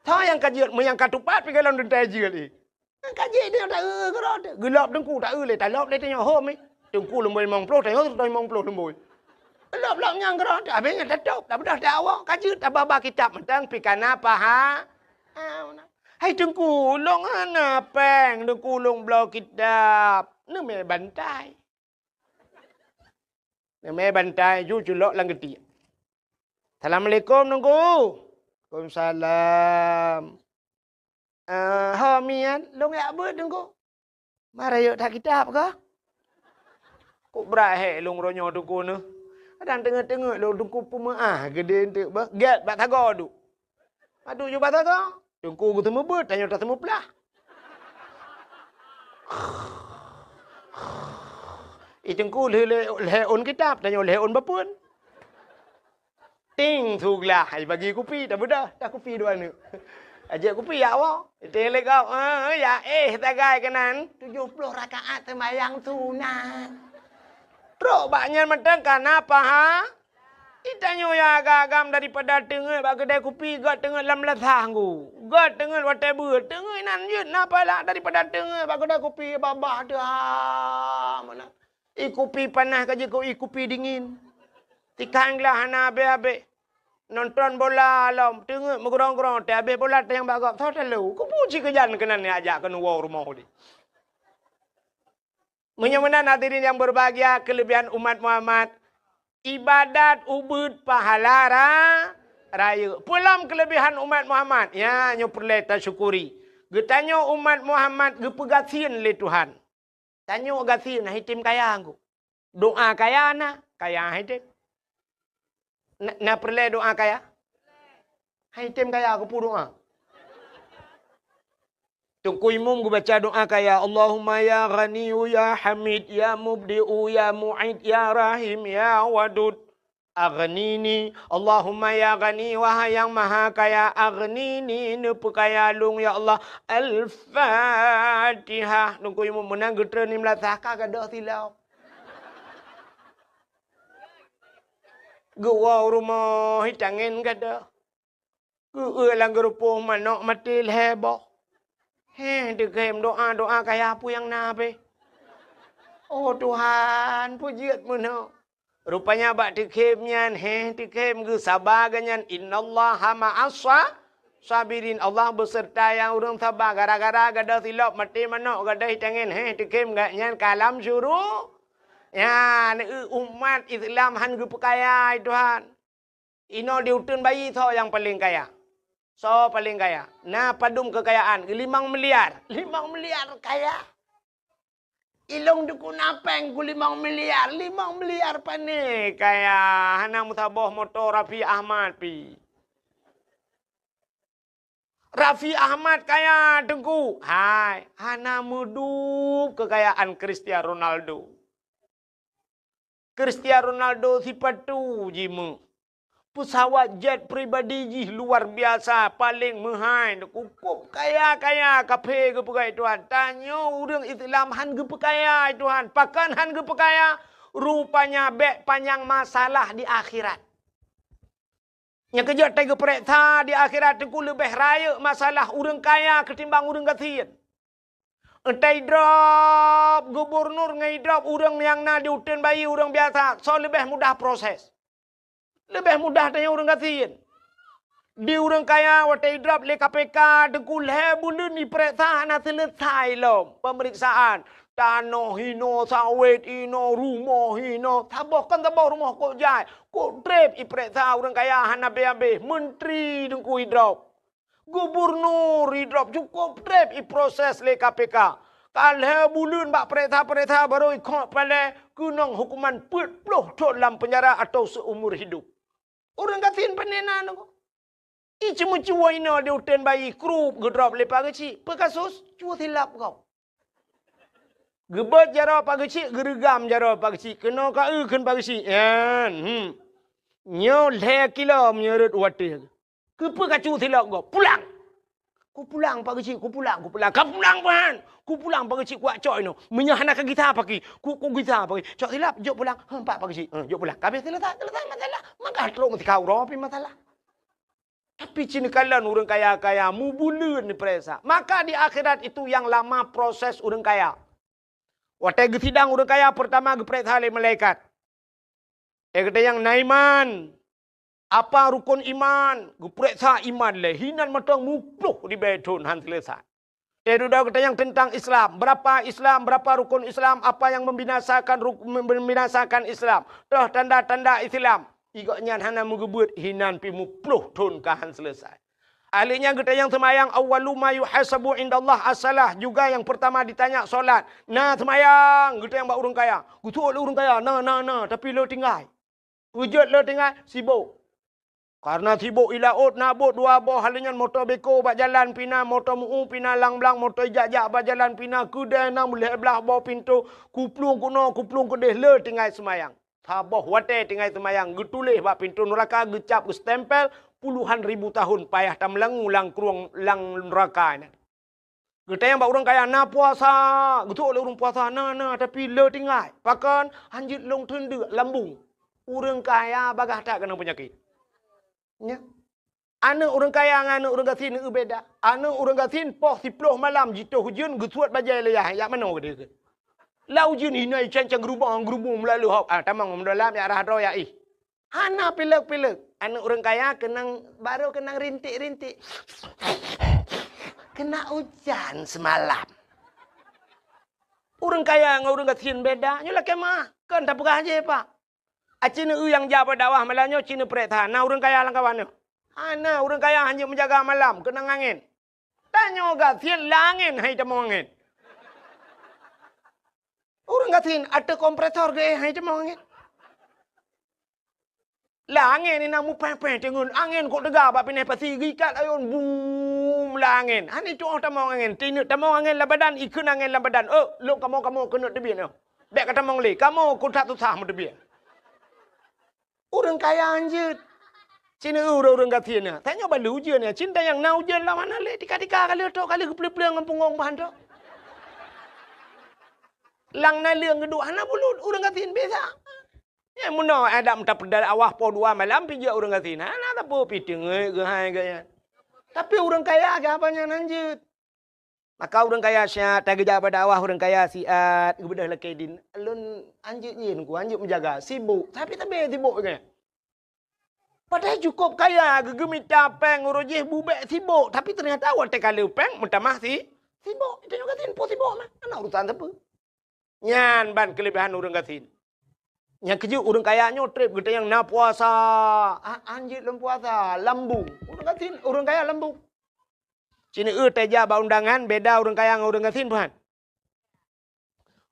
Tha yang kajian yang katupat pi kalau dentai je ni. Kaji dia tak kerot. Gelap dengku tak le tak lop le tengok ho mi. Dengku lemboi 50 tengok 50 lemboi. Lop yang kerot habisnya tutup tak bedah dak awak kaji tak baba kitab mentang pi kana paha. Hai tengku long ana peng tengku long blau kitab. Ne me bantai. Ne me bantai ju julok lang geti. Assalamualaikum tengku. Waalaikumsalam. Ha mian long ya beut tengku. Marayo tak kitab ke? Kok berai long ronyo tengku ne. Kadang tengah-tengah long tengku pemaah gede entek ba. Get bak tago du. Aduh ju bak tago. Tengku ku temu beut tanya tak temu pelah. Tengku le on kitab tanya le on bapun. Ting thuglah hai bagi kopi tak bedah tak kopi dua ni. Ajak kopi ya awak. Tele kau ya tagai kanan 70 rakaat sembahyang sunat. Teruk baknya mentang kenapa ha? Itanya ya agam daripada tengah bak kedai kopi gat tengah lam latah ku. Gat tengah watai beut tengah nan yut napa lah daripada tengah bak kedai kopi babah dah mana. Kopi panas kaje kau kopi dingin. Tikanglah hana abe-abe. Nonton bola lah, tengok mengerong-gerong, habis bola yang bagak, tahu tak lu? Kau puji kejan kena ni ajak kena wow rumah dia. Menyamanan hadirin yang berbahagia, kelebihan umat Muhammad, ibadat ubud pahala raya. Pulang kelebihan umat Muhammad, ya nyo perlu tersyukuri. Getanyo umat Muhammad gepegasin le Tuhan. Tanyo gasin hitim kaya aku. Doa kaya kaya hitim. Na perlu doa kaya? Hitim kaya aku pun doa. Tungku imum gue baca doa kaya Allahumma ya ghaniyu ya hamid ya mubdi'u ya mu'id ya rahim ya wadud. Aghnini Allahumma ya ghani wahai yang maha kaya aghnini nepu kaya lung ya Allah. Al-Fatihah. Tungku imum menang getra ni melatah kagak silau. Gua rumah hitangin kada. Gua lang gerupuh manok mati leheboh. Dikem doa kaya apa yang nabe. Oh Tuhan, pujiatmu no. Rupanya bak dikemnya, dikem ge sabar ganyan. Innallaha ma'asa sabirin. Allah beserta yang urang sabar. Gara-gara gada silap mati manok gada hitangin. Dikem gaknya kalam suruh. Ya, umat Islam han ge kaya Tuhan. Ino diutun bayi so yang paling kaya. So paling kaya. Nah, padum kekayaan 5 miliar. 5 miliar kaya. Ilong duku napeng ku 5 miliar. 5 miliar pane kaya. Hana mutaboh motor Raffi Ahmad pi. Raffi Ahmad kaya tengku. Hai, hana mudup kekayaan Cristiano Ronaldo. Cristiano Ronaldo sifat tu jimu. Pesawat jet pribadi luar biasa, paling mahal. Kukup kaya-kaya kafe ke pekai Tuhan. Tanya orang Islam han ke pekaya Tuhan. Pakan han ke pekaya. Rupanya bek panjang masalah di akhirat. Yang kerja tega pereksa di akhirat itu lebih raya masalah orang kaya ketimbang orang kasihan. Entai drop gubernur ngai drop orang yang na diutin bayi orang biasa. So lebih mudah proses. Lebih mudah tanya orang kasihin. Di orang kaya, watai drop le KPK, dekul hebulun ni periksa nak selesai lom. Pemeriksaan. Tanah hino, sawit hino, rumah hino. Tabah kan tabah rumah kok jai. Kok drep i periksa orang kaya, hana be-be. Menteri dengku hidrop. Gubernur hidrop. Cukup drep i proses le KPK. Kalau bulan bak periksa baru ikut pada kunang hukuman 40 tahun dalam penjara atau seumur hidup. Orang kasihin panena no. Cuma cua ina dia utan bayi krup gedrop lepas kecil. Pekasus cua silap kau. Gebet jara pak kecil, gerigam jara pak kecil. Kena ka ken pak kecil. Nyo le kilo menyerut water. Kepa ka cua silap kau. Pulang. Ku pulang pak kecil, ku pulang. Kau pulang pan. Ku pulang pak kecil kuat coy no. Menyahana ka gitar pagi. Ku gitar pagi. Cok silap jok pulang. Pak kecil. Jok pulang. Kabeh selesai masalah. Maka teruk mesti kau ropi masalah. Tapi cina kalian orang kaya-kaya mubulun ni peresa. Maka di akhirat itu yang lama proses orang kaya. Waktu sidang orang kaya pertama geperiksa oleh malaikat. Kata yang naiman. Apa rukun iman? Geperiksa iman le. Hinan matang mupluh di bedun han selesai. Sudah kata yang tentang Islam. Berapa rukun Islam? Apa yang membinasakan Islam? Dah tanda-tanda Islam. Igaknya hana mugebut hinan pi mupluh ton kahan selesai. Ahlinya kita yang semayang awwalu ma yuhasabu indallah as-salah, juga yang pertama ditanya solat. Nah semayang kita yang bak urang kaya. Gutuk le urang kaya. Nah tapi lo tinggal. Wujud lo tinggal sibuk. Karena sibuk ilaut nabut dua boh halinya motor beko bak jalan pina motor muu pina lang-lang motor jak-jak bak jalan pina kedai na mulai belah bawah pintu kuplung kuno kuplung kedeh le tinggal semayang. Tabah wate tinggal semayang. Getulih bak pintu neraka gecap stempel puluhan ribu tahun payah tam lang kruang lang neraka ni. Kita yang bak orang kaya na puasa. Getuk oleh orang puasa na tapi le tinggal. Pakan hanjit long tenduk lambung. Orang kaya bagah tak kena penyakit. Ya. Anak orang kaya dengan anak orang gasin itu beda. Anak orang gasin poh 10 malam jituh hujan getuat bajai leyah. Yang mana dia ke? Lau jin hinai cancang gerubung melalui hok. Tamang mendalam ya arah roh ya ih. Hana pilek-pilek. Anak orang kaya baru kena rintik-rintik. Kena hujan semalam. Orang kaya dengan orang kecil beda. Nyolah kemah. Kan tak pegah aja pak. Cina yang jabat dakwah malamnya Cina perintah. Nah orang kaya lang kawan. Hana orang kaya hanya menjaga malam. Kena angin. Tanya kecil langin hai temu angin. Orang kecil ada kompresor ke hai temu angin. Lah angin ni namu pen-pen tengun angin kok tegak bab pineh pasi gikat ayun boom lah angin. Hani tu tamang angin. Tinu tamang angin la badan ikun angin la badan. Oh, lu kamu kena debian. Dek kata mong li, kamu kutat susah mu debian. Orang kaya anjir. Cina orang kata ni. Tanya balu je ni. Cinta yang nau je lah mana le tika-tika kali tu kali kepleng-pleng ngam pungong bahan tu. Lang na leung kedua hana bulut orang kata biasa. Ya muno ada mentap dari awah po dua malam pija orang kata nah tak apa piting gehai gaya. Tapi orang kaya ke apanya lanjut. Maka orang kaya syat tagi jabat awah orang kaya siat gebedah lakedin. Alun anjut nyin ku anjut menjaga sibuk tapi tak be sibuk ke. Padahal cukup kaya gegemit capeng urujih bubek sibuk tapi ternyata awak tekali upeng mentamah sibuk. Itu juga tin po sibuk mah. Ana urusan apa? Nyan ban kelebihan orang kata. Yang keju orang kayanya trip kita yang nak puasa. Anjir lem puasa, lembu. Orang kaya lembu. Cina teja ba undangan beda orang kaya dengan orang katin Tuhan.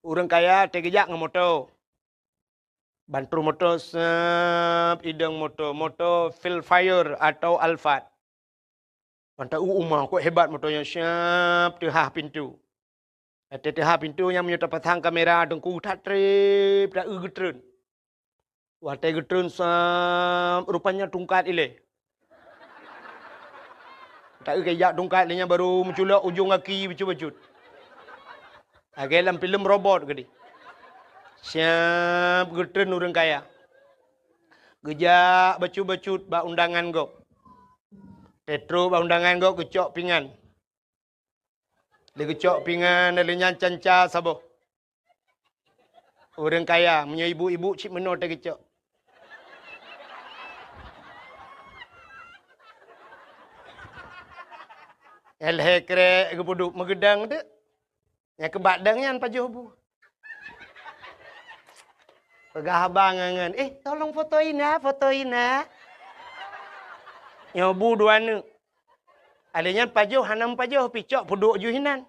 Orang kaya teja dengan motor. Bantu motor ideng motor Philfire atau Alphard. Pantau umah kok hebat motornya siap tehah pintu. Tehah pintu yang menyertai pasang kamera dengku tak trip dah getren. Watai getun rupanya tungkat ile. Tak kayak tungkat ini baru menculak ujung kaki becut-becut. Agak dalam film robot gede. Siap getun orang kaya. Gejak becut-becut ba undangan go. Tetro ba undangan go kecok pingan. Dia kecok pingan dari nyancanca sabo. Orang kaya punya ibu-ibu cik menor tak kecok. Elhekre kepuduk megedang tu. Yang kebadangnya pajuh bu. Pegah abang angan. Tolong fotoin ah. Yang bu dua ni. Adanya pajuh hanam pajuh picok puduk juhinan.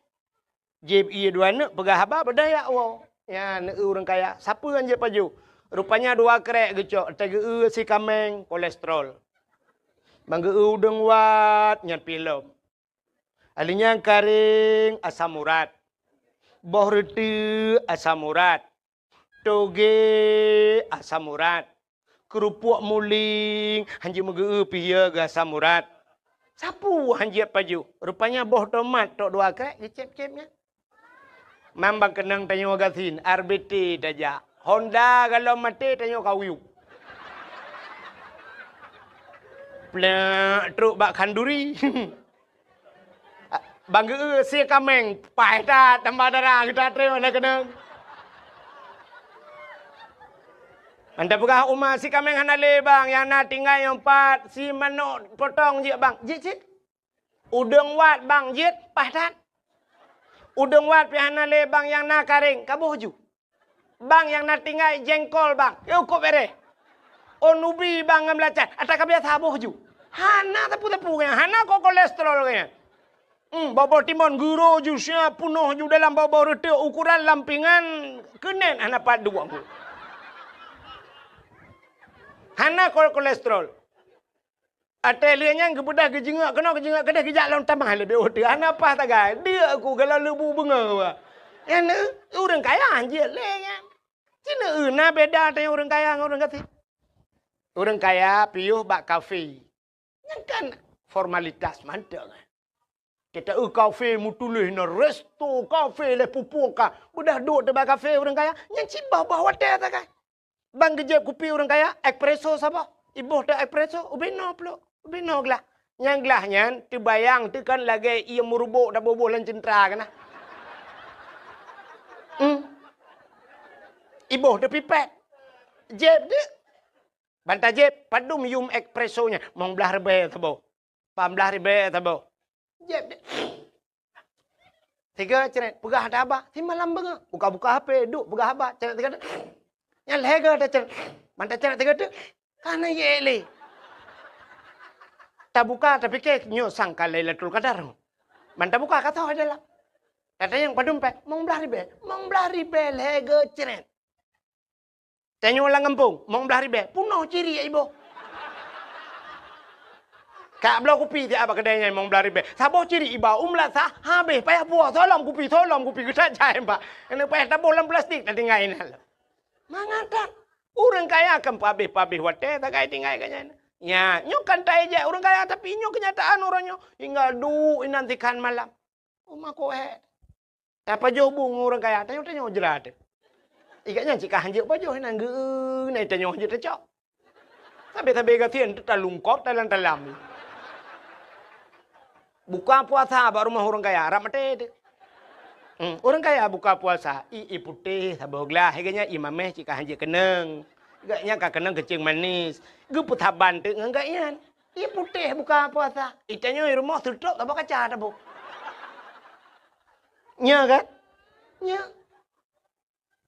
Jeb iya dua ni pegah abang berdaya wow. Ya orang kaya. Siapa yang je pajuh? Rupanya dua krek gecok. Tega si kameng kolesterol. Bangga udang wat nyan pilom. Alinya karing asam urat. Boh reti asam urat. Toge asam urat. Kerupuk muling hanji mege pia ga asam urat. Sapu hanji paju. Rupanya boh tomat tok dua krek dicep-cepnya. Mambang kenang tanyo gasin RBT daja. Honda kalau mati tanyo kawiu. Plek truk bak kanduri. Bangga si kameng pai ta tambah darah kita terima nak kena. Anda pegah umah si kameng hanale bang yang nak tinggal yang 4 si manok potong je bang. Jit. Udang wat bang jit pahtat. Udang wat pi hanale bang yang nak karing kaboh ju. Bang yang nak tinggal jengkol bang. Yo kok bere. Onubi bang ngam lacat. Ata kabiasa boh ju. Hana tapu-tapu nya. Hana kok kolesterol nya. Bawa timun guru jusnya penuh ju dalam bawa rete ukuran lampingan kenen anak pad dua. Hana kolesterol. Atelianya kebudah kejengak kena kejengak kedah kejak lawan tambah lebih otak. Hana apa tak gay? Dia aku kalau lebu benga. Yang orang kaya anjir lengan. Cina na beda dengan orang kaya dengan orang kata. Orang kaya piuh bak kafe. Yang kan formalitas mantap. Kita kafe mutulih na resto kafe le pupuka. Udah duduk di kafe orang kaya. Yang cibah bawa teh tak kan. Bang gejep kopi orang kaya. Espresso siapa? Ibu tak espresso. Ubino pula. Ubino gelah. Yang gelahnya terbayang tu kan lagi ia merubuk dah boboh lan centra kan. Ibu dah pipet. Jeb dia. Bantajib, padum yum espressonya. Mong belah rebe tabo. Pam belah rebe tabo. Jeb deh. Tiga ceret, pegah ada apa? Si malam bengah. Buka-buka HP, duk pegah apa? Ceret tiga. Yang lega ada ceret. Mantap ceret tiga tu. Karena ye tak buka tapi ke nyo sangka Lailatul Qadar. Mantap buka kata adalah. Kata yang padum pe, mong belah ribe lega ceret. Tanya orang kampung, mong belah ribe, puno ciri ya ibu. Kak belah kopi dia apa kedainya mong belah ribe. Sabo ciri iba umlah sah, habis payah buah tolong kopi kita jahit pak. Ini payah tabolam plastik nanti ngain hal. Mangata, orang kaya akan pabih wate tak kaya tinggal kanya. Ya, nyo kan tak aja orang kaya tapi nyo kenyataan orangnya hingga nantikan malam. Rumah kohe. Apa jauh orang kaya tanya jerat. Ikatnya jika hanjir baju nang ge nai tanya hanjir tercok. Tapi gatian tu talungkot dalam. Buka puasa baru rumah orang kaya ramate. Orang kaya buka puasa i putih saboglah heganya imameh jika hanjir keneng. Gaknya ka keneng kecing manis. Ge putaban tu ngagaknya. I putih buka puasa. Itanya rumah tutup tak kaca tak bu. Nya kan? Nya.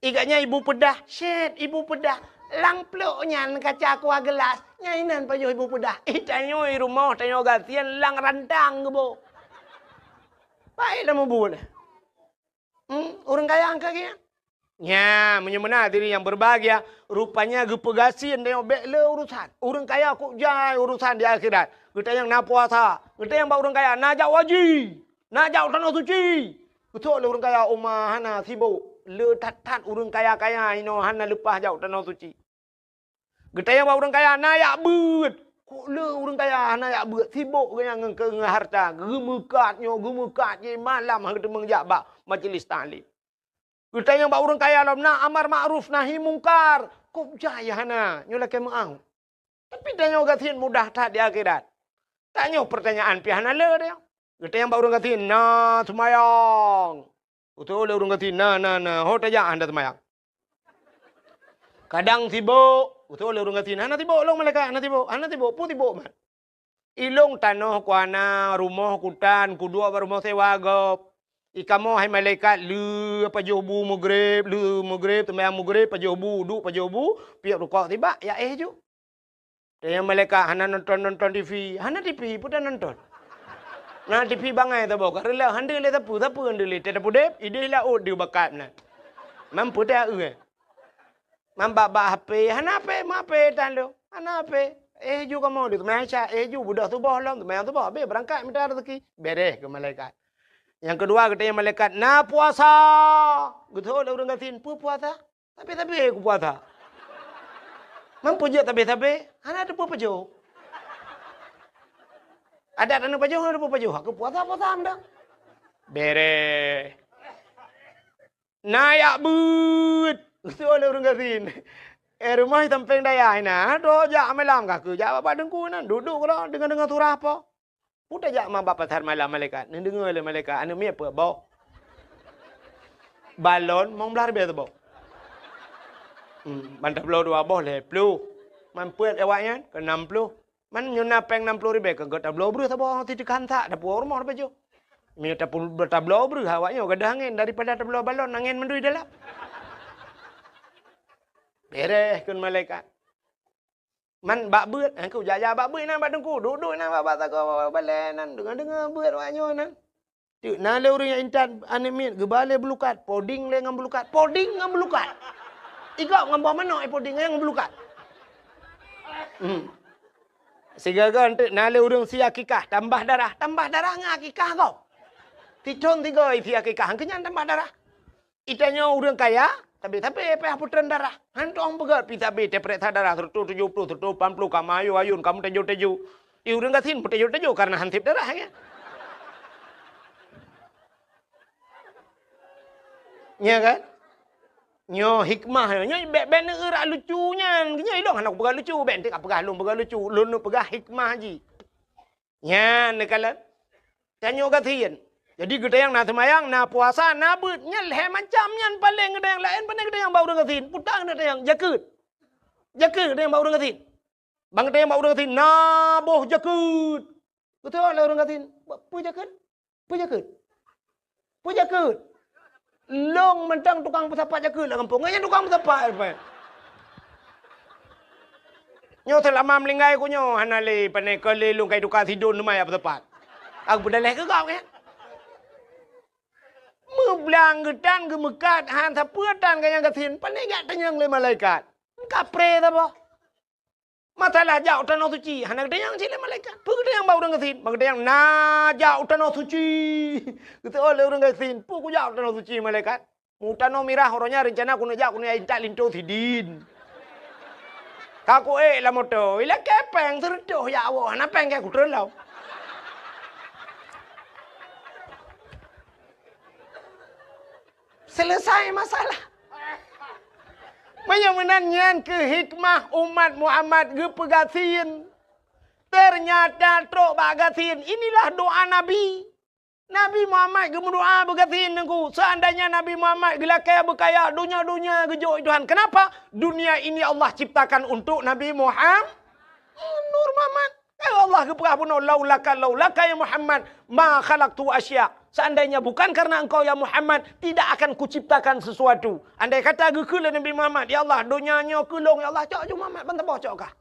Igaknya ibu pedah, shit, ibu pedah. Lang pluknya kaca aqua gelas. Nyainan pajuh ibu pedah. Itanya rumah, tanya gatian lang randang ke bo. Baiklah mau buat. Orang kaya angka kaya. Ya, menyemena diri yang berbahagia. Rupanya gepegasin tengok bekle urusan. Orang kaya kok jai urusan di akhirat. Kita yang nak puasa. Kita yang bawa orang kaya nak jauh wajib. Nak jauh tanah suci. Betul orang kaya umah hana sibuk. Le tat urang kaya-kaya ino hana lepas jauh tanah suci. Getaya ba urang kaya na yak beut. Kok le urang kaya hana yak beut sibuk dengan harta. Gemekat je malam hang mengjak ba majlis taklim. Getaya ba urang kaya lam na amar ma'ruf nahi mungkar. Kok jaya hana nyola ke mau. Tapi tanya gatin mudah tak di akhirat. Tanya pertanyaan pi hana le dia. Getaya ba urang gatin na semayang. Betul orang kata na hot aja anda semayang. Kadang sibuk, betul orang kata anda sibuk long mereka anda sibuk pun sibuk man. Ilong tanah kuana rumah kutan kudua rumah sewa gop. Ikamo hai malaikat lu apa jobu mugrib semayang mugrib pajobu duk pajobu piak rukuk tiba ya ju. Yang malaikat hana nonton TV, hana TV pun nonton. Nah TV bangai tu bawa. Kerana handil le tapu handil le. Tidak pudep, ide lah dia bakat na. Mampu dah Mam baba HP, hana HP tan lo. Hana HP. Juga mau di tu Malaysia. Juga budak tu bawah lam tu tu bawah. Berangkat minta rezeki. Beres ke malaikat. Yang kedua kita yang malaikat na puasa. Betul orang katin puasa. Tapi aku puasa. Mampu je tapi hana ada apa je. Ada tanah pajuh, ada pajuh. Aku puasa anda. Bere. Nayak but. Itu oleh orang katin. Rumah tampeng daya ina. Do jak malam kaku. Jak bapak dengku nan. Duduk kalau dengan surah apa. Putar jak mak bapak tar malam malaikat. Ni dengar oleh malaikat. Anu mi apa bau. Balon mong belah biar tu bau. Mantap belau dua bau le. Pelu. Mampuat awaknya ke 60. Man nyuna peng 60,000 ke tablo bru sabo ti kansa da puor mo bejo. Mi tablo bru hawanya gadah angin daripada tablo balon angin mendui dalam. Beres kun malaikat. Man bak beut aku jaja bak beut nan badengku duduk nan bak tak balenan dengar beut wanyo nan. Tu na le urang intan anemit gebale belukat poding le ngam belukat. Poding ngam belukat. Igak ngam mana poding ngam belukat. Sehingga kan nale urang si akikah tambah darah ngak akikah kau. Ticon tiga isi akikah kenyan tambah darah. Itanya urang kaya tapi apa putran darah. Hantong pegat pita be tepret darah 70 80 kamu ayun kamu teju. I urang gatin teju karena hantip darah ya. Nya kan? Nyo hikmah nyo ben erak lucunya nya ilong anak pegah lucu ben tak pegah long pegah lucu lun pegah hikmah haji nya nekalan tanyo gatien jadi gede yang na semayang na puasa na beut nya le macam nya paling gede yang lain paling gede yang bau gatin putang gede yang jakut gede yang bau gatin Bang tayang bak urang katin, naboh jakut. Betul lah urang katin. Apa jakut? Apa jakut? Apa jakut? Long mentang tukang pesapat jakut lah kampung. Nganya tukang pesapat apa? Nyo telah melinggai ko nyo. Hanali panay kalilong kay tukang tidon lumay apa pesapat. Aku berdalih ke kau kan? Mebelang gedan gemekat han sapuatan kayang katin. Panay gak tanyang le malaikat. Kapre ta apa? Masalah jauh tanah suci. Hanak dayang sila malaikat. Puk dayang bau orang kasin. Mak dayang na jauh tanah suci. Kata oleh orang kasin. Puk jauh tanah suci malaikat. Mutano mirah orangnya rencana aku nak jauh aku nak intak linto sidin. Kaku lah moto. Ila kepeng terdoh ya Allah. Nak peng kayak kudu lau. Selesai masalah. Menyenangkan ke hikmah umat Muhammad ke pegasin. Ternyata trok bagasin. Inilah doa Nabi. Nabi Muhammad ke berdoa begasin aku. Seandainya Nabi Muhammad gelakaya berkaya dunia-dunia gejok Tuhan. Kenapa? Dunia ini Allah ciptakan untuk Nabi Muhammad. Nur Muhammad. Allah keperah pun laulaka ya Muhammad ma khalaqtu asya. Seandainya bukan karena engkau ya Muhammad, tidak akan kuciptakan sesuatu. Andai kata gekul Nabi Muhammad, ya Allah, dunianya kulung, ya Allah, cok Muhammad, bantah bocok kah?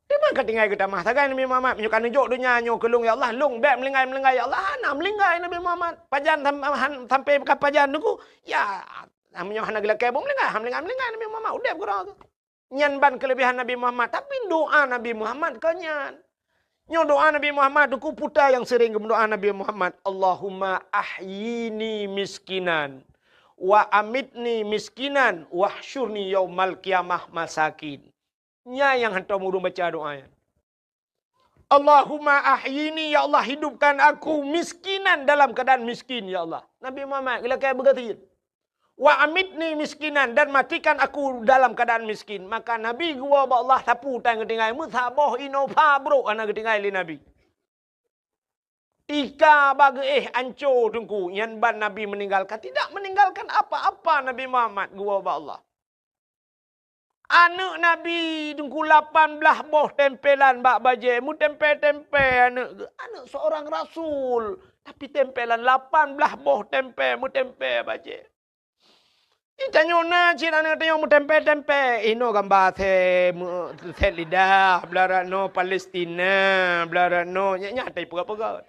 Di mana tinggal kita mah? Tagai Nabi Muhammad, menyukan jok dunianya kulung, ya Allah, lung, bek melinggai, ya Allah, hana melinggai Nabi Muhammad. Pajan sampai ke pajan tu, ya, namanya hana gila kebong melinggai Nabi Muhammad, udah kurang tu. Nyanban kelebihan Nabi Muhammad, tapi doa Nabi Muhammad kenyan. Nyo doa Nabi Muhammad, aku putar yang sering berdoa Nabi Muhammad. Allahumma ahyini miskinan, wa amitni miskinan, wahsyurni yaumal qiyamah masakin. Nya yang hantar murung baca doanya. Allahumma ahyini, ya Allah hidupkan aku miskinan dalam keadaan miskin, ya Allah. Nabi Muhammad, bila kaya berkata, wa amitni miskinan, dan matikan aku dalam keadaan miskin. Maka Nabi gua Allah sapu tang ketinggai musabah inova bro ana ketinggai li Nabi. Ika bagi anco tungku yan ban Nabi meninggalkan, tidak meninggalkan apa-apa Nabi Muhammad gua Allah. Anak Nabi tungku 18 boh tempelan bak baje mu tempe-tempe anak seorang rasul tapi tempelan 18 boh tempe mu tempe baje. Itanyo na cina na tayo mo tempe ino gamba the lidah blara no Palestina blara no nya tay pega.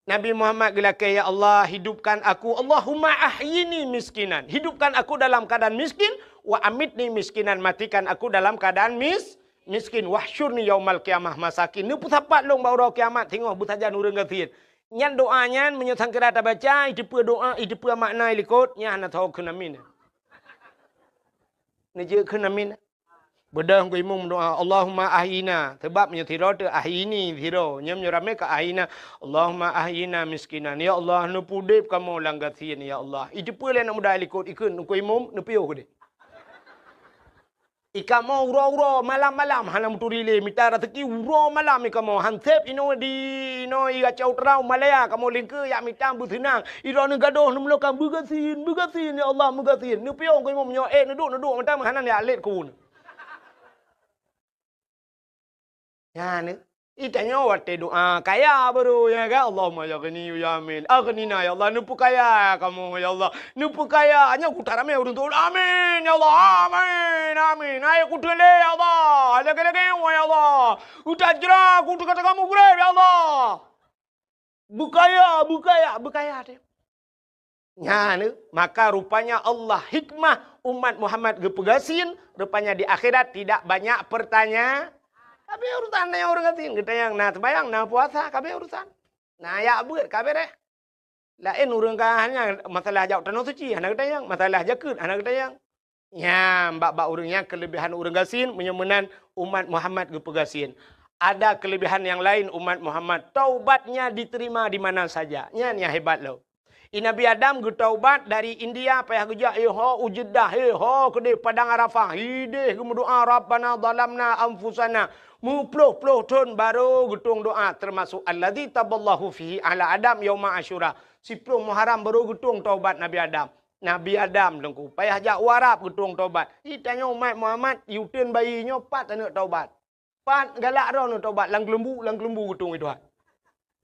Nabi Muhammad gelakai, ya Allah hidupkan aku, Allahumma ahyini miskinan, hidupkan aku dalam keadaan miskin, wa amitni miskinan, matikan aku dalam keadaan miskin, wahsyurni yaumal qiyamah masakin. Ni pusapat long baru kiamat tengok butaja nurung gatin. Nyan doanya menyesang kerata baca, itu pun doa, itu pun makna ilikot, nyan nak tahu kenamin. Ni je kenamin. Bedah ko imum doa Allahumma ahyina, sebab menyetiro tu ahyini zero, nyam nyurame ka ahyina, Allahumma ahyina miskinan. Ya Allah nu pudip kamu langgatin ya Allah. Itu pun nak mudah ilikot ikun ko imum nu piyo ko de. Ika mau uro malam-malam hanam turile mitara teki uro malam ika mau hansep ino di ino iga cau terau malaya kamu lingke ya mitam businang iro ne gadoh nu melokan bugasin ya Allah bugasin nu piong ko mo nyo nuduk matam hanan ya let kun ya ne itanyo wate doa kaya baru ya ga Allahumma ya ghani ya amin aghnina ya Allah nu kaya kamu ya Allah nu kaya hanya kutarame urun tu amin ya Allah amin ayo kutele ya Allah lagi ya Allah utajra kutu kata kamu gure ya Allah bukaya deh ya ne maka rupanya Allah hikmah umat Muhammad gepegasin rupanya di akhirat tidak banyak pertanyaan. Kabe urusan na orang katin kita yang na bayang na puasa kabe urusan. Na ya buat kabe deh. Lain urang hanya masalah jauh tanah suci anak kita yang masalah jakut anak kita yang. Ya mbak urangnya kelebihan urang gasin menyemenan umat Muhammad gepegasin. Ada kelebihan yang lain umat Muhammad taubatnya diterima di mana saja. Nya hebat loh. Nabi Adam getaubat dari India payah geja ujedah kede padang Arafah hideh gemudoa Rabbana zalamna anfusana muploh ton baru getung doa termasuk alladzi taballahu fihi ala Adam yauma Asyura 10 Muharram baru getung taubat Nabi Adam Nabi Adam dengku. Payah jak warap getung taubat. Tanya umat Muhammad, yutin bayinya pat nak taubat. Pat galak dah nak taubat. Lang kelembu getung itu.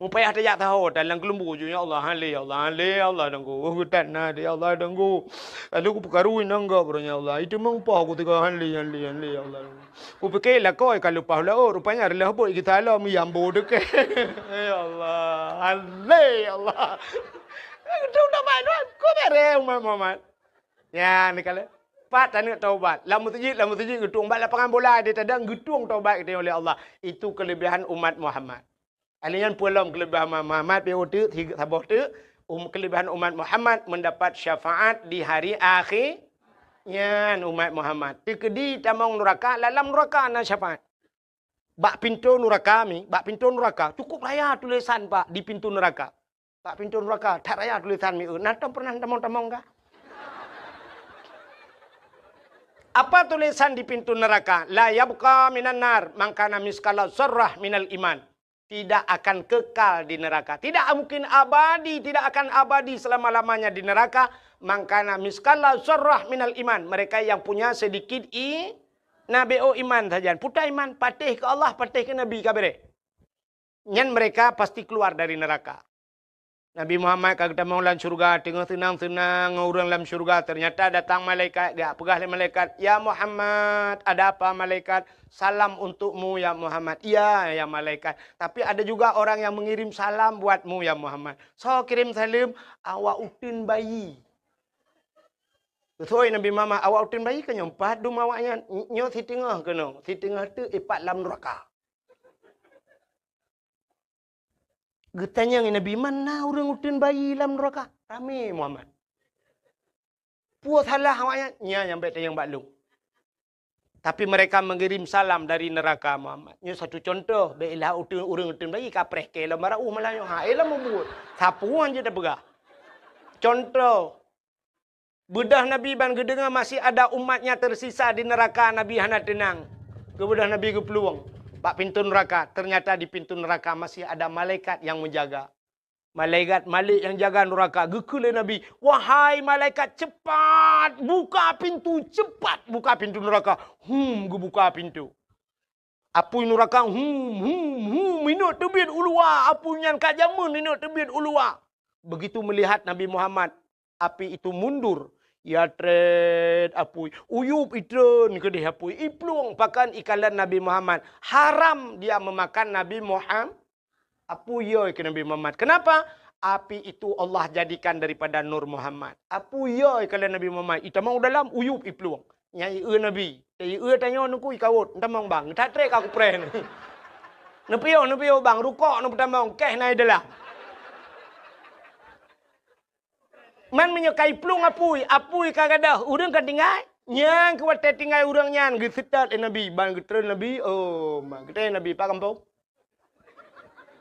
Payah tak tahu. Dan lang kelembu je. Ya Allah, Allah dengku. Hutan na dia Allah dengku. Lalu aku perkaruin nangga beranya Allah. Itu memang upah aku tengah hali Allah. Aku fikir lah kau kalau upah lah. Oh rupanya adalah apa kita lah miyambo dekat. Ya Allah, Allah. Getung taubat tu. Kau bereh umat Muhammad. Ya ni kalau. Pat tak nak taubat. Lama tujik getung. Bat lapangan bola dia tak ada getung taubat kita oleh Allah. Itu kelebihan umat Muhammad. Alian pulang kelebihan Muhammad tu tiga sabah tu kelebihan umat Muhammad mendapat syafaat di hari akhir. Ya umat Muhammad. Tikedi tamang neraka dalam neraka ana syafaat. Bak pintu neraka cukup raya tulisan Pak di pintu neraka. Bak pintu neraka tak raya tulisan mi. Nata pernah tamang-tamang kah? Apa tulisan di pintu neraka? La yabqa minan nar mangkana miskala zarrah minal iman. Tidak akan kekal di neraka. Tidak mungkin abadi, tidak akan abadi selama-lamanya di neraka. Mangkana miskala zarrah minal iman. Mereka yang punya sedikit nabi iman saja. Putar iman, patih ke Allah, patih ke Nabi kabere. Nyan mereka pasti keluar dari neraka. Nabi Muhammad kata mau dalam syurga, tengah tenang-tenang orang dalam syurga. Ternyata datang malaikat, dia pegah malaikat. Ya Muhammad, ada apa malaikat? Salam untukmu ya Muhammad. Iya ya malaikat. Tapi ada juga orang yang mengirim salam buatmu ya Muhammad. So kirim salam, awak utin bayi. Betul Nabi Muhammad, awak utin bayi ke nyompat dum awaknya. Nyo si tengah ke no. Si tengah tu ipat dalam neraka. Getanya Nabi, mana orang utin bayi dalam neraka? Rame Muhammad. Puas halah awaknya. Nya yang baik yang baklung. Tapi mereka mengirim salam dari neraka Muhammad. Ini satu contoh. Baiklah orang utin bayi kapreh ke. Lah marah malahnya. Elah membuat. Sapuan je dah pegah. Contoh. Bedah Nabi ban gedengar masih ada umatnya tersisa di neraka. Nabi hana tenang. Kebedah Nabi ke peluang. Pak pintu neraka. Ternyata di pintu neraka masih ada malaikat yang menjaga. Malaikat Malik yang jaga neraka. Gekule Nabi. Wahai malaikat cepat. Buka pintu. Cepat buka pintu neraka. Buka pintu. Apu neraka. Minut tebit ulua. Apu yang kajamun. Minut tebit ulua. Begitu melihat Nabi Muhammad. Api itu mundur. Ya tred apui. Uyup itren ke dia apui. Iplung pakan ikalan Nabi Muhammad. Haram dia memakan Nabi Muhammad. Apu yoy ke Nabi Muhammad. Kenapa? Api itu Allah jadikan daripada Nur Muhammad. Apu yoy ke Nabi Muhammad. Ita mau dalam uyup ipluang. Nyai Nabi. Nyai tanya nuku ikawut. Entah mau bang. Tak trek aku pren. Nepio bang. Rukok nu pertama. Keh naik dalam. Man menyukai plung apui kagadah. Urang kan tinggal. Nyang kuat tinggal urang nyan. Gisitat Nabi. Ban getren Nabi. Oh, kita Nabi Pak Kampung.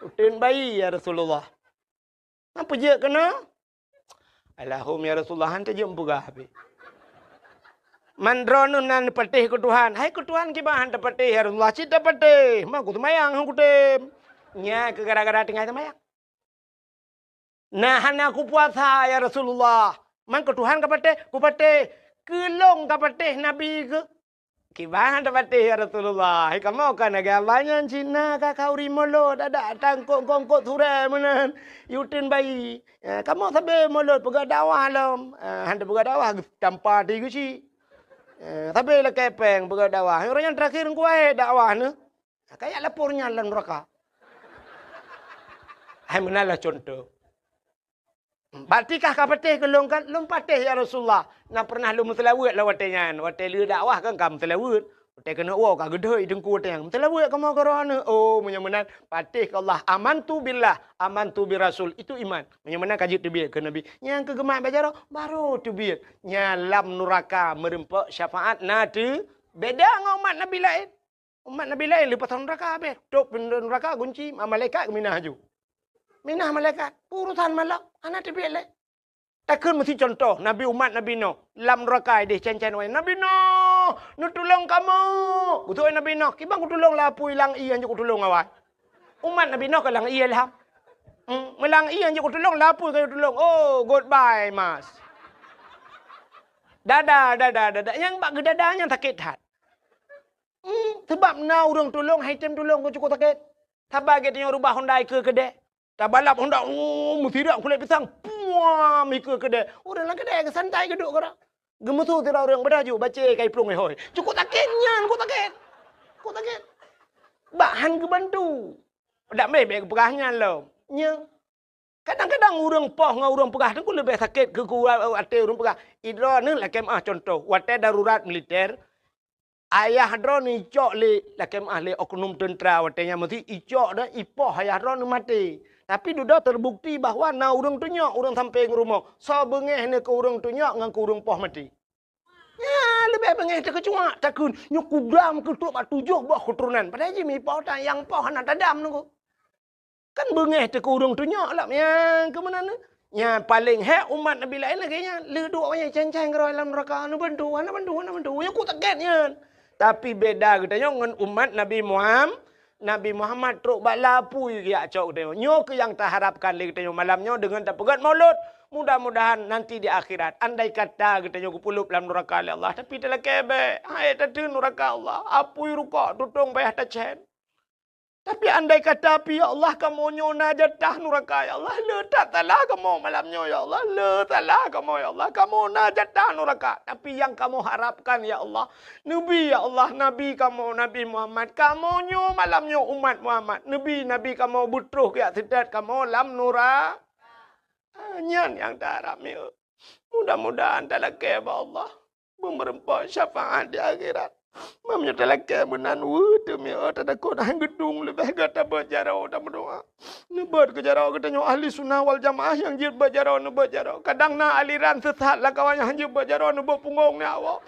Utin bayi ya Rasulullah. Apa je kena? Allahum ya Rasulullah. Hantar je empugah habis. Mandronun nan patih ke Tuhan. Hai ke Tuhan kibah hantar patih ya Rasulullah. Cita patih. Mak aku temayang. Aku tem. Nya ke gara-gara tinggal temayang. Nah, aku puasa ya Rasulullah. Man ke Tuhan ku patih. Kelong patih Nabi ke. Kibahan patih ya Rasulullah. Kamu kan agamanya Cina kau rimolo dadak tangkok surai menan. Yutin bayi. Kamu sabe molot pegak dakwah lam. Handa pegak dakwah tanpa tiga si. Sabe la kepeng pegak dakwah. Orang yang terakhir kuai dakwah ne. Kayak lapornya lan neraka. Hai menalah contoh. Batikah kau patih ke long kan? Long patih ya Rasulullah. Nak pernah lu mutelawut lah watenya. Watai lu dakwah kan kamu mutelawut. Watai kena wow kau gedoi dengku watenya. Mutelawut kamu korana. Oh menyamanan patih ke Allah. Amantu billah. Amantu bi Rasul. Itu iman. Menyamanan kaji tebir ke Nabi. Yang kegemak baca baru tebir. Nyalam neraka merempak syafaat nadi. Beda dengan umat Nabi lain. Umat Nabi lain lepas neraka habis. Tok neraka kunci. Malaikat minah haju. Minah malaikat. Urusan malak. Anak terbiak leh. Takkan mesti contoh. Nabi umat Nabi Nuh. Lam neraka dia cen-cen. Nabi Nuh. Nu tolong kamu. Betul Nabi Nuh. Kibang ku tolong lah. Apa hilang iyan je ku tolong awak. Umat Nabi Nuh ke lang iya lah. Melang iyan je ku tolong lah. Apa kau tolong. Oh goodbye mas. Dada. Yang bak ke dadanya sakit hat. Sebab na orang tolong, item tolong kau cukup sakit. Tabak kita yang rubah Honda ke kedai. Tabalap Honda, mesti rak kulit pisang. Puam ke kedai. Orang lang kedai ke santai ke duk kau. Gemutu tira orang berdaju baca kai plung hoi. Cukup sakitnya, kau sakit. Kau sakit. Bahan ke bantu. Tak mebek perahnya lo. Nya. Kadang-kadang orang poh dengan orang perah tu lebih sakit ke ate orang perah. Idra ni lah kemah contoh. Wate darurat militer. Ayah dro ni icok le lah kemah le oknum tentera watenya mesti icok dah ipoh ayah dro ni mati. Tapi duda terbukti bahawa na urang tu nyok urang sampai ke rumah. So bengeh ni ke urang tu nyok ngan ke urang poh mati. Ya, lebih bengeh tak kecuak takun nyok kudam ke tok 7 buah keturunan. Padahal je mi poh tak yang poh anak tadam tu. Kan bengeh tak ke urang tu nyok lah yang ke mana ni? Ya paling umat Nabi lain lagi nya. Le duk wayah cancang keroi dalam neraka nu bantu. Yang ku taketnya. Tapi beda kita dengan umat Nabi Muhammad. Nabi Muhammad truk balapu ya cok dia. Nyo ke yang tak harapkan le kita malamnya dengan tak pegat maulud. Mudah-mudahan nanti di akhirat andai kata kita nyo kupulup dalam neraka Allah tapi telah kebe. Hai tadi neraka Allah. Apui ruka tutung bayah tacen. Tapi andai kata api ya Allah kamu nyona jatah neraka ya Allah. Le tak salah kamu malamnya ya Allah. Le salah kamu ya Allah. Kamu na jatah neraka. Tapi yang kamu harapkan ya Allah. Nabi ya Allah. Nabi kamu Nabi Muhammad. Kamu nyo malamnya umat Muhammad. Nabi kamu butruh ya sedat kamu lam nura. Nyan yang tak harap ya. Mudah-mudahan tak lagi ya Allah. Memerempat syafaat di akhirat. Mamnya telaka menan demi ada takut hang gedung lebih kata berjarau dan berdoa. Nebat ke jarau katanya ahli sunnah wal jamaah yang jid berjarau nebat jarau. Kadang na aliran sesat lah kawan yang jid berjarau nebat punggung ni awak.